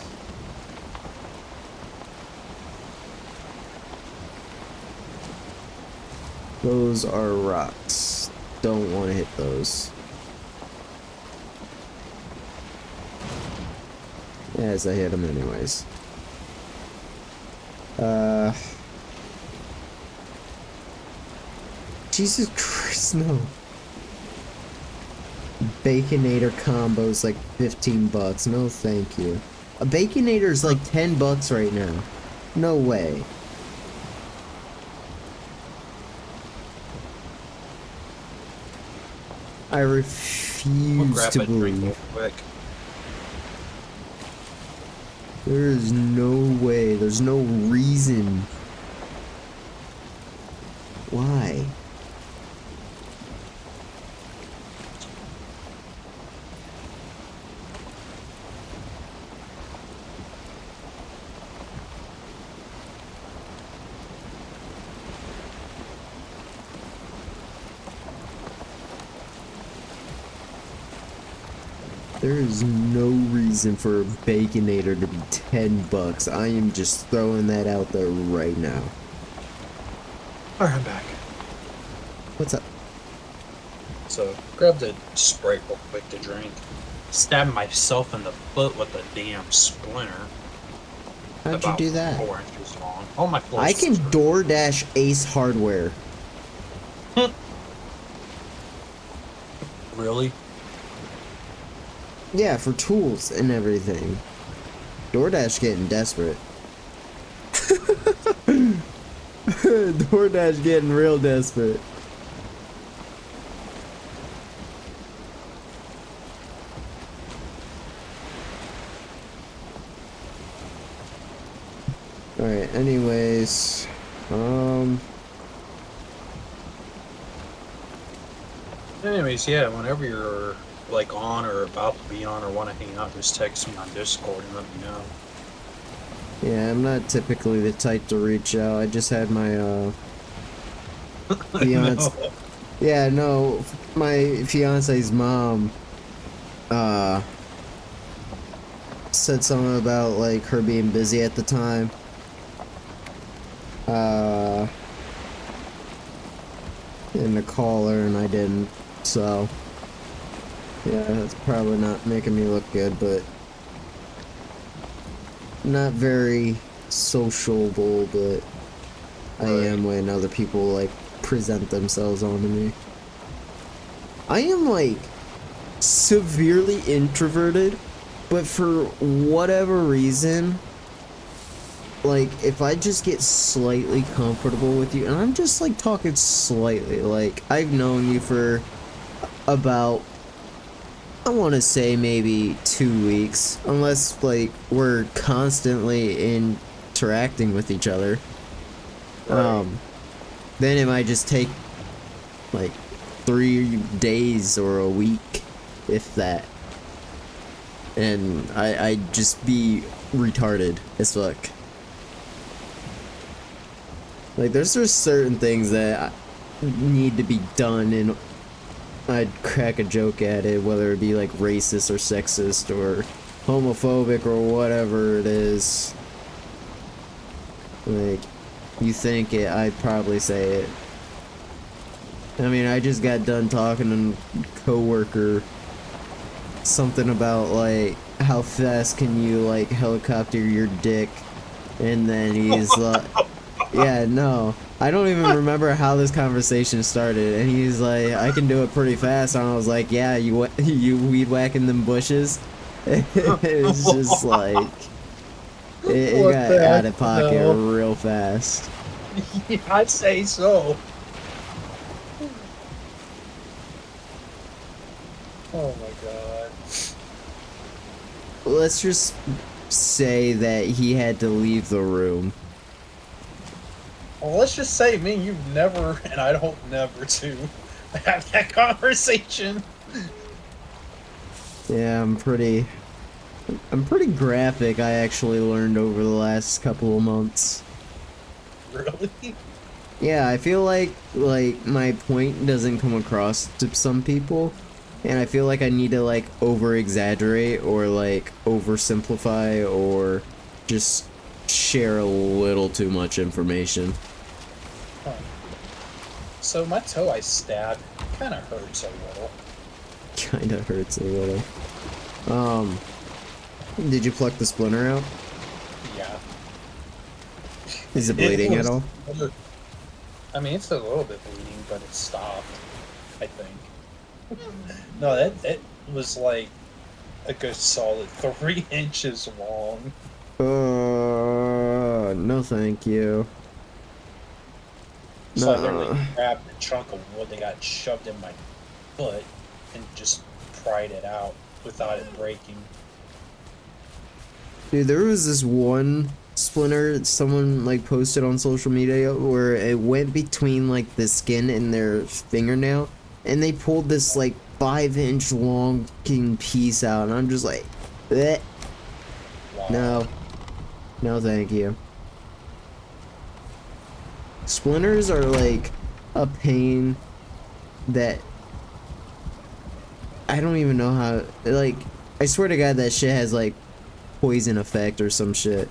Those are rocks. Don't want to hit those. As I hit them anyways. Jesus Christ, no. Baconator combo's like 15 bucks. No, thank you. A Baconator's like 10 bucks right now. No way. I refuse to believe. Real quick. There is no way. There's no reason. Why? There is no reason for a Baconator to be 10 bucks. I am just throwing that out there right now. Alright, I'm back. What's up? So, grabbed a Sprite real quick to drink. Stabbed myself in the foot with a damn splinter. How'd about you do that? 4 inches long. Oh my floor. I can DoorDash Ace Hardware. Really? Yeah, for tools and everything. DoorDash getting desperate. DoorDash getting real desperate. Alright, anyways. Anyways, yeah, whenever you're like on or about to be on or want to hang out, just text me on Discord and let me know. Yeah, I'm not typically the type to reach out. I just had my fiance. No. Yeah, no, my fiance's mom said something about like her being busy at the time. And to call her, and I didn't. So yeah, that's probably not making me look good, but not very sociable, but I am when other people like present themselves onto me. I am like severely introverted, but for whatever reason, like if I just get slightly comfortable with you, and I'm just like talking slightly, like I've known you for about, I want to say maybe 2 weeks, unless like we're constantly interacting with each other. Right. Then it might just take like 3 days or a week, if that. And I'd just be retarded as fuck. Like there's just certain things that need to be done, and I'd crack a joke at it, whether it be like racist or sexist or homophobic or whatever it is. Like, you think it, I'd probably say it. I mean, I just got done talking to a coworker something about like how fast can you like helicopter your dick, and then he's like, yeah, no, I don't even remember how this conversation started, and he's like, I can do it pretty fast, and I was like, yeah, you weed whacking them bushes. It's just like it got out of pocket real fast. Yeah, I'd say so. Oh my god. Let's just say that he had to leave the room. Well, let's just say me and you've never, and I hope never to, have that conversation. Yeah, I'm pretty graphic, I actually learned over the last couple of months. Really? Yeah, I feel like my point doesn't come across to some people, and I feel like I need to like over exaggerate or like oversimplify or just share a little too much information. Huh. So my toe I stabbed kind of hurts a little. Kinda hurts a little. Did you pluck the splinter out? Yeah. Is it bleeding at all? I mean, it's a little bit bleeding, but it stopped. I think. No, that was like a good solid 3 inches long. No, thank you. So I literally grabbed a chunk of wood that got shoved in my foot and just pried it out without it breaking. Dude, there was this one splinter someone like posted on social media where it went between like the skin and their fingernail, and they pulled this like 5-inch long piece out, and I'm just like, bleh. Wow. No, thank you. Splinters are like a pain that I don't even know how, like, I swear to God that shit has like poison effect or some shit.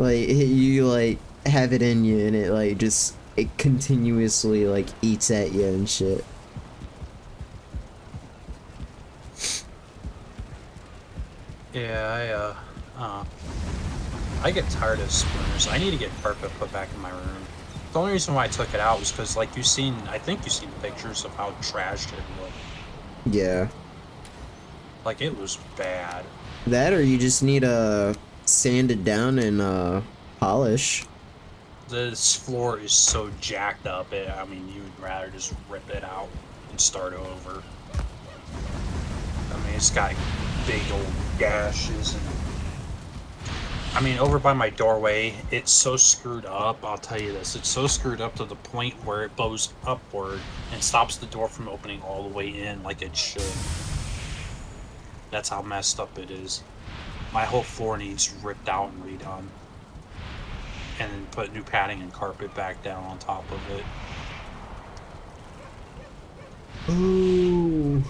Like, you like have it in you and it like just, it continuously like eats at you and shit. Yeah, I get tired of splinters. I need to get carpet put back in my room. The only reason why I took it out was because, like, I think you've seen pictures of how trashed it looked. Yeah. Like, it was bad. That or you just need to sand it down and polish. This floor is so jacked up, I mean, you'd rather just rip it out and start over. I mean, it's got big old gashes and I mean, over by my doorway, it's so screwed up, I'll tell you this, it's so screwed up to the point where it bows upward and stops the door from opening all the way in like it should. That's how messed up it is. My whole floor needs ripped out and redone. And then put new padding and carpet back down on top of it. Ooh.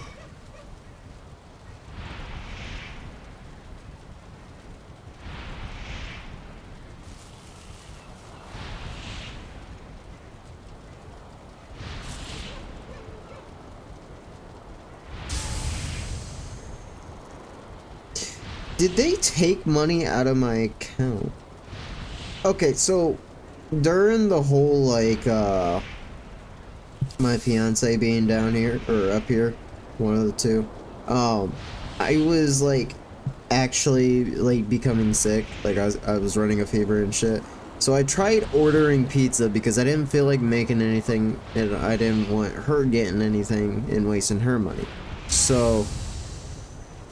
Did they take money out of my account? Okay, so during the whole like my fiance being down here or up here, one of the two, I was like actually like becoming sick, like I was running a fever and shit. So I tried ordering pizza because I didn't feel like making anything and I didn't want her getting anything and wasting her money. So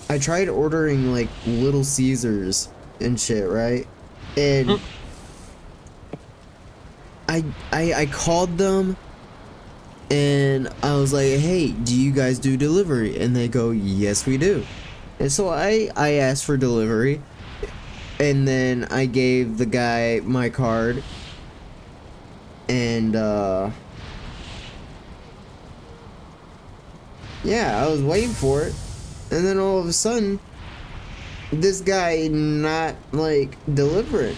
I tried ordering like Little Caesars and shit, right? And I called them and I was like, hey, do you guys do delivery? And they go, yes, we do. And so I asked for delivery, and then I gave the guy my card, and yeah, I was waiting for it. And then all of a sudden, this guy not like delivering.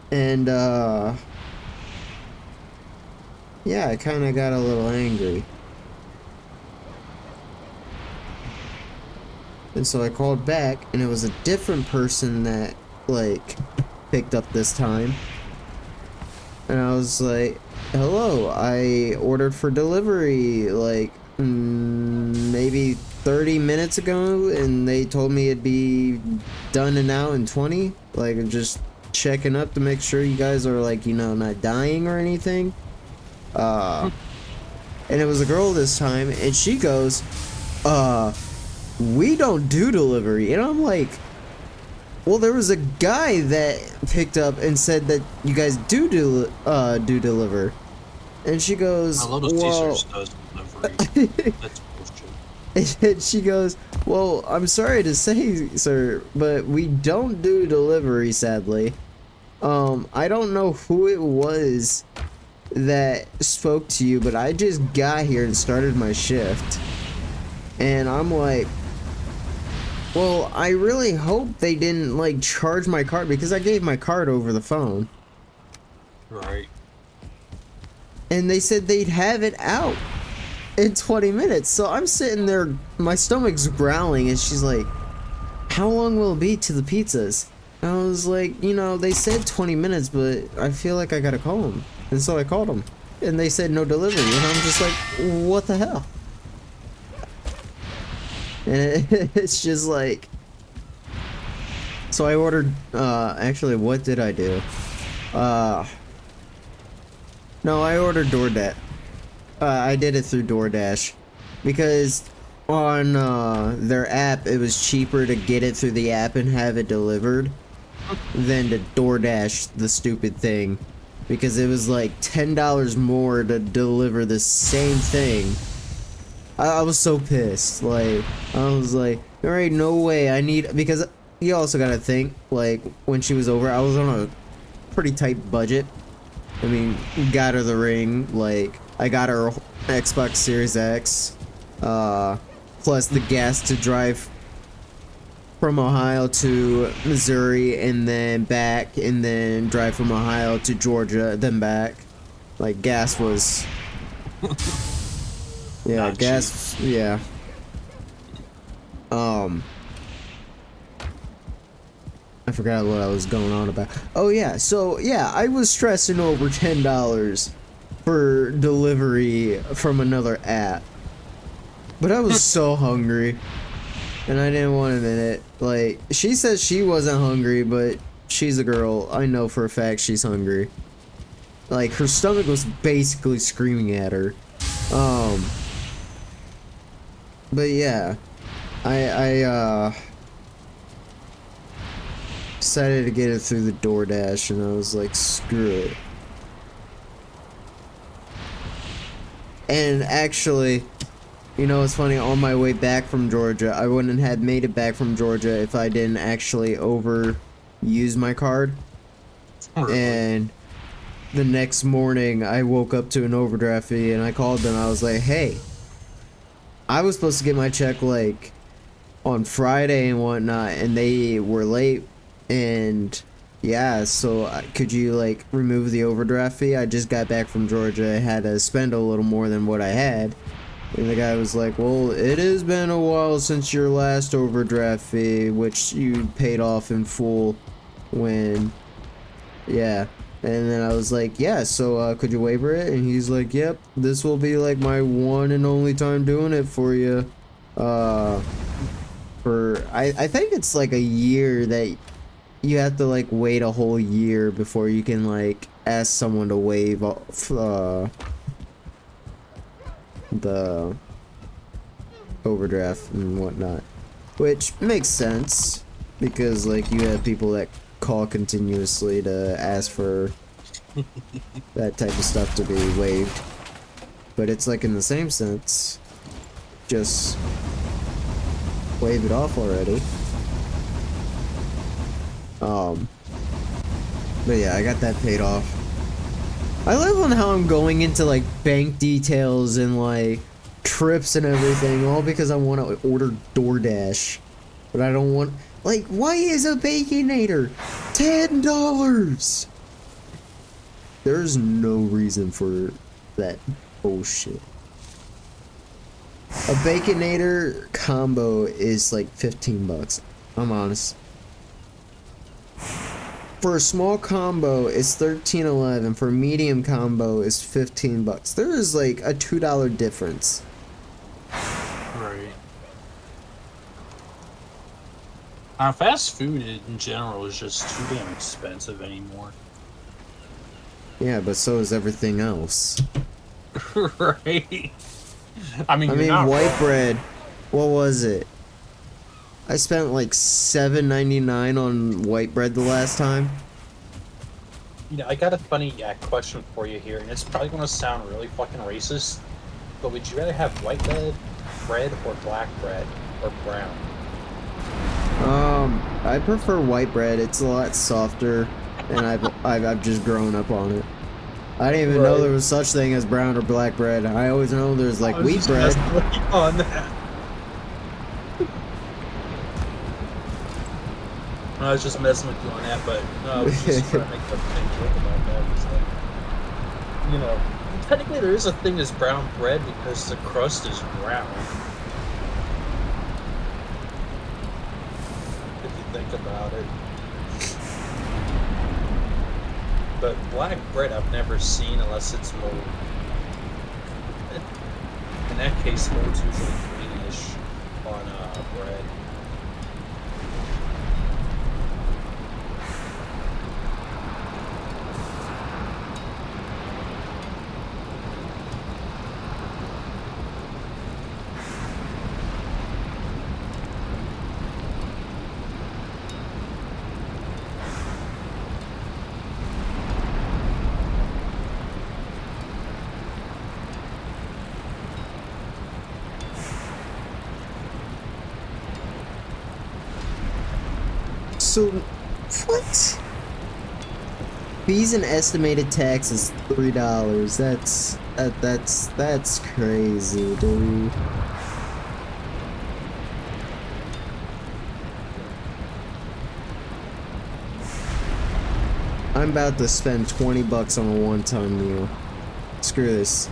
And yeah, I kind of got a little angry. And so I called back and it was a different person that like picked up this time. And I was like, hello, I ordered for delivery like maybe 30 minutes ago, and they told me it'd be done and out in 20. Like, just checking up to make sure you guys are like, you know, not dying or anything. And it was a girl this time, and she goes, we don't do delivery. And I'm like, well, there was a guy that picked up and said that you guys do deliver. And she goes, Little Caesars does delivery. That's bullshit. And she goes, well, I'm sorry to say, sir, but we don't do delivery, sadly. I don't know who it was that spoke to you, but I just got here and started my shift. And I'm like, well, I really hope they didn't, like, charge my card, because I gave my card over the phone. Right. and they said they'd have it out in 20 minutes. So I'm sitting there, my stomach's growling, and she's like, how long will it be to the pizzas? And I was like, you know, they said 20 minutes, but I feel like I gotta call them. And so I called them, and they said no delivery, and I'm just like, what the hell? And it's just like, so I ordered, actually, what did I do? No, I ordered DoorDash. I did it through DoorDash because on their app it was cheaper to get it through the app and have it delivered than to DoorDash the stupid thing, because it was like $10 more to deliver the same thing. I was so pissed. Like, I was like, there ain't no way I need, because you also gotta think, like, when she was over, I was on a pretty tight budget. I mean, got her the ring, like, I got her Xbox Series X, plus the gas to drive from Ohio to Missouri and then back, and then drive from Ohio to Georgia, then back. Like, gas was... yeah, Not gas, cheap. yeah. I forgot what I was going on about. Oh yeah, so yeah, I was stressing over $10 for delivery from another app. But I was so hungry, and I didn't want to admit it. Like, she says she wasn't hungry, but she's a girl. I know for a fact she's hungry. Like, her stomach was basically screaming at her. But yeah, I decided to get it through the DoorDash, and I was like, screw it. And actually, you know, it's funny, on my way back from Georgia, I wouldn't have made it back from Georgia if I didn't actually overuse my card. Really? And the next morning, I woke up to an overdraft fee, and I called them. I was like, hey, I was supposed to get my check, like, on Friday and whatnot, and they were late. And yeah, so could you, like, remove the overdraft fee? I just got back from Georgia. I had to spend a little more than what I had. And the guy was like, well, it has been a while since your last overdraft fee, which you paid off in full when, yeah. And then I was like, yeah, so could you waiver it? And he's like, yep, this will be like my one and only time doing it for you. I think it's like a year that you have to like wait a whole year before you can like ask someone to waive off the overdraft and whatnot, which makes sense because like you have people that call continuously to ask for that type of stuff to be waived, but it's like in the same sense, just waive it off already. But yeah, I got that paid off. I love on how I'm going into like bank details and like trips and everything, all because I want to order DoorDash, but I don't want, like, why is a Baconator $10? There's no reason for that bullshit. A Baconator combo is like 15 bucks. I'm honest. For a small combo, it's $13.11. For a medium combo, it's 15 bucks. There is like a $2 difference. Right. Fast food in general is just too damn expensive anymore. Yeah, but so is everything else. Right. I mean, white wrong. bread. What was it? I spent like $7.99 on white bread the last time. You know, I got a funny question for you here, and it's probably going to sound really fucking racist, but would you rather have white bread or black bread or brown? I prefer white bread. It's a lot softer, and I've just grown up on it. I didn't even know there was such thing as brown or black bread. I always know there's like wheat bread. On that. I was just messing with you on that, but no, I was just trying to make a joke about that. It's like, you know, technically there is a thing as brown bread because the crust is brown. If you think about it. But black bread I've never seen unless it's mold. In that case, mold's usually greenish on bread. So, what? Fees and estimated tax is $3. That's crazy, dude. I'm about to spend 20 bucks on a one-time meal. Screw this.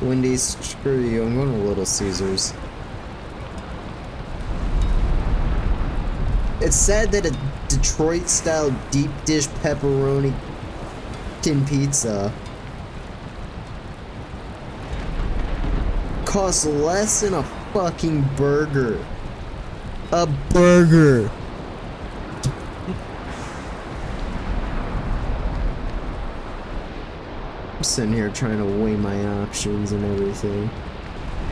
Wendy's, screw you. I'm going to Little Caesars. It's sad that a Detroit-style deep dish pepperoni pizza costs less than a fucking burger. A burger. I'm sitting here trying to weigh my options and everything.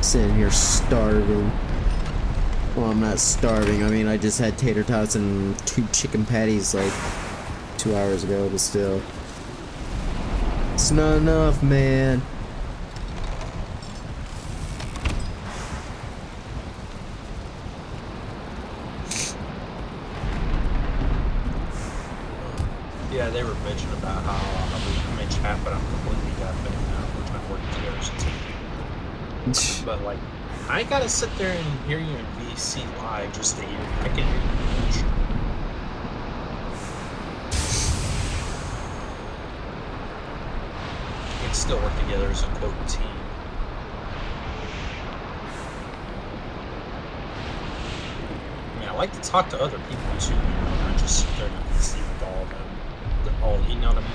Sitting here starving. Well, I'm not starving. I mean, I just had tater tots and 2 chicken patties like 2 hours ago, but still. It's not enough, man. Yeah, they were bitching about how much chat, but I'm completely deaf and we're trying to work together since But like, I ain't gotta sit there and hear you in VC live just to hear you. I can hear you. We can still work together as a quote team. I mean, I like to talk to other people too, not just sit there and see with all of them. You know what I mean?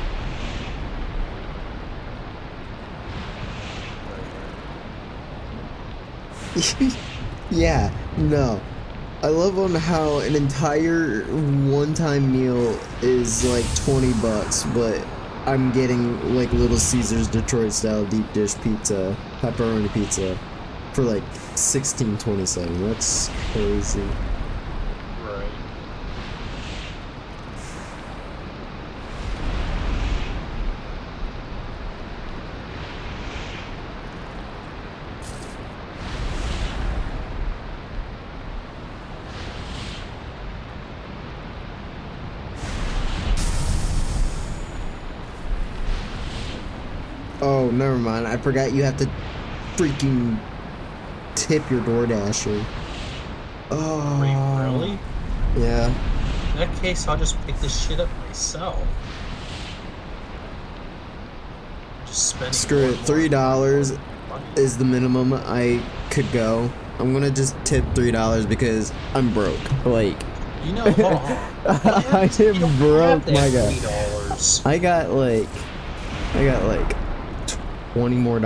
Yeah, no. I love on how an entire one-time meal is like 20 bucks, but I'm getting like Little Caesars Detroit-style deep dish pizza, pepperoni pizza, for like $16.27. That's crazy. Right. Oh, never mind. I forgot you have to freaking tip your DoorDasher. Oh. Really? Yeah. In that case, I'll just pick this shit up myself. Just spending Screw it. $3 is the minimum I could go. I'm gonna just tip $3 because I'm broke. Like, you know, hold on. I am broke, my guy. $3. I got like $20 more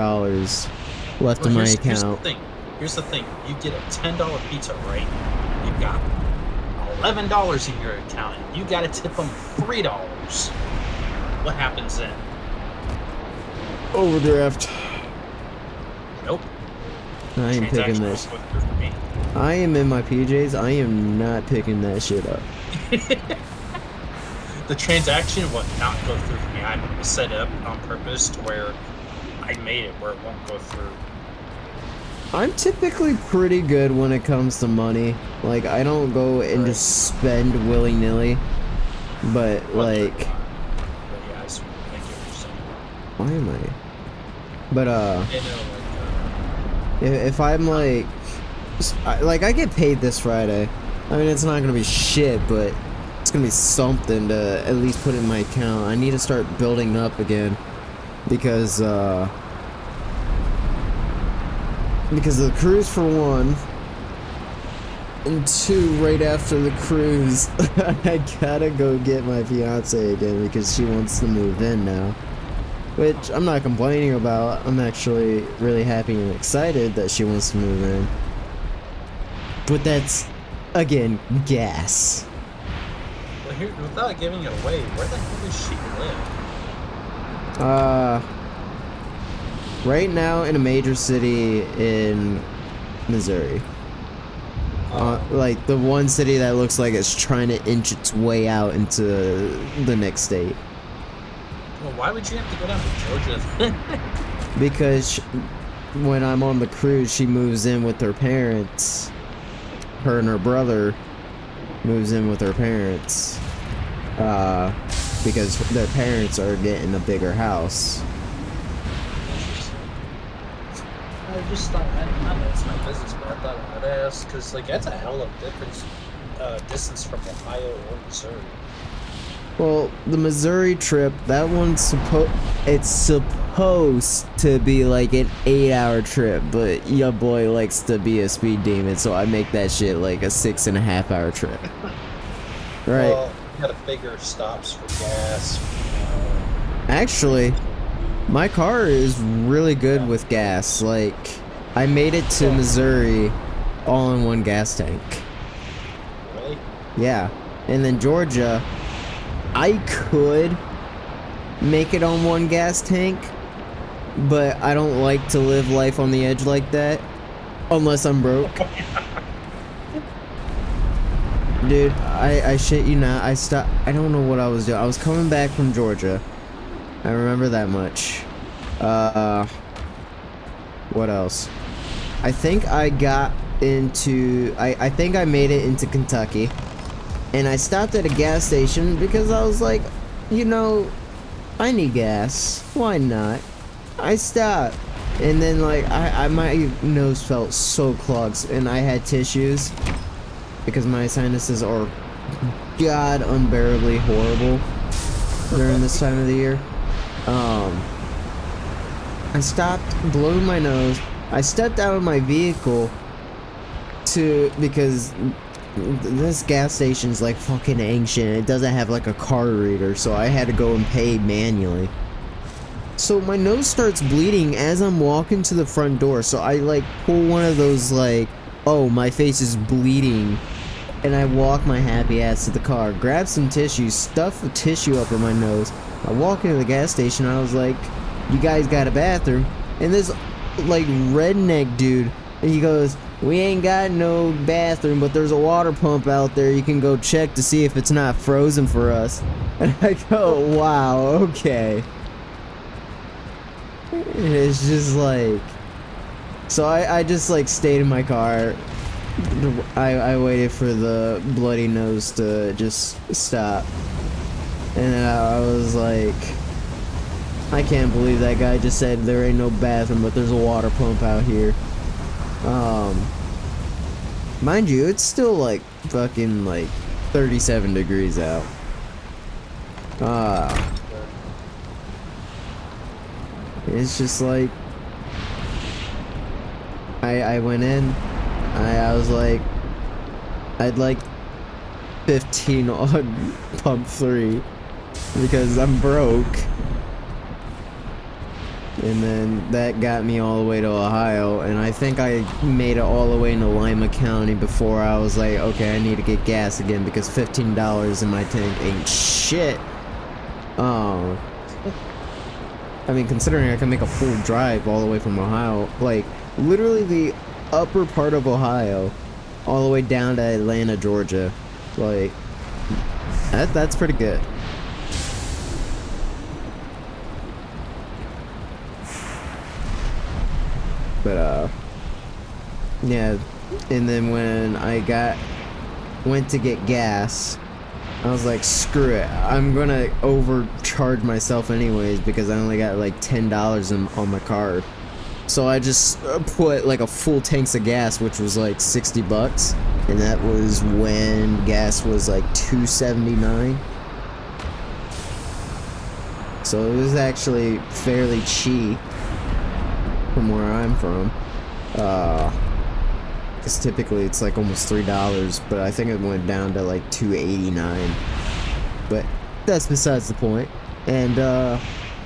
left in my account. Here's the thing. You get a $10 pizza, right? You got $11 in your account, and you gotta tip them $3. What happens then? Overdraft. Nope. I ain't picking this. I am in my PJs. I am not picking that shit up. The transaction will not go through for me. I set it up on purpose to where I made it where it won't go through. I'm typically pretty good when it comes to money. Like, I don't go and just spend willy-nilly. But, like... But yeah, I see what you're saying. Why am I... But, Yeah, no, if I'm, like... I get paid this Friday. I mean, it's not gonna be shit, but it's gonna be something to at least put in my account. I need to start building up again. because of the cruise for one, and two, right after the cruise, I gotta go get my fiance again because she wants to move in now. Which I'm not complaining about. I'm actually really happy and excited that she wants to move in. But that's, again, gas. Well, here, without giving it away, where the hell does she live? Right now in a major city in Missouri. Like the one city that looks like it's trying to inch its way out into the next state. Well, why would you have to go down to Georgia? Because when I'm on the cruise, she moves in with her parents. Her and her brother moves in with her parents. Because their parents are getting a bigger house. I just thought, I know it's my business, but I thought I'd ask, because, like, that's a hell of a distance from Ohio or Missouri. Well, the Missouri trip, that one's supposed to be like an 8-hour trip, but your boy likes to be a speed demon, so I make that shit like a 6.5-hour trip. Right. Well, you gotta figure stops for gas. Actually, my car is really good with gas. Like, I made it to Missouri all in one gas tank. Really? Yeah. And then Georgia, I could make it on one gas tank, but I don't like to live life on the edge like that. Unless I'm broke. Dude, I shit you not, I don't know what I was doing. I was coming back from Georgia. I remember that much. What else? I think I got into... I think I made it into Kentucky. And I stopped at a gas station because I was like, you know, I need gas. Why not? I stopped. And then, like, my nose felt so clogged. And I had tissues. Because my sinuses are god unbearably horrible during this time of the year. I stopped, blew my nose. I stepped out of my vehicle because this gas station's like fucking ancient. It doesn't have like a card reader, so I had to go and pay manually. So my nose starts bleeding as I'm walking to the front door. So I like pull one of those like, oh, my face is bleeding. And I walk my happy ass to the car, grab some tissue, stuff the tissue up in my nose. I walk into the gas station, I was like, you guys got a bathroom? And this, like, redneck dude, and he goes, we ain't got no bathroom, but there's a water pump out there. You can go check to see if it's not frozen for us. And I go, wow, okay. It's just like... So I just, like, stayed in my car. I waited for the bloody nose to just stop. And then I was like, I can't believe that guy just said there ain't no bathroom, but there's a water pump out here. Mind you, it's still like fucking like 37 degrees out. It's just like, I went in, I was like, I'd like 15 on pump 3 because I'm broke. And then that got me all the way to Ohio, and I think I made it all the way into Lima County before I was like, okay, I need to get gas again because $15 in my tank ain't shit. I mean, considering I can make a full drive all the way from Ohio, like, literally the upper part of Ohio, all the way down to Atlanta, Georgia, like, that's pretty good. But, yeah, and then when I went to get gas, I was like, screw it, I'm gonna overcharge myself anyways because I only got like $10 on my card. So I just put like a full tanks of gas, which was like $60, and that was when gas was like $2.79. So it was actually fairly cheap from where I'm from. Because typically it's like almost $3, but I think it went down to like $2.89. But that's besides the point. And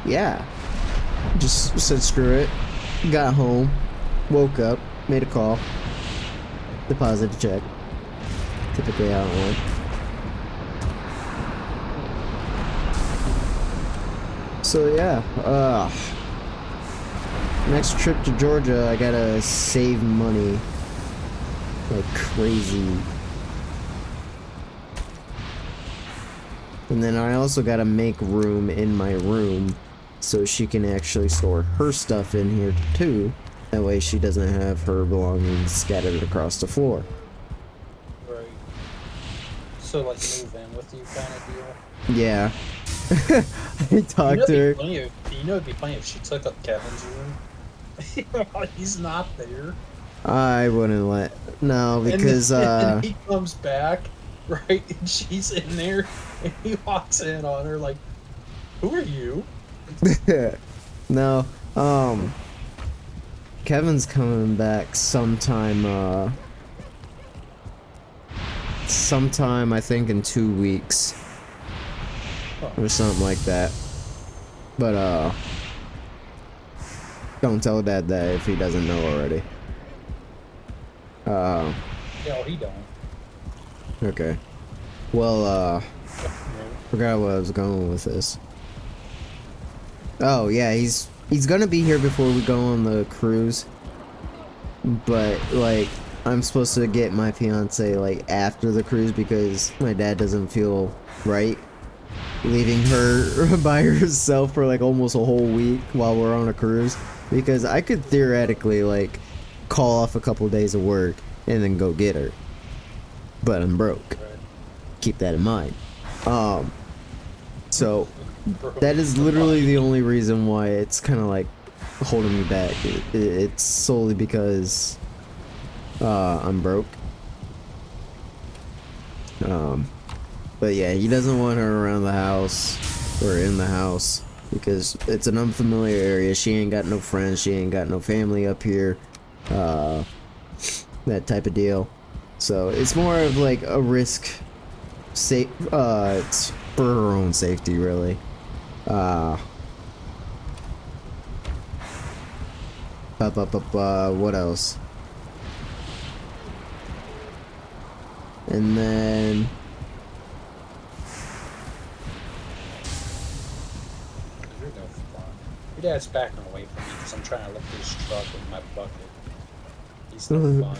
yeah, just said screw it. Got home, woke up, made a call, deposited a check. Typically how it went. So yeah, next trip to Georgia, I gotta save money like crazy. And then I also gotta make room in my room so she can actually store her stuff in here too. That way she doesn't have her belongings scattered across the floor. Right. So like move in with you kind of deal. Yeah. I talked to her. You know it'd be funny if she took up Kevin's room. He's not there. I wouldn't let. No, because and he comes back, right, and she's in there, and he walks in on her like, "Who are you?" No, Kevin's coming back sometime I think in 2 weeks. Or something like that. But don't tell Dad that if he doesn't know already. No, he don't. Okay. Well, forgot where I was going with this. Oh yeah, he's gonna be here before we go on the cruise. But like, I'm supposed to get my fiance like after the cruise because my dad doesn't feel right leaving her by herself for like almost a whole week while we're on a cruise, because I could theoretically like call off a couple days of work and then go get her, but I'm broke. Keep that in mind. So that is literally the only reason why it's kind of like holding me back. It's solely because I'm broke. But yeah, he doesn't want her around the house or in the house because it's an unfamiliar area. She ain't got no friends. She ain't got no family up here. That type of deal. So it's more of like a risk. It's for her own safety, really. What else? And then. Your dad's backing away from me because I'm trying to lift his truck with my bucket. He's no fun.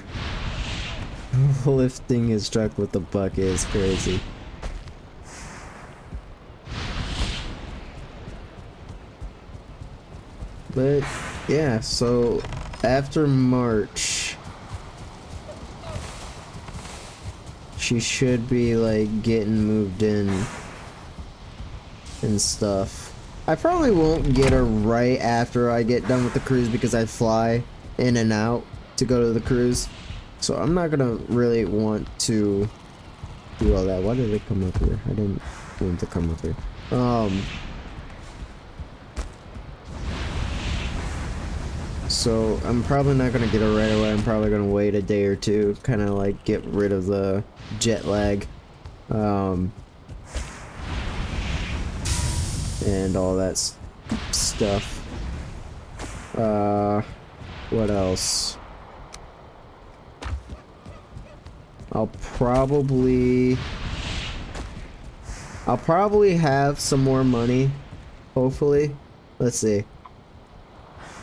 Lifting his truck with the bucket is crazy. But yeah, so after March, she should be like getting moved in and stuff. I probably won't get her right after I get done with the cruise because I fly in and out to go to the cruise. So I'm not gonna really want to do all that. Why did it come up here? I didn't want to come up here. So I'm probably not gonna get her right away. I'm probably gonna wait a day or two, kind of like get rid of the jet lag. And all that stuff. What else? I'll probably have some more money, hopefully. Let's see.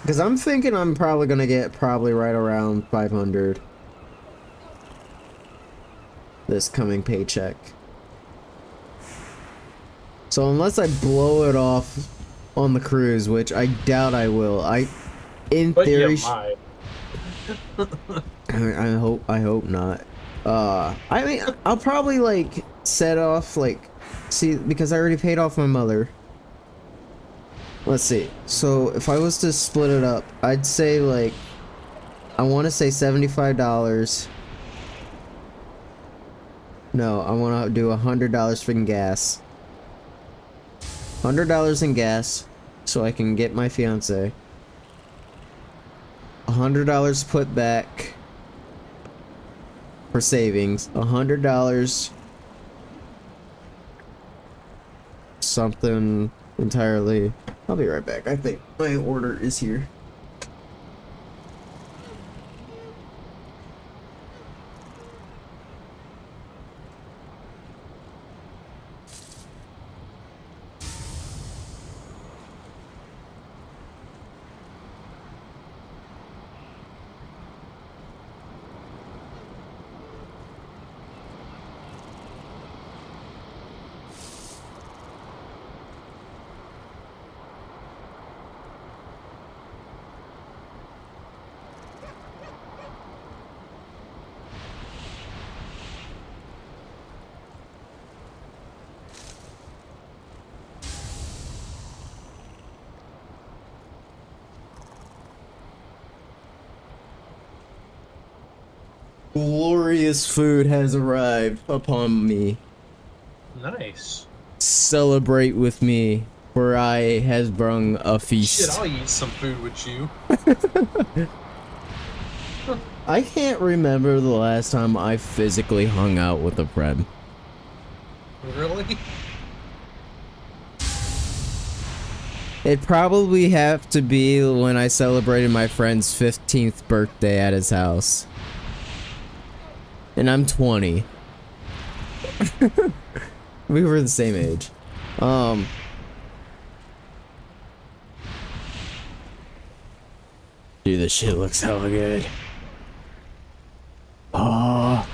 Because I'm thinking I'm probably gonna get right around 500 this coming paycheck. So unless I blow it off on the cruise, which I doubt I will, in theory, might. I hope not. I mean, I'll probably like set off see, because I already paid off my mother. Let's see. So if I was to split it up, I'd say like, I want to say $75. No, I want to do $100 for gas. $100 in gas so I can get my fiance. $100 put back for savings. $100 something entirely. I'll be right back. I think my order is here. Glorious food has arrived upon me. Nice. Celebrate with me, for I has brung a feast. Shit, I'll eat some food with you. I can't remember the last time I physically hung out with a friend. Really? It'd probably have to be when I celebrated my friend's 15th birthday at his house. And I'm 20. We were the same age. Dude, this shit looks hella good. Oh.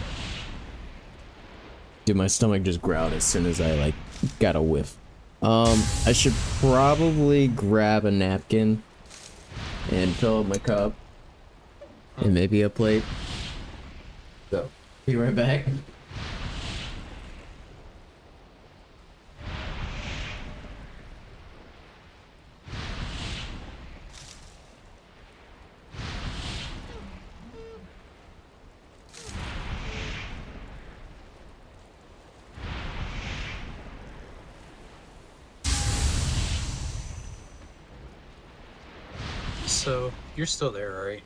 Dude, my stomach just growled as soon as I, like, got a whiff. I should probably grab a napkin and fill up my cup. And maybe a plate. So, be right back. So, you're still there, right?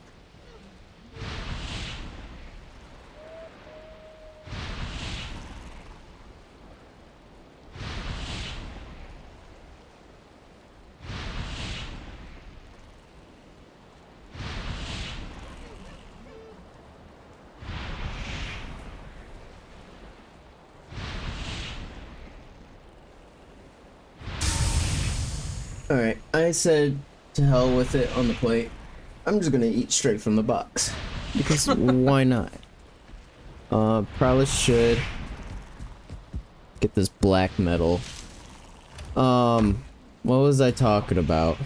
Alright, I said to hell with it on the plate. I'm just gonna eat straight from the box. Because why not? Probably should get this black metal. What was I talking about?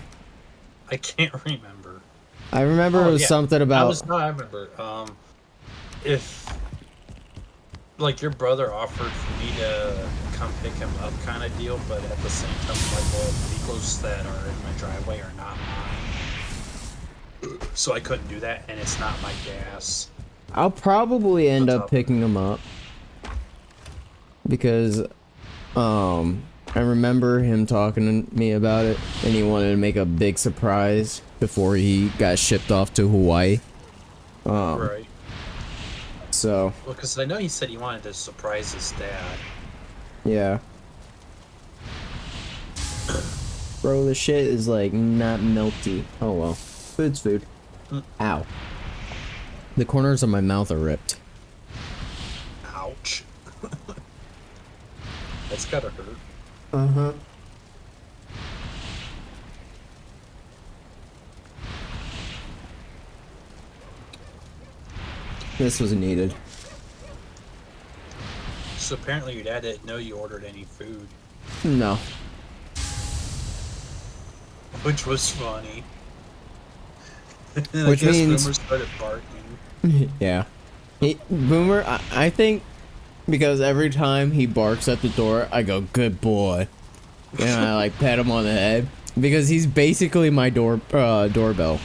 I can't remember. I remember it was something about... I remember. If, like, your brother offered for me to come pick him up kind of deal, but at the same time, like, well, vehicles that are in my driveway are not mine. So I couldn't do that, and it's not my gas. I'll probably end What's up up? picking them up. Because, I remember him talking to me about it, and he wanted to make a big surprise before he got shipped off to Hawaii. Right. So, Well, because I know he said he wanted to surprise his dad. yeah. Bro, the shit is like not melty. Oh well. Food's food. Ow. The corners of my mouth are ripped. Ouch. That's gotta hurt. Uh-huh. This was needed. So apparently your dad didn't know you ordered any food, No. which was funny. Which means- Boomer started barking. Yeah. Boomer, I think because every time he barks at the door, I go, good boy. And I like pat him on the head. Because he's basically my doorbell.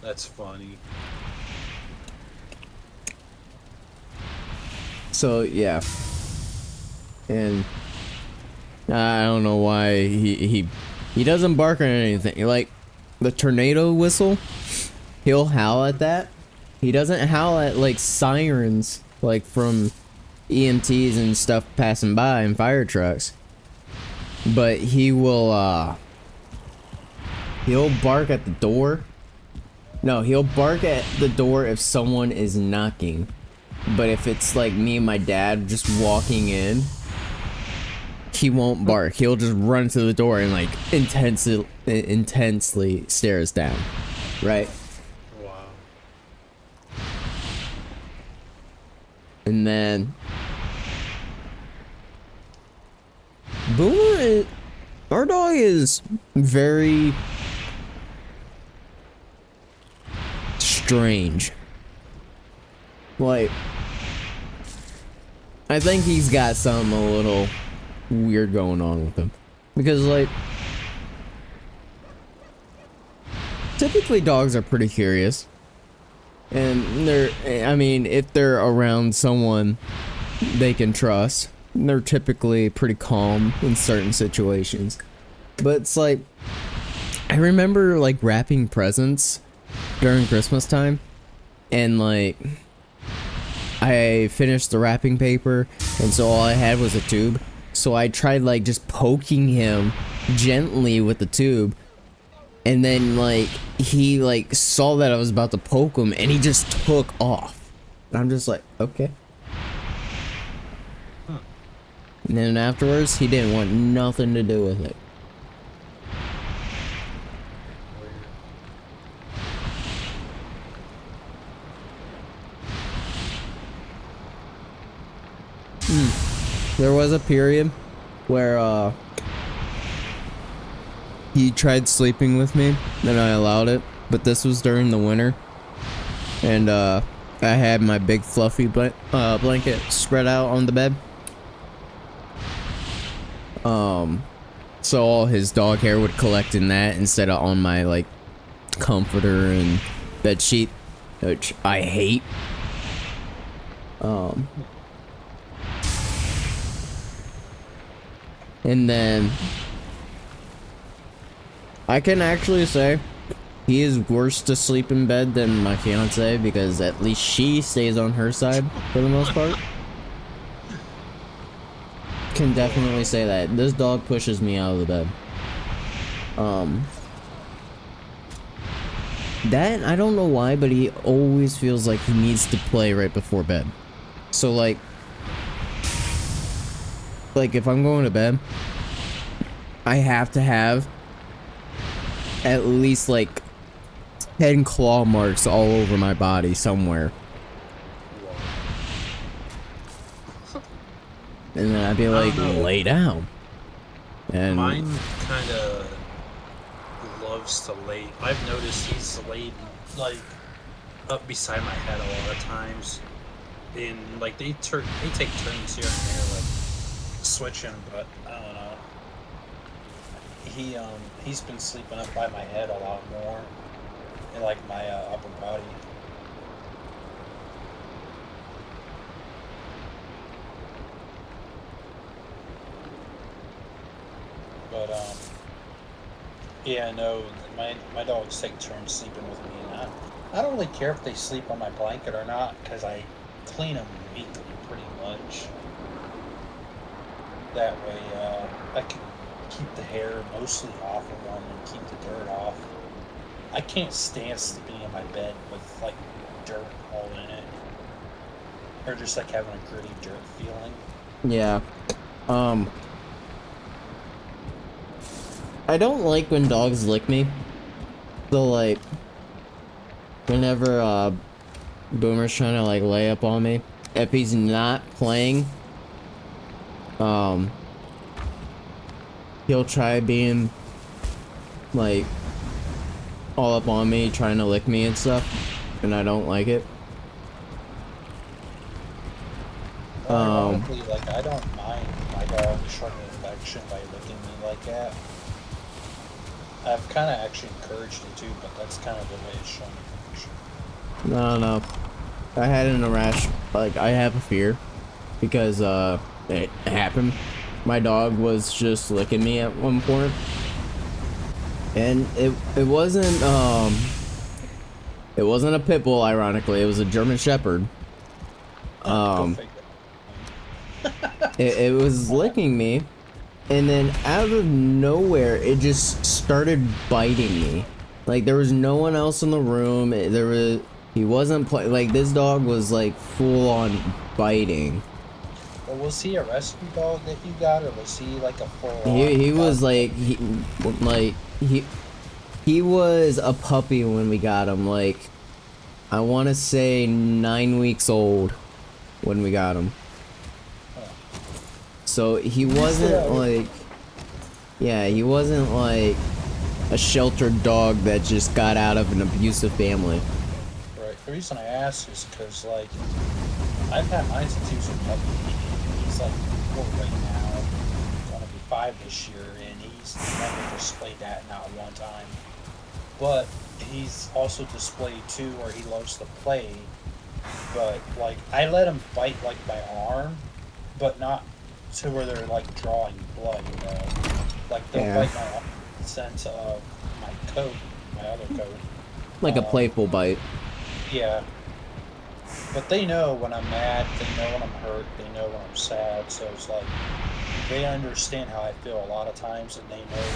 That's funny. So, yeah. and I don't know why he doesn't bark or anything. Like the tornado whistle, he'll howl at that. He doesn't howl at like sirens, like from EMTs and stuff passing by and fire trucks. But he'll bark at the door. No, he'll bark at the door if someone is knocking. But if it's like me and my dad just walking in, he won't bark. He'll just run to the door and like intensely stare us down. Right? Wow. And then Boomer, our dog is very strange. Like, I think he's got something a little weird going on with him. Because, like, typically dogs are pretty curious. And I mean, if they're around someone they can trust, they're typically pretty calm in certain situations. But it's like, I remember like wrapping presents during Christmas time, and like I finished the wrapping paper, and so all I had was a tube. So I tried like just poking him gently with the tube, and then like he like saw that I was about to poke him, and he just took off. And I'm just like, okay. And then afterwards, he didn't want nothing to do with it. There was a period where he tried sleeping with me, and I allowed it, but this was during the winter, and I had my big fluffy blanket spread out on the bed. So all his dog hair would collect in that instead of on my like comforter and bed sheet, which I hate. And then I can actually say he is worse to sleep in bed than my fiance, because at least she stays on her side for the most part. Can definitely say that. This dog pushes me out of the bed. That, I don't know why, but he always feels like he needs to play right before bed. So like if I'm going to bed, I have to have at least like 10 claw marks all over my body somewhere. And then I'd be like, lay down. And mine kind of loves to lay. I've noticed he's laid like up beside my head a lot of times, and like they take turns here and there, like switching. But I don't know. He's been sleeping up by my head a lot more, and like my upper body. But yeah, no, my dogs take turns sleeping with me, and I don't really care if they sleep on my blanket or not, because I clean them weekly pretty much. That way, I can keep the hair mostly off of them and keep the dirt off. I can't stand sleeping in my bed with like dirt all in it, or just like having a gritty dirt feeling. yeah, I don't like when dogs lick me. So like, whenever Boomer's trying to like lay up on me, if he's not playing, he'll try being like all up on me, trying to lick me and stuff, and I don't like it. Ironically, like I don't mind my dog showing affection by licking me like that. I've kind of actually encouraged it too, but that's kind of the way it's shown affection. No, I had an irrational, like I have a fear, because it happened. My dog was just licking me at one point, and it wasn't a pit bull, ironically. It was a German Shepherd. Go figure. It was licking me, and then out of nowhere, it just started biting me. Like, there was no one else in the room. He wasn't like, this dog was like full on biting. Well, was he a rescue dog that you got, or was he like a full? He was like he was a puppy when we got him. Like, I want to say 9 weeks old when we got him. So he wasn't like, yeah, he wasn't like a sheltered dog that just got out of an abusive family. Right. The reason I ask is because, like, I've had mine since he was a puppy. He's like 4 right now. He's gonna be 5 this year, and he's never displayed that, not one time. But he's also displayed too where he loves to play. But like, I let him bite like my arm, but not to where they're like drawing blood. You know, like they'll Yeah. bite my arm in the sense of my coat, my other coat. Like a playful bite. Yeah. But they know when I'm mad, they know when I'm hurt, they know when I'm sad, so it's like they understand how I feel a lot of times, and they know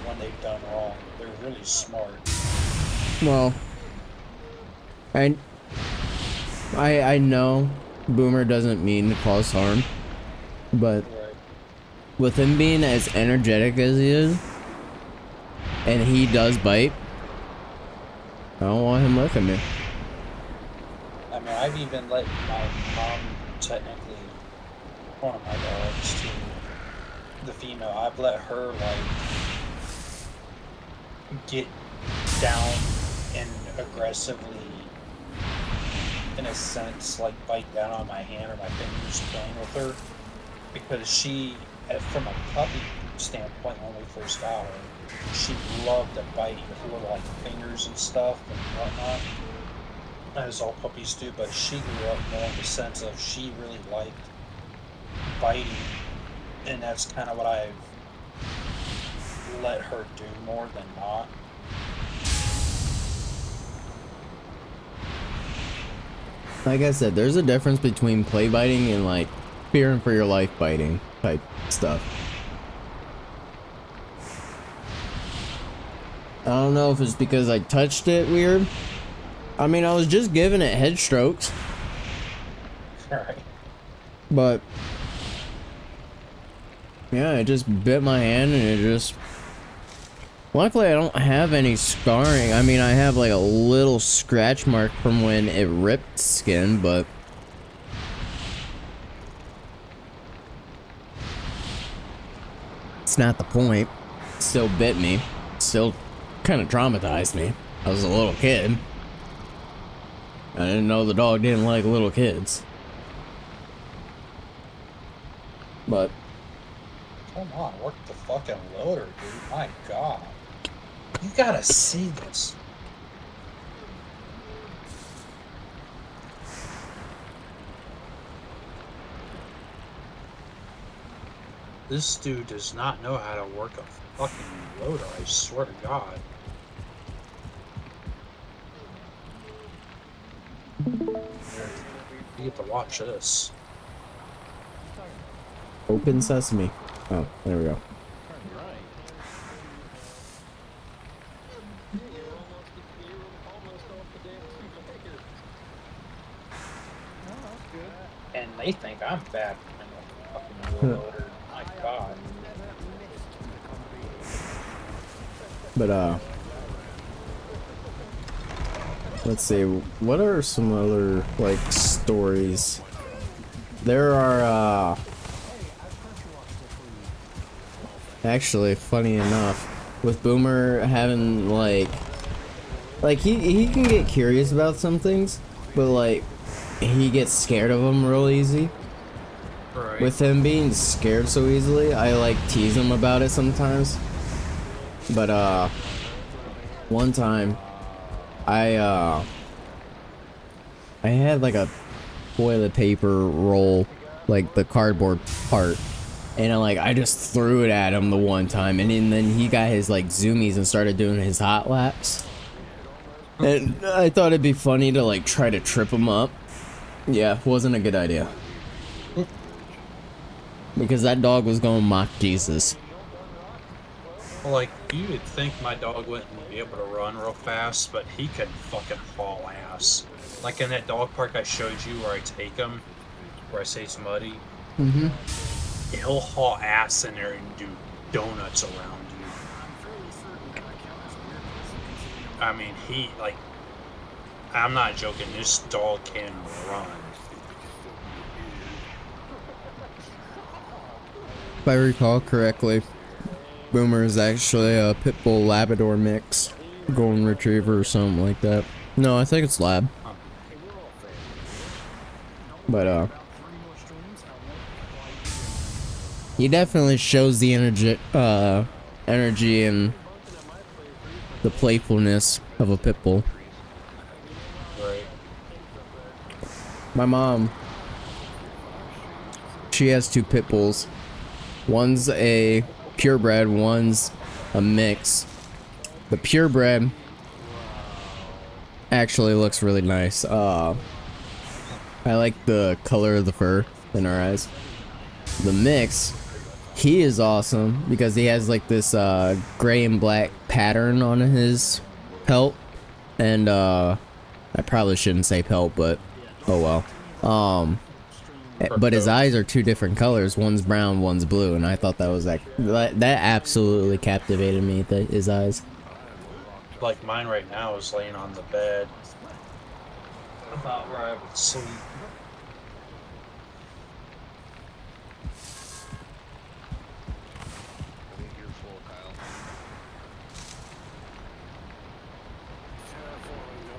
when they've done wrong. They're really smart. Well, I know Boomer doesn't mean to cause harm, but Right. with him being as energetic as he is, and he does bite, I don't want him licking me. I mean, I've even let my mom, technically, one of my dogs, to the female, I've let her, like, get down and aggressively, in a sense, like, bite down on my hand or my fingers playing with her. Because she, from a puppy standpoint, when we first got her, she loved to bite with her little, like, fingers and stuff and whatnot, as all puppies do, but she grew up more in the sense of she really liked biting, and that's kind of what I've let her do more than not. Like I said, there's a difference between play biting and like fearing for your life biting type stuff. I don't know if it's because I touched it weird. I mean, I was just giving it head strokes, Right. but yeah, it just bit my hand and it just... Luckily, I don't have any scarring. I mean, I have like a little scratch mark from when it ripped skin, but... It's not the point. It still bit me. Still kind of traumatized me. I was a little kid. I didn't know the dog didn't like little kids. But... Come on, work the fucking loader, dude. My god. You gotta see this. This dude does not know how to work a fucking loader, I swear to God. You get to watch this. Open sesame. Oh, there we go. And they think I'm back in the fucking loader. My god. But let's see, what are some other like stories? There are actually, funny enough, with Boomer having like he can get curious about some things, but like he gets scared of them real easy. Right. With him being scared so easily, I like tease him about it sometimes. But one time I had like a toilet paper roll like the cardboard part. And I just threw it at him the one time, and then he got his like zoomies and started doing his hot laps. And I thought it'd be funny to like try to trip him up. Yeah, wasn't a good idea. Because that dog was going mock Jesus. Well, like, you would think my dog wouldn't be able to run real fast, but he can fucking haul ass. Like in that dog park I showed you where I take him, where I say it's muddy. Mm-hmm. He'll haul ass in there and do donuts around you. I mean, I'm not joking, this dog can run. If I recall correctly, Boomer is actually a pit bull Labrador mix, golden retriever or something like that. No, I think it's lab. But he definitely shows the energy and the playfulness of a pit bull. Right. My mom, she has 2 pit bulls. One's a purebred, one's a mix. The purebred actually looks really nice. I like the color of the fur in our eyes. The mix, he is awesome because he has like this gray and black pattern on his pelt, and I probably shouldn't say pelt, but oh well. But his eyes are 2 different colors. One's brown, one's blue, and I thought that was that absolutely captivated me. His eyes. Like mine right now is laying on the bed about where I would sleep.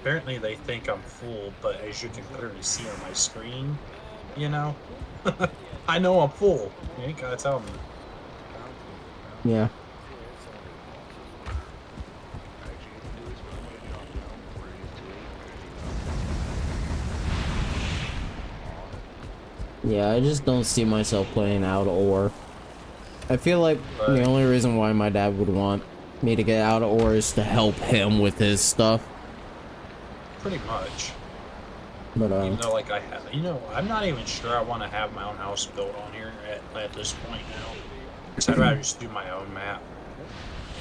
Apparently they think I'm full, but as you can clearly see on my screen, you know, I know I'm full. You ain't gotta tell me. Yeah. Yeah, I just don't see myself playing out ore. I feel like the only reason why my dad would want me to get out of ore is to help him with his stuff. Pretty much. But even though, like, I'm not even sure I want to have my own house built on here at this point now. Because I'd rather just do my own map.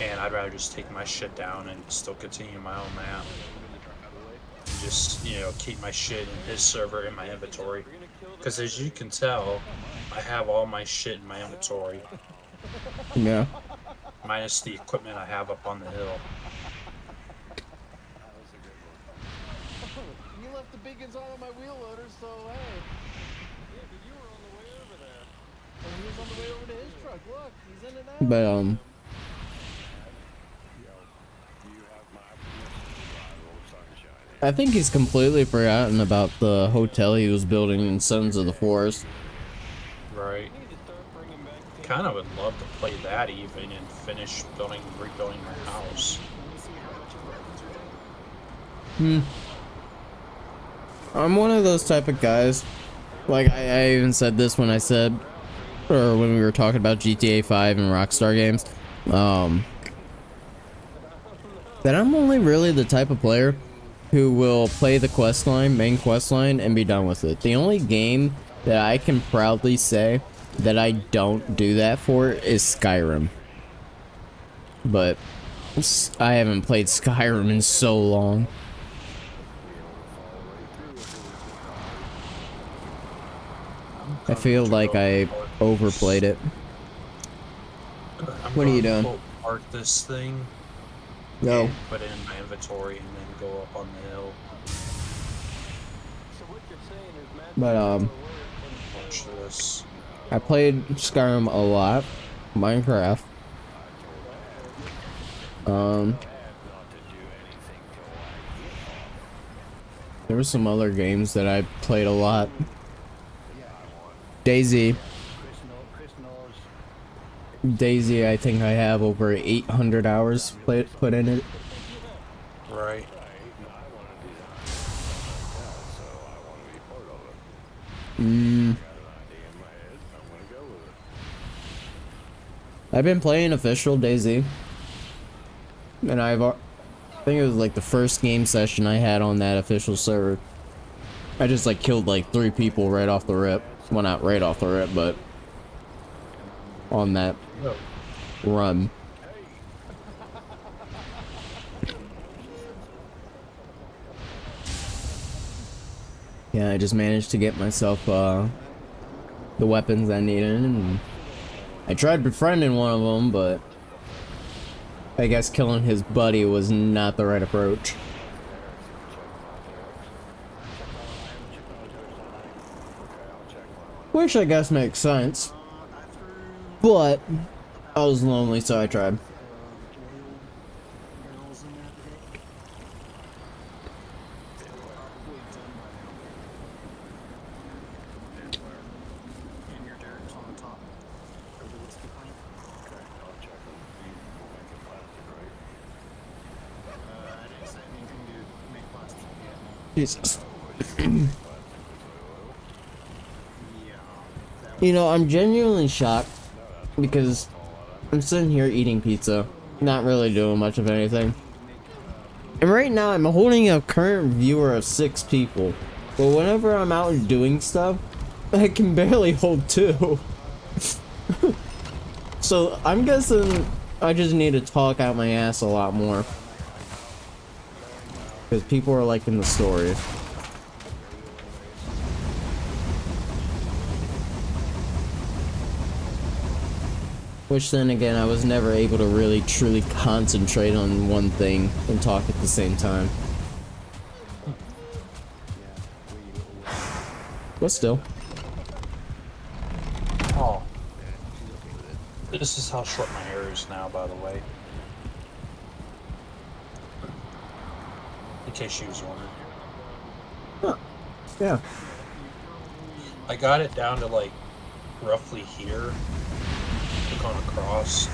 And I'd rather just take my shit down and still continue my own map. And just, keep my shit in his server in my inventory. Because as you can tell, I have all my shit in my inventory. yeah. Minus the equipment I have up on the hill. You left the beacons on my wheel loader, so hey. Yeah, but you were on the way over there. And he was on the way over to his truck. Look, he's in it now. But I think he's completely forgotten about the hotel he was building in Sons of the Forest. Right. Kind of would love to play that even and finish rebuilding my house. I'm one of those type of guys. Like I even said this when when we were talking about GTA 5 and Rockstar games. That I'm only really the type of player who will play the main quest line, and be done with it. The only game that I can proudly say that I don't do that for is Skyrim. But I haven't played Skyrim in so long. I feel like I overplayed it. What are you doing? Park this thing. No. And put it in my inventory and then go up on the hill. But Watch this. I played Skyrim a lot. Minecraft. There were some other games that I played a lot. Daisy, I think I have over 800 hours put in it. Right. I've been playing official DayZ, and I think it was like the first game session I had on that official server. I just like killed like 3 people right off the rip. Well, not right off the rip, but on that run. Yeah, I just managed to get myself the weapons I needed, and I tried befriending one of them, but I guess killing his buddy was not the right approach. Which I guess makes sense. But I was lonely, so I tried. Jesus. You know, I'm genuinely shocked because I'm sitting here eating pizza, not really doing much of anything. And right now I'm holding a current viewer of 6 people. But whenever I'm out doing stuff, I can barely hold 2. So I'm guessing I just need to talk out my ass a lot more. Because people are liking the story. Which then again, I was never able to really truly concentrate on one thing and talk at the same time. But still. Oh. This is how short my hair is now, by the way. In case you was wondering. Huh. Yeah. I got it down to like roughly here. Going across.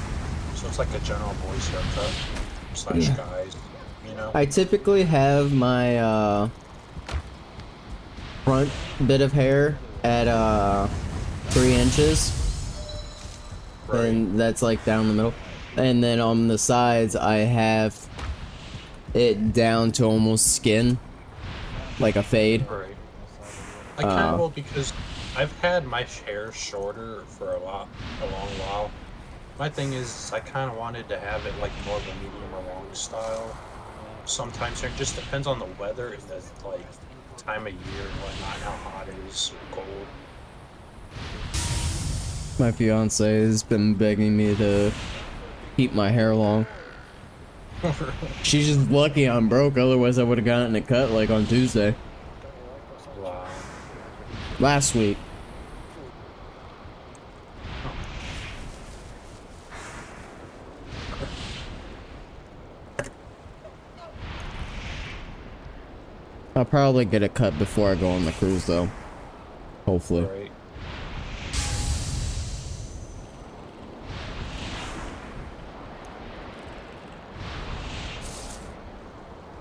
So it's like a general boys haircut. Slash Yeah. guys. You know? I typically have my front bit of hair at 3 inches. Right. And that's like down the middle. And then on the sides I have it down to almost skin. Like a fade. Right. I kind of will because I've had my hair shorter for a long while. My thing is, I kind of wanted to have it like more of a medium or long style. Sometimes it just depends on the weather and the like time of year and whatnot, how hot it is or cold. My fiance has been begging me to keep my hair long. She's just lucky I'm broke, otherwise I would have gotten it cut like on Tuesday. Wow. Last week. I'll probably get it cut before I go on the cruise though. Hopefully. Right.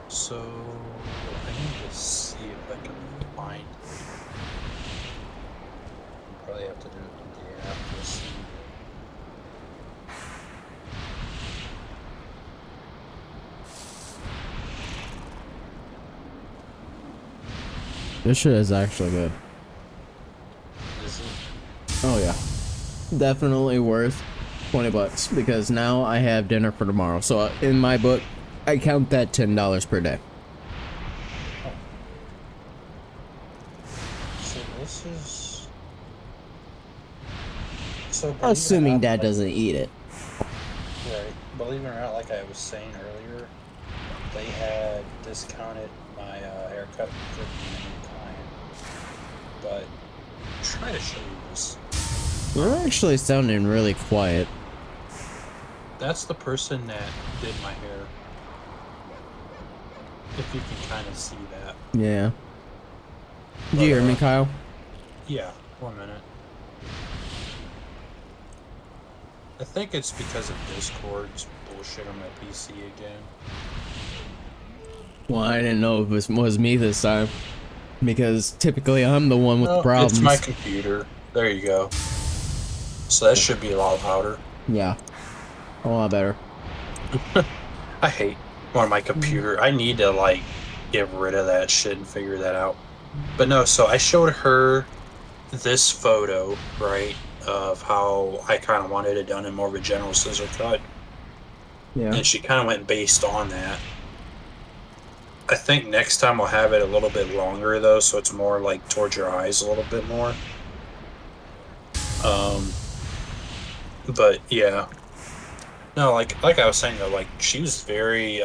So I need to see if I can find it. I'll probably have to do it the day after. See. This shit is actually good. Is it? Oh yeah. Definitely worth $20 because now I have dinner for tomorrow. So in my book, I count that $10 per day. So this is. So believe it or Assuming not, Dad like- doesn't eat it. Right. Believe it or not, like I was saying earlier, they had discounted my haircut for being a new client. But try to show you this. You're actually sounding really quiet. That's the person that did my hair. If you can kind of see that. Yeah. Did you hear me, Kyle? Yeah, 1 minute. I think it's because of Discord's bullshit on my PC again. Well, I didn't know if it was me this time. Because typically I'm the one with the problems. It's my computer. There you go. So that should be a lot louder. Yeah. A lot better. I hate on my computer. I need to like get rid of that shit and figure that out. But no, so I showed her this photo, right, of how I kind of wanted it done in more of a general scissor cut. Yeah. And she kind of went based on that. I think next time I'll have it a little bit longer though, so it's more like towards your eyes a little bit more. But yeah. No, like I was saying though, like she was very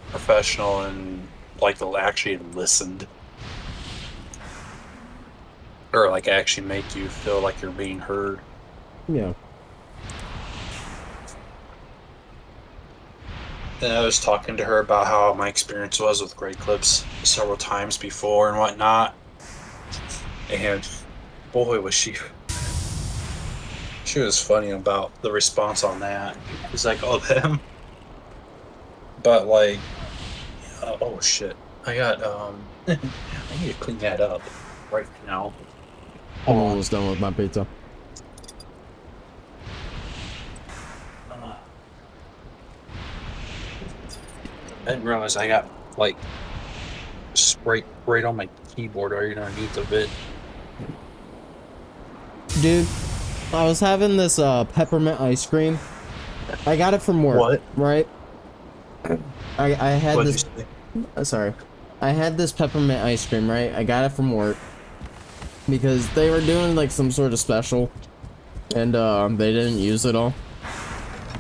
professional and like actually listened. Or like actually make you feel like you're being heard. Yeah. And I was talking to her about how my experience was with Great Clips several times before and whatnot. And boy, was she was funny about the response on that. It's like, oh, them. But like, oh shit. I got, I need to clean that up right now. I'm almost done with my pizza. I didn't realize I got like sprayed right on my keyboard right underneath of it. Dude, I was having this peppermint ice cream. I got it from work. What? Right? I had What'd this. you say? Sorry. I had this peppermint ice cream, right? I got it from work because they were doing like some sort of special, and they didn't use it all.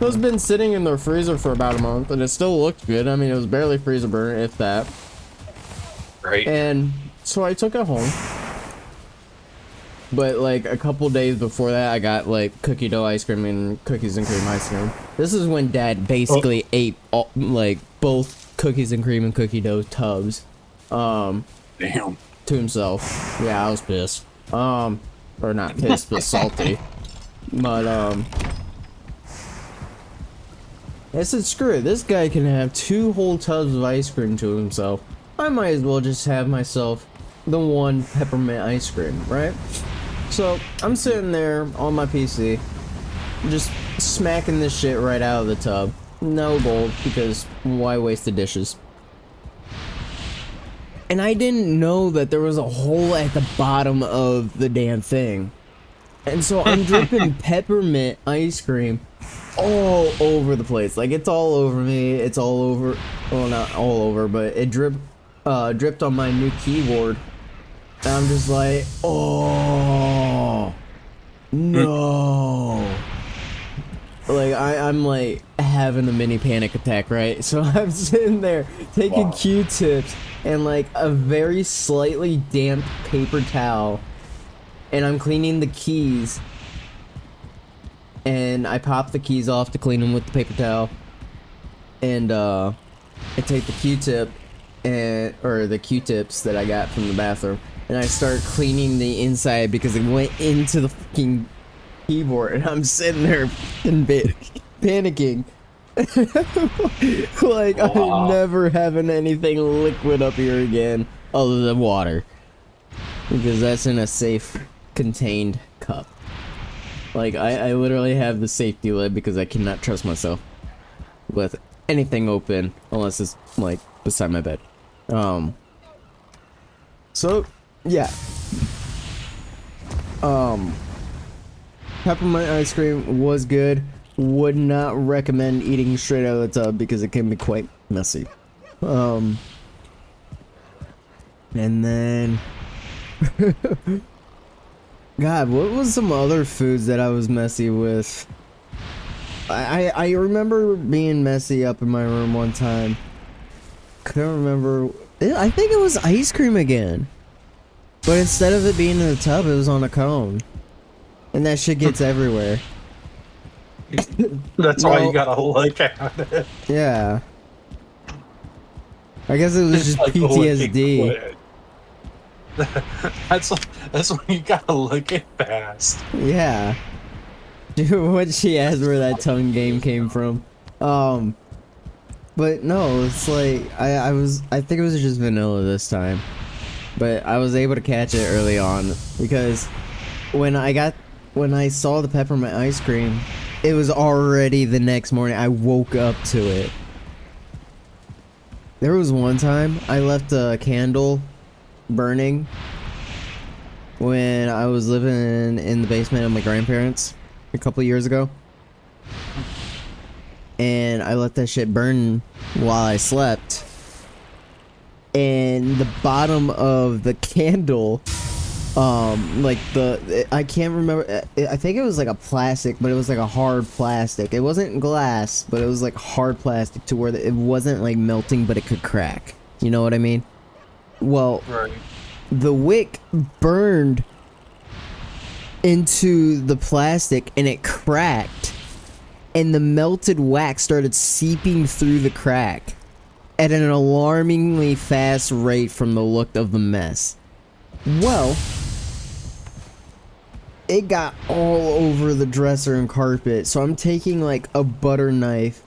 It's been sitting in their freezer for about a month, and it still looked good. I mean, it was barely freezer burnt, if that. Right. And so I took it home. But like a couple days before that, I got like cookie dough ice cream and cookies and cream ice cream. This is when Dad basically ate all, like both cookies and cream and cookie dough tubs. Damn. To himself. Yeah, I was pissed. Or not pissed, but salty. But I said, screw it. This guy can have 2 whole tubs of ice cream to himself. I might as well just have myself the one peppermint ice cream, right? So I'm sitting there on my PC, just smacking this shit right out of the tub. No bowl, because why waste the dishes? And I didn't know that there was a hole at the bottom of the damn thing. And so I'm dripping peppermint ice cream all over the place. Like, it's all over me. It's all over. Well, not all over, but it dripped on my new keyboard. And I'm just like, oh no. Like, I'm like having a mini panic attack, right? So I'm sitting there taking Q-tips and like a very slightly damp paper towel, and I'm cleaning the keys, and I pop the keys off to clean them with the paper towel, and I take the Q-tip or the Q-tips that I got from the bathroom, and I start cleaning the inside because it went into the fucking keyboard, and I'm sitting there panicking. Like, I'm never having anything liquid up here again other than water, because that's in a safe contained cup. Like, I literally have the safety lid because I cannot trust myself with anything open unless it's like beside my bed. So yeah, peppermint ice cream was good. Would not recommend eating straight out of the tub because it can be quite messy. And then God, what was some other foods that I was messy with? I remember being messy up in my room one time. Couldn't remember. I think it was ice cream again. But instead of it being in the tub, it was on a cone. And that shit gets everywhere. That's why you gotta look at it. Yeah. I guess it was just Like PTSD. That's when you gotta look it fast. Yeah. Dude, what she asked where that tongue game came from. But no, it's like I think it was just vanilla this time. But I was able to catch it early on because when I saw the peppermint ice cream, It was already the next morning. I woke up to it. There was one time I left a candle burning when I was living in the basement of my grandparents a couple years ago. And I let that shit burn while I slept. And the bottom of the candle, like I can't remember, I think it was like a plastic, but it was like a hard plastic. It wasn't glass, but it was like hard plastic to where it wasn't like melting, but it could crack. You know what I mean? Well, Right. the wick burned into the plastic and it cracked, and the melted wax started seeping through the crack at an alarmingly fast rate from the look of the mess. Well, it got all over the dresser and carpet, so I'm taking like a butter knife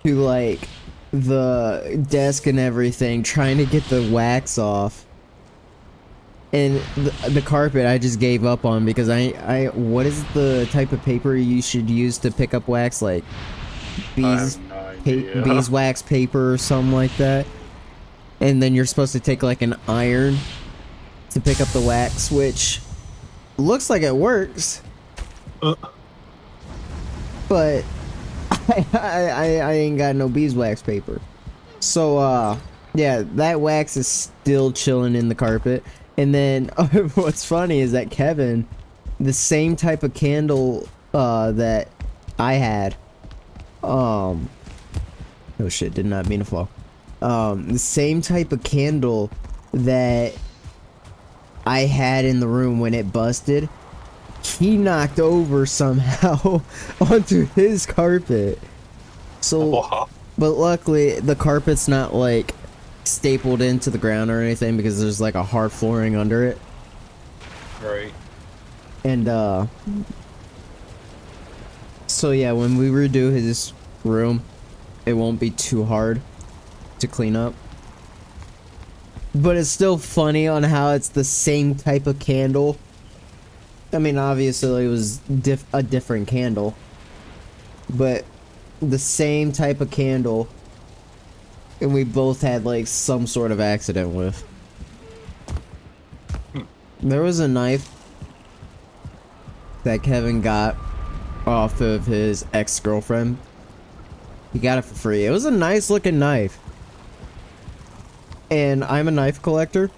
to like the desk and everything, trying to get the wax off. And the carpet I just gave up on because I what is the type of paper you should use to pick up wax, like beeswax paper or something like that, and then you're supposed to take like an iron to pick up the wax, which looks like it works, but I ain't got no beeswax paper. So yeah, that wax is still chilling in the carpet. And then what's funny is that Kevin, the same type of candle that I had, oh shit, did not mean to fall. The same type of candle that I had in the room when it busted, he knocked over somehow onto his carpet. So, Wow. but luckily the carpet's not like stapled into the ground or anything because there's like a hard flooring under it. Right. And so yeah, when we redo his room, it won't be too hard to clean up. But it's still funny on how it's the same type of candle. I mean, obviously it was a different candle, but the same type of candle, and we both had like some sort of accident with. There was a knife that Kevin got off of his ex-girlfriend. He got it for free. It was a nice looking knife. And I'm a knife collector.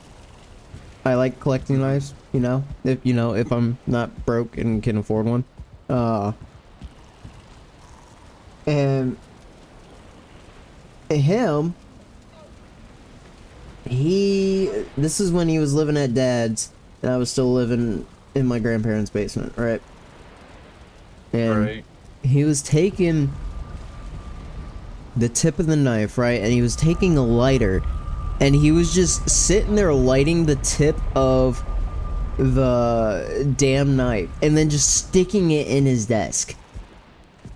I like collecting knives, you know, if I'm not broke and can afford one. And him, this is when he was living at Dad's and I was still living in my grandparents' basement, right? And Right. he was taking the tip of the knife, right? And he was taking a lighter and he was just sitting there lighting the tip of the damn knife and then just sticking it in his desk.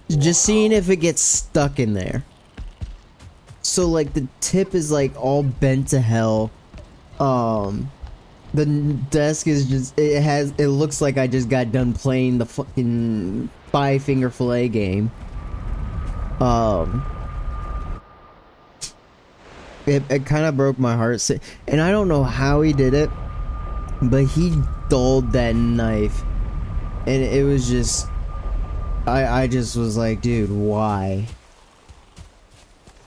Just seeing if it gets stuck in there. So like the tip is like all bent to hell. The desk is just, it looks like I just got done playing the fucking 5-finger fillet game. It kind of broke my heart, and I don't know how he did it, but he dulled that knife, and it was just, I just was like, dude, why?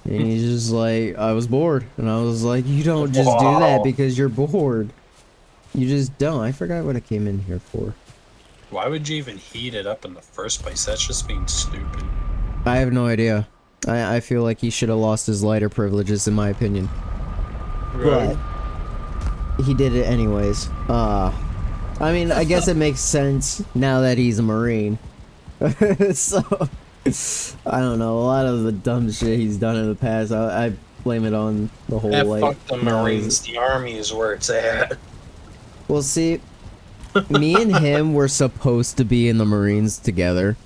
And he's just like, I was bored, and I was like, you don't just do that because you're bored. You just don't. I forgot what I came in here for. Why would you even heat it up in the first place? That's just being stupid. I have no idea. I feel like he should have lost his lighter privileges, in my opinion. Right. But he did it anyways. I mean, I guess it makes sense now that he's a Marine. So, I don't know. A lot of the dumb shit he's done in the past, I blame it on the whole, like... Fuck the Marines. The Army is where it's at. Well, see, me and him were supposed to be in the Marines together.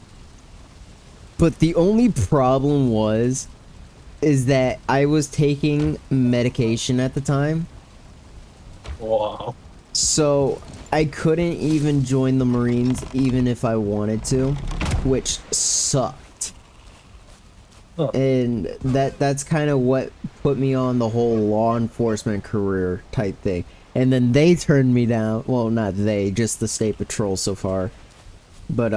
But the only problem is that I was taking medication at the time. Wow. So I couldn't even join the Marines even if I wanted to. which sucked. Huh. And that's kind of what put me on the whole law enforcement career type thing. And then they turned me down. Well, not they, just the state patrol so far. But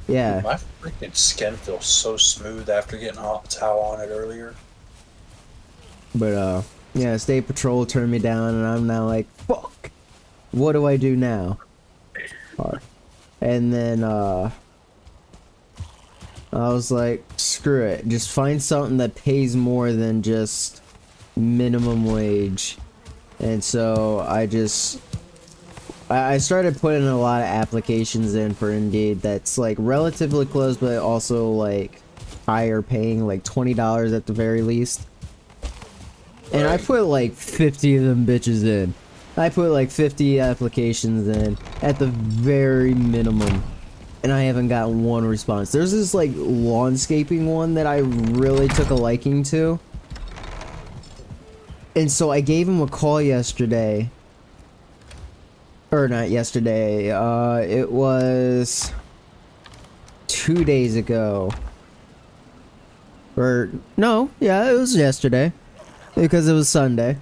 yeah. My freaking skin feels so smooth after getting a hot towel on it earlier. But yeah, state patrol turned me down, and I'm now like, fuck. What do I do now? And then I was like, screw it. Just find something that pays more than just minimum wage. And so I started putting a lot of applications in for Indeed that's like relatively close, but also like higher paying, like $20 at the very least. And I put like 50 of them bitches in. I put like 50 applications in at the very minimum. And I haven't gotten one response. There's this like lawnscaping one that I really took a liking to. And so I gave him a call yesterday. Or not yesterday. It was 2 days ago. Or no, yeah, it was yesterday. Because it was Sunday.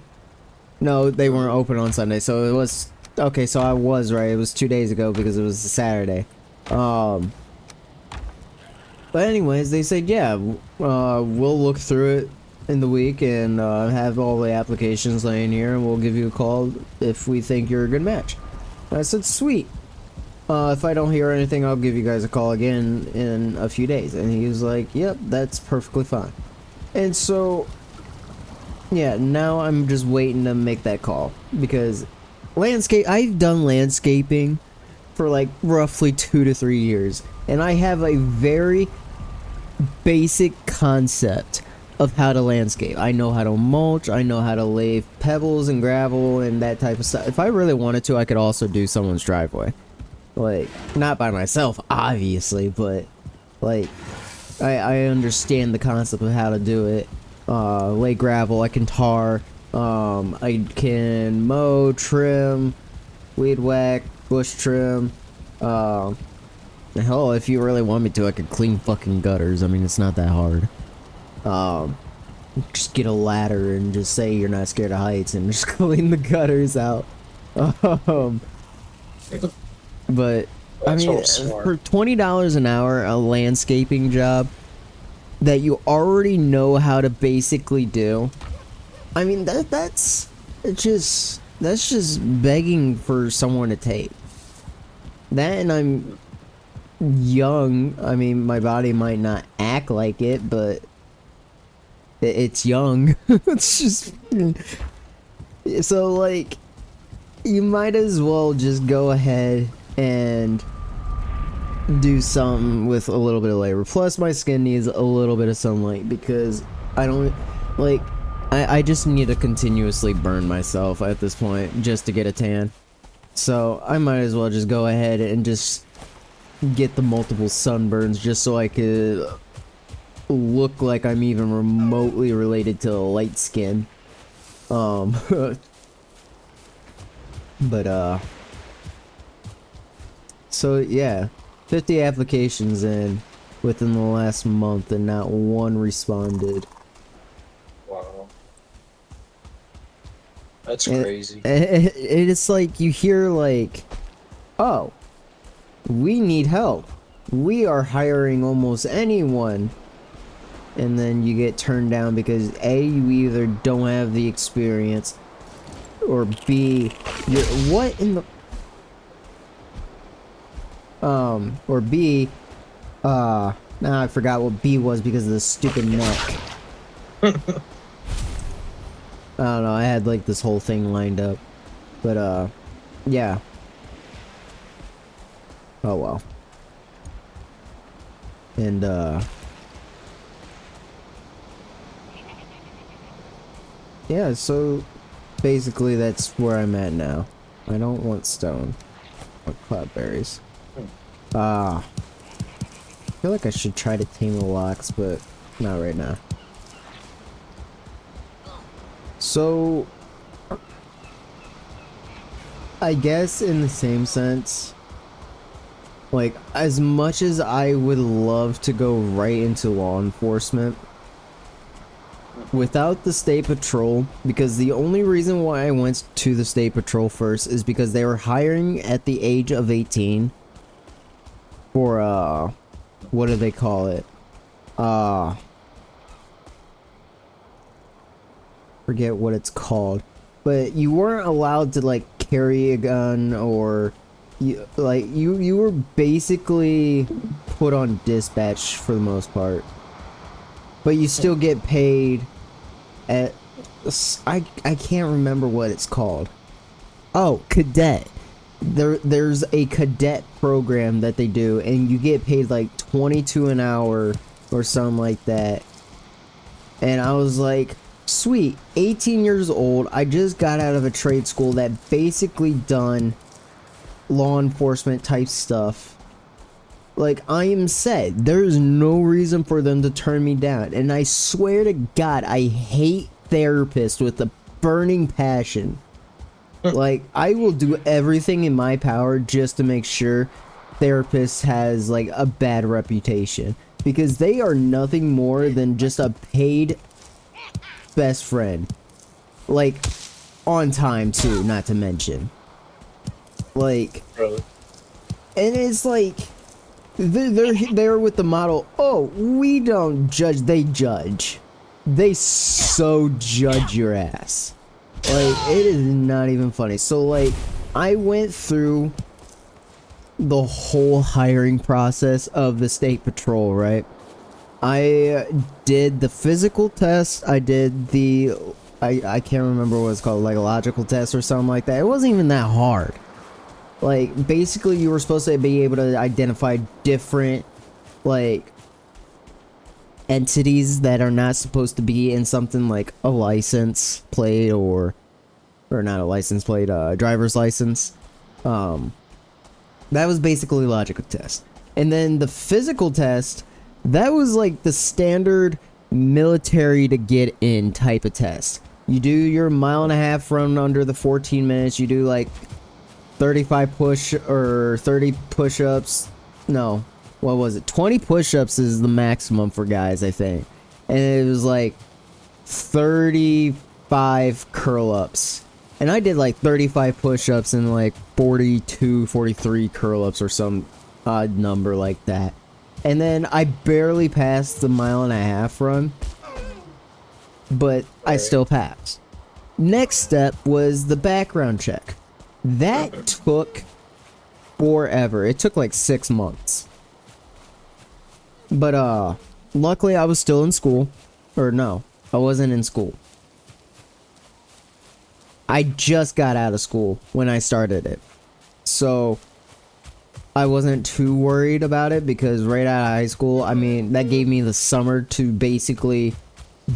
No, they weren't open on Sunday, so it was... Okay, so I was right. It was 2 days ago because it was Saturday. But anyways, they said, yeah, we'll look through it in the week and have all the applications laying here, and we'll give you a call if we think you're a good match. And I said, sweet. If I don't hear anything, I'll give you guys a call again in a few days. And he was like, yep, that's perfectly fine. And so... yeah, now I'm just waiting to make that call, because I've done landscaping for like roughly 2 to 3 years, and I have a very basic concept of how to landscape. I know how to mulch, I know how to lay pebbles and gravel and that type of stuff. If I really wanted to, I could also do someone's driveway. Like, not by myself, obviously, but like, I understand the concept of how to do it. Lay gravel, I can tar, I can mow, trim, weed whack, bush trim, hell, if you really want me to, I could clean fucking gutters. I mean, it's not that hard. Just get a ladder and just say you're not scared of heights and just clean the gutters out. But, I mean, for $20 an hour, a landscaping job that you already know how to basically do, I mean, that's just begging for someone to take. That, and I'm young. I mean, my body might not act like it, but it's young. It's just... so, like, you might as well just go ahead and do something with a little bit of labor. Plus, my skin needs a little bit of sunlight, because I don't... like, I just need to continuously burn myself at this point just to get a tan. So, I might as well just go ahead and just get the multiple sunburns just so I could look like I'm even remotely related to light skin. But, so, yeah. 50 applications in within the last month and not one responded. Wow. That's crazy. It's like you hear like, oh, we need help. We are hiring almost anyone. And then you get turned down because A, you either don't have the experience, or B, you're, what in the... or B, now I forgot what B was because of the stupid neck. I don't know, I had like this whole thing lined up. But, yeah. Oh well. And, yeah, so basically that's where I'm at now. I don't want stone. I want cloudberries. I feel like I should try to tame the locks, but not right now. So, I guess in the same sense, Like, as much as I would love to go right into law enforcement, without the state patrol, because the only reason why I went to the state patrol first is because they were hiring at the age of 18 for, what do they call it? Forget what it's called. But you weren't allowed to, like, carry a gun, or you were basically put on dispatch for the most part, but you still get paid at I can't remember what it's called. Oh, cadet. There's a cadet program that they do, and you get paid like 22 an hour or something like that. And I was like, sweet, 18 years old, I just got out of a trade school that basically done law enforcement type stuff. Like, I am set. There's no reason for them to turn me down. And I swear to God, I hate therapists with a burning passion. Like, I will do everything in my power just to make sure therapists has, like, a bad reputation. Because they are nothing more than just a paid best friend. Like, on time, too, not to mention. Like, Really? and it's like, they're with the model, oh, we don't judge, they judge. They so judge your ass. Like, it is not even funny. So, like, I went through the whole hiring process of the state patrol, right? I did the physical test, I did the, I can't remember what it's called, like a logical test or something like that. It wasn't even that hard. Like, basically you were supposed to be able to identify different, like, entities that are not supposed to be in something like a license plate, or not a license plate, driver's license. That was basically a logical test. And then the physical test, that was like the standard military to get in type of test. You do your 1.5 mile run under the 14 minutes, you do like 35 30 push-ups. No, what was it? 20 push-ups is the maximum for guys, I think. And it was like 35 curl-ups. And I did like 35 push-ups and like 42, 43 curl-ups or some odd number like that. And then I barely passed the 1.5 mile run, but I still passed. Next step was the background check. That took forever. It took like 6 months. But luckily I was still in school. Or no, I wasn't in school. I just got out of school when I started it. So I wasn't too worried about it, because right out of high school, I mean, that gave me the summer to basically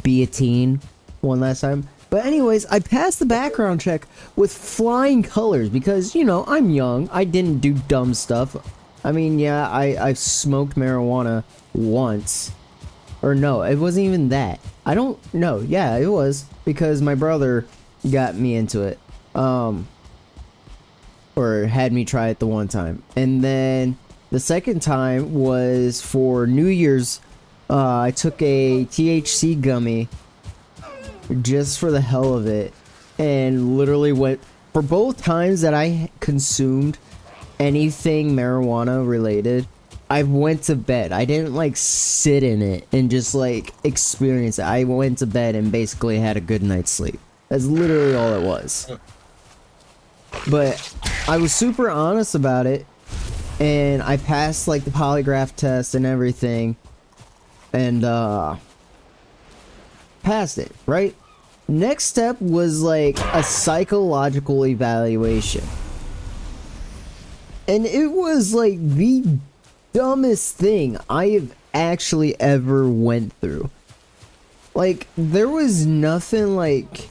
be a teen one last time. But anyways, I passed the background check with flying colors because, you know, I'm young. I didn't do dumb stuff. I mean, yeah, I smoked marijuana once. Or no, it wasn't even that. I don't know. Yeah, it was, because my brother got me into it. Or had me try it the one time. And then the second time was for New Year's. I took a THC gummy just for the hell of it, and literally went, for both times that I consumed anything marijuana related, I went to bed. I didn't like sit in it and just like experience it. I went to bed and basically had a good night's sleep. That's literally all it was. But I was super honest about it, and I passed like the polygraph test and everything, and passed it, right? Next step was like a psychological evaluation. And it was like the dumbest thing I have actually ever went through. Like, there was nothing like,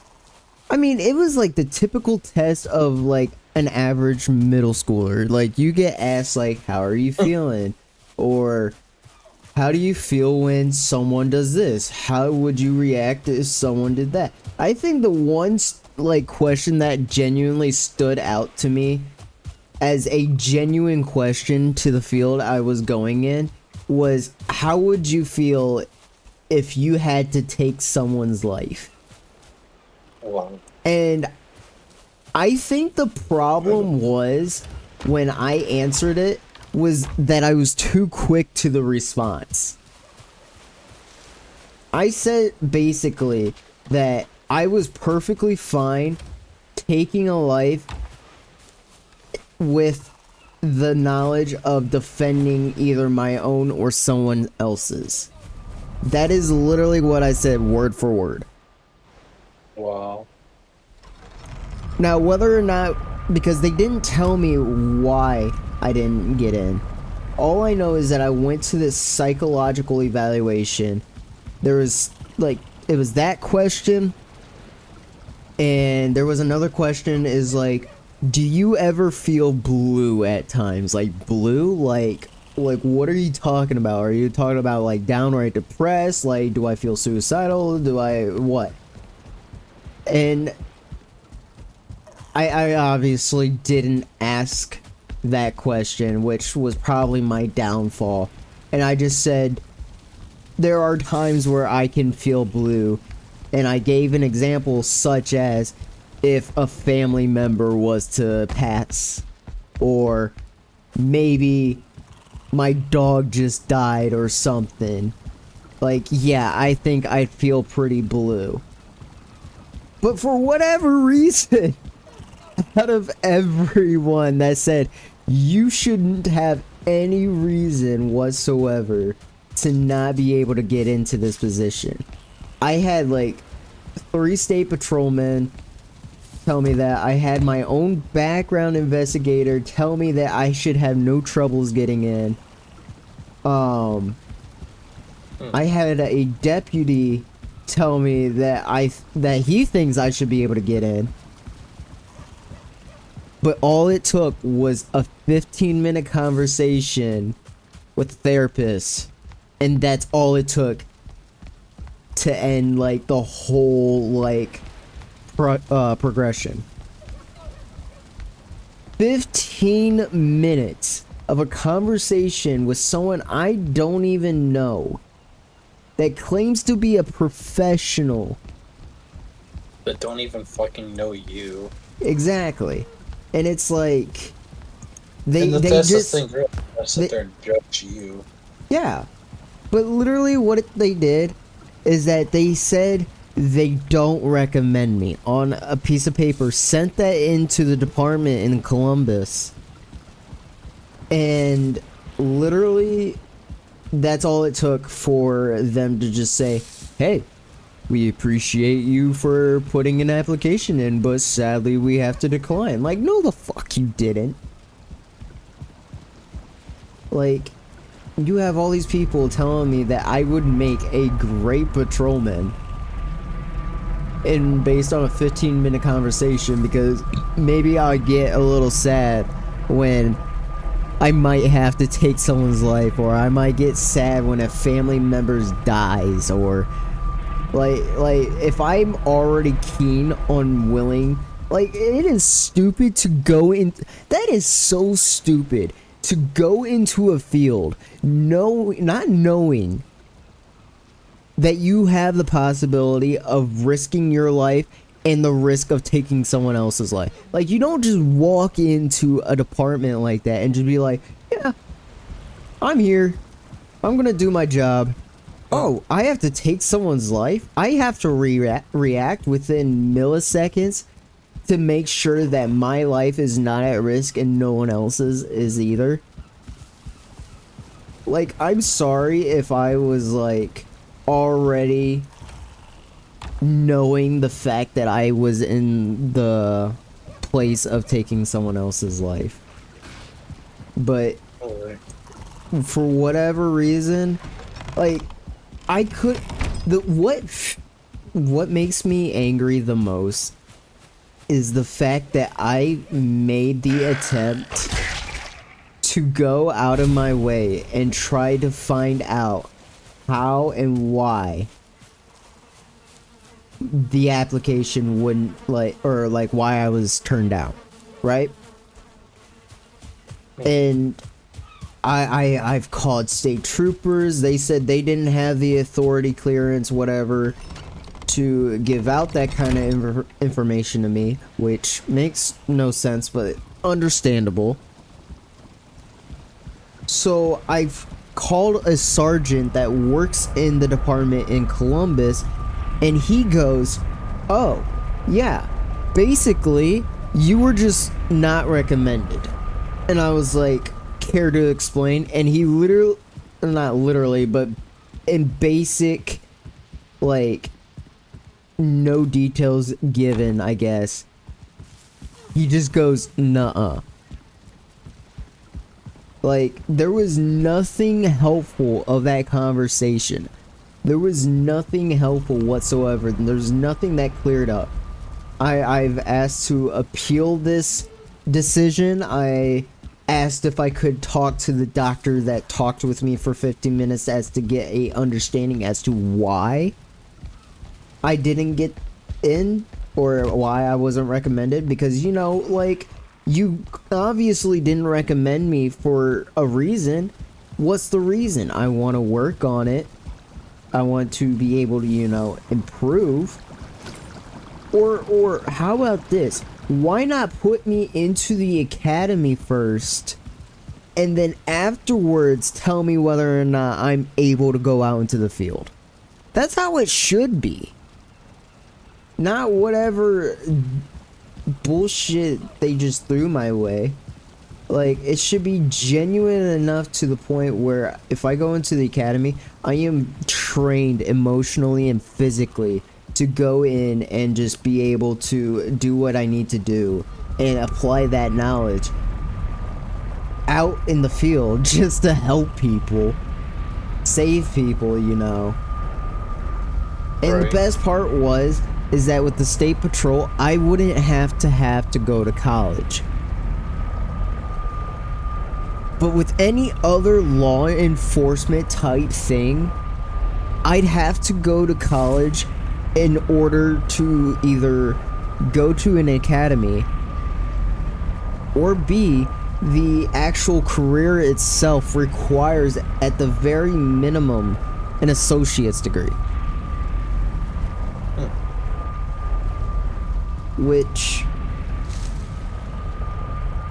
I mean, it was like the typical test of like an average middle schooler. Like, you get asked like, how are you feeling? Or how do you feel when someone does this? How would you react if someone did that? I think the one like question that genuinely stood out to me as a genuine question to the field I was going in was, how would you feel if you had to take someone's life? Wow. And I think the problem was, when I answered it, was that I was too quick to the response. I said basically that I was perfectly fine taking a life with the knowledge of defending either my own or someone else's. That is literally what I said, word for word. Wow. Now, whether or not, because they didn't tell me why I didn't get in. All I know is that I went to this psychological evaluation. There was, like, it was that question, and there was another question is, like, do you ever feel blue at times? Like, blue? Like, what are you talking about? Are you talking about, like, downright depressed? Like, do I feel suicidal? Do I, what? And I obviously didn't ask that question, which was probably my downfall. And I just said, there are times where I can feel blue. And I gave an example such as if a family member was to pass, or maybe my dog just died or something. Like, yeah, I think I'd feel pretty blue. But for whatever reason, out of everyone that said you shouldn't have any reason whatsoever to not be able to get into this position, I had like 3 state patrolmen tell me that. I had my own background investigator tell me that I should have no troubles getting in. I had a deputy tell me that he thinks I should be able to get in. But all it took was a 15-minute conversation with a therapist, and that's all it took to end like the whole like progression. 15 minutes of a conversation with someone I don't even know that claims to be a professional. That don't even fucking know you. Exactly. And it's like they that's just the thing, really. They sit there and judge you. Yeah. But literally what they did is that they said they don't recommend me on a piece of paper, sent that into the department in Columbus, and literally that's all it took for them to just say, hey, we appreciate you for putting an application in, but sadly we have to decline. Like, no the fuck you didn't. Like, you have all these people telling me that I would make a great patrolman, and based on a 15-minute conversation, because maybe I'll get a little sad when I might have to take someone's life, or I might get sad when a family member dies, or like if I'm already keen on willing, like, it is stupid to go in. That is so stupid to go into a field not knowing that you have the possibility of risking your life and the risk of taking someone else's life. Like, you don't just walk into a department like that and just be like, yeah, I'm here, I'm gonna do my job. Oh, I have to take someone's life? I have to react within milliseconds to make sure that my life is not at risk and no one else's is either. Like, I'm sorry if I was like already knowing the fact that I was in the place of taking someone else's life, but for whatever reason, like, I could, what makes me angry the most is the fact that I made the attempt to go out of my way and try to find out how and why the application wouldn't, like, or like why I was turned down, right? And I've called state troopers. They said they didn't have the authority, clearance, whatever, to give out that kind of information to me, which makes no sense, but understandable. So I've called a sergeant that works in the department in Columbus, and he goes, "Oh, yeah, basically, you were just not recommended." And I was like, "Care to explain?" And he literally, not literally, but in basic, like, no details given, I guess, he just goes, "Nuh-uh." Like, there was nothing helpful of that conversation. There was nothing helpful whatsoever. There's nothing that cleared up. I've asked to appeal this decision. I asked if I could talk to the doctor that talked with me for 15 minutes as to get a understanding as to why I didn't get in, or why I wasn't recommended, because, you know, like, you obviously didn't recommend me for a reason. What's the reason? I want to work on it. I want to be able to, you know, improve. Or how about this? Why not put me into the academy first, and then afterwards tell me whether or not I'm able to go out into the field? That's how it should be. Not whatever bullshit they just threw my way. Like, it should be genuine enough to the point where if I go into the academy, I am trained emotionally and physically to go in and just be able to do what I need to do and apply that knowledge out in the field just to help people, save people, you know. And the best part is that with the state patrol, I wouldn't have to go to college. But with any other law enforcement type thing, I'd have to go to college in order to either go to an academy, or B, the actual career itself requires at the very minimum an associate's degree. Which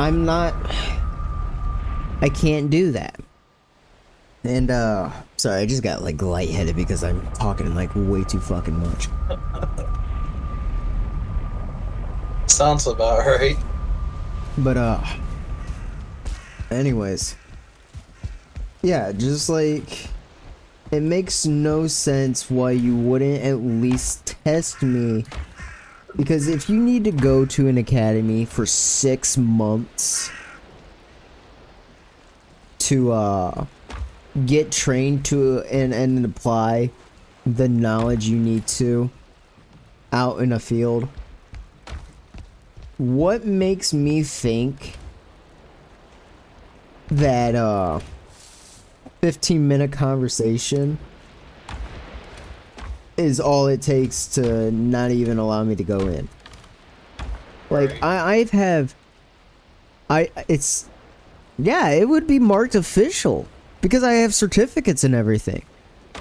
I can't do that. And sorry, I just got like lightheaded because I'm talking like way too fucking much. Sounds about right. But anyways, yeah, just like, it makes no sense why you wouldn't at least test me. Because if you need to go to an academy for 6 months to get trained to and apply the knowledge you need to out in a field, what makes me think that 15-minute conversation is all it takes to not even allow me to go in? Like, it would be marked official because I have certificates and everything.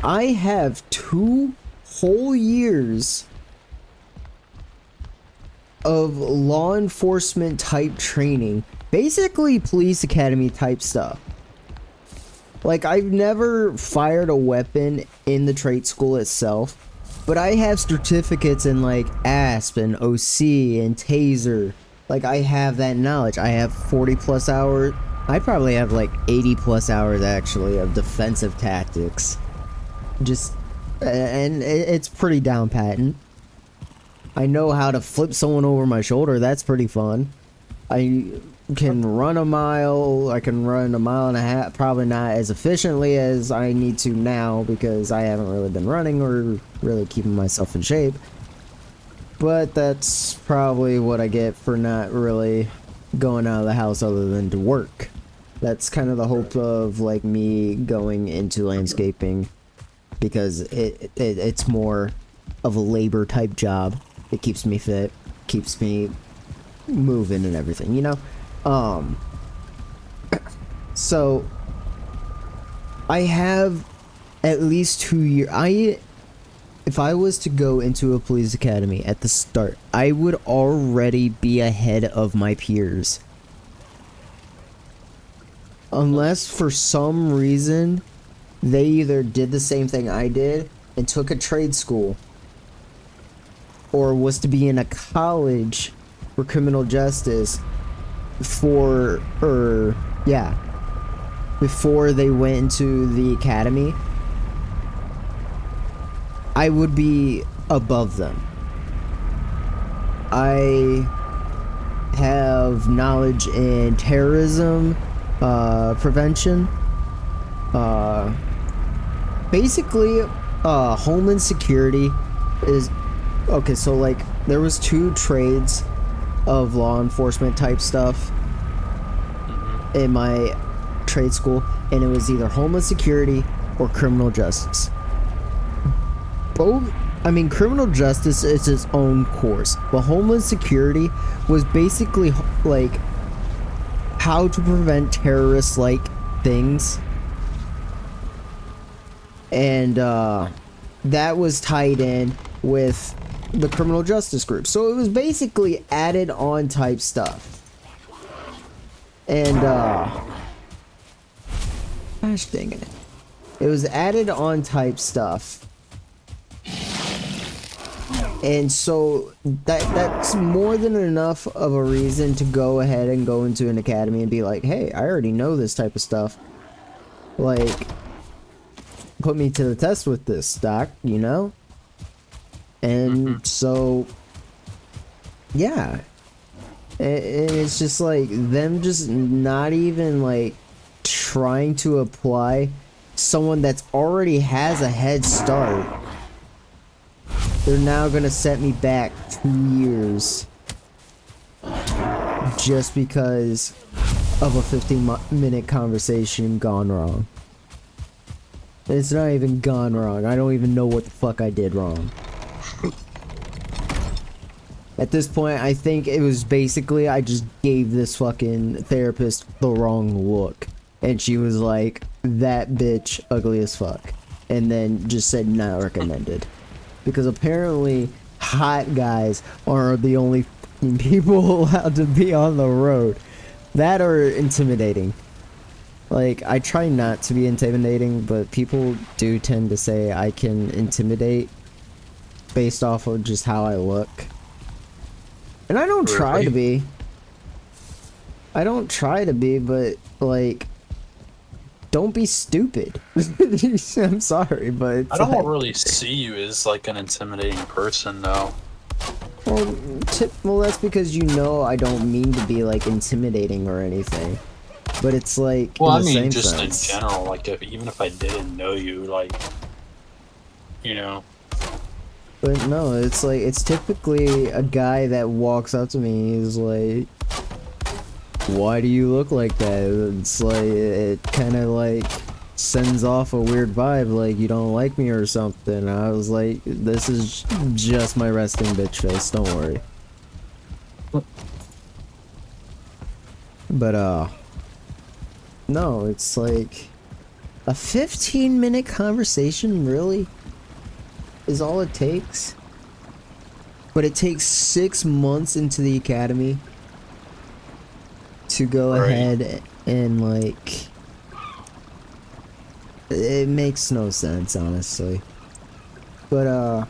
I have 2 whole years of law enforcement type training, basically police academy type stuff. Like, I've never fired a weapon in the trade school itself, but I have certificates in like ASP and OC and Taser. Like, I have that knowledge. I have 40 plus hours. I probably have like 80 plus hours actually of defensive tactics. And it's pretty down patent. I know how to flip someone over my shoulder. That's pretty fun. I can run a mile. I can run a mile and a half. Probably not as efficiently as I need to now because I haven't really been running or really keeping myself in shape. But that's probably what I get for not really going out of the house other than to work. That's kind of the hope of like me going into landscaping, because it's more of a labor type job. It keeps me fit, keeps me moving and everything, you know? So I have at least 2 years. If I was to go into a police academy at the start, I would already be ahead of my peers. Unless for some reason they either did the same thing I did and took a trade school, or was to be in a college for criminal justice before they went into the academy, I would be above them. I have knowledge in terrorism prevention, basically homeland security is okay. So like there was 2 trades of law enforcement type stuff in my trade school, and it was either homeland security or criminal justice. Both, I mean, criminal justice is its own course, but homeland security was basically like how to prevent terrorist like things, and that was tied in with the criminal justice group, so it was basically added on type stuff. And gosh dang it, it was added on type stuff. And so that's more than enough of a reason to go ahead and go into an academy and be like, hey, I already know this type of stuff. Like, put me to the test with this, doc, you know? And so, yeah. And it's just like them just not even like trying to apply someone that's already has a head start. They're now gonna set me back 2 years just because of a 15-minute conversation gone wrong. It's not even gone wrong. I don't even know what the fuck I did wrong. At this point, I think it was basically I just gave this fucking therapist the wrong look. And she was like, that bitch ugly as fuck. And then just said not recommended. Because apparently hot guys are the only people allowed to be on the road that are intimidating. Like, I try not to be intimidating, but people do tend to say I can intimidate based off of just how I look. And I don't try to be. I don't try to be, but like, don't be stupid. I'm sorry, but it's I don't like, really see you as like an intimidating person, though. well, that's because you know I don't mean to be like intimidating or anything. But it's like, Well, I in the mean, same just sense. in general, like even if I didn't know you, like, you know. But no, it's like, it's typically a guy that walks up to me, he's like, why do you look like that? It's like, it kind of like sends off a weird vibe, like you don't like me or something. I was like, this is just my resting bitch face, don't worry. But no, it's like a 15-minute conversation really is all it takes. But it takes 6 months into the academy to go ahead and like, it makes no sense, honestly. But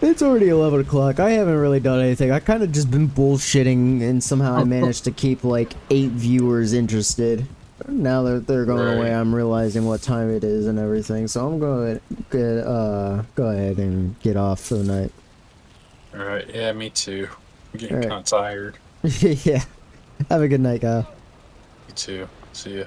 it's already 11 o'clock. I haven't really done anything. I kind of just been bullshitting, and somehow I managed to keep like 8 viewers interested. Now that they're going away, I'm realizing what time it is and everything. So I'm going to go ahead and get off for the night. Alright, yeah, me too. I'm getting kind of tired. Yeah. Have a good night, Kyle. You too. See ya.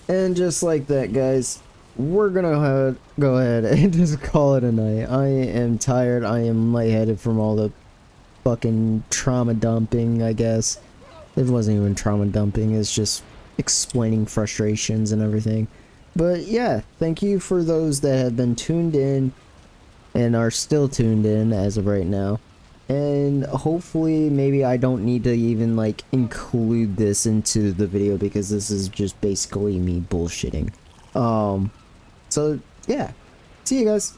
And just like that, guys, we're gonna go ahead and just call it a night. I am tired. I am lightheaded from all the fucking trauma dumping, I guess. It wasn't even trauma dumping. It's just explaining frustrations and everything. But yeah, thank you for those that have been tuned in and are still tuned in as of right now. And hopefully maybe I don't need to even like include this into the video because this is just basically me bullshitting. So yeah, see you guys.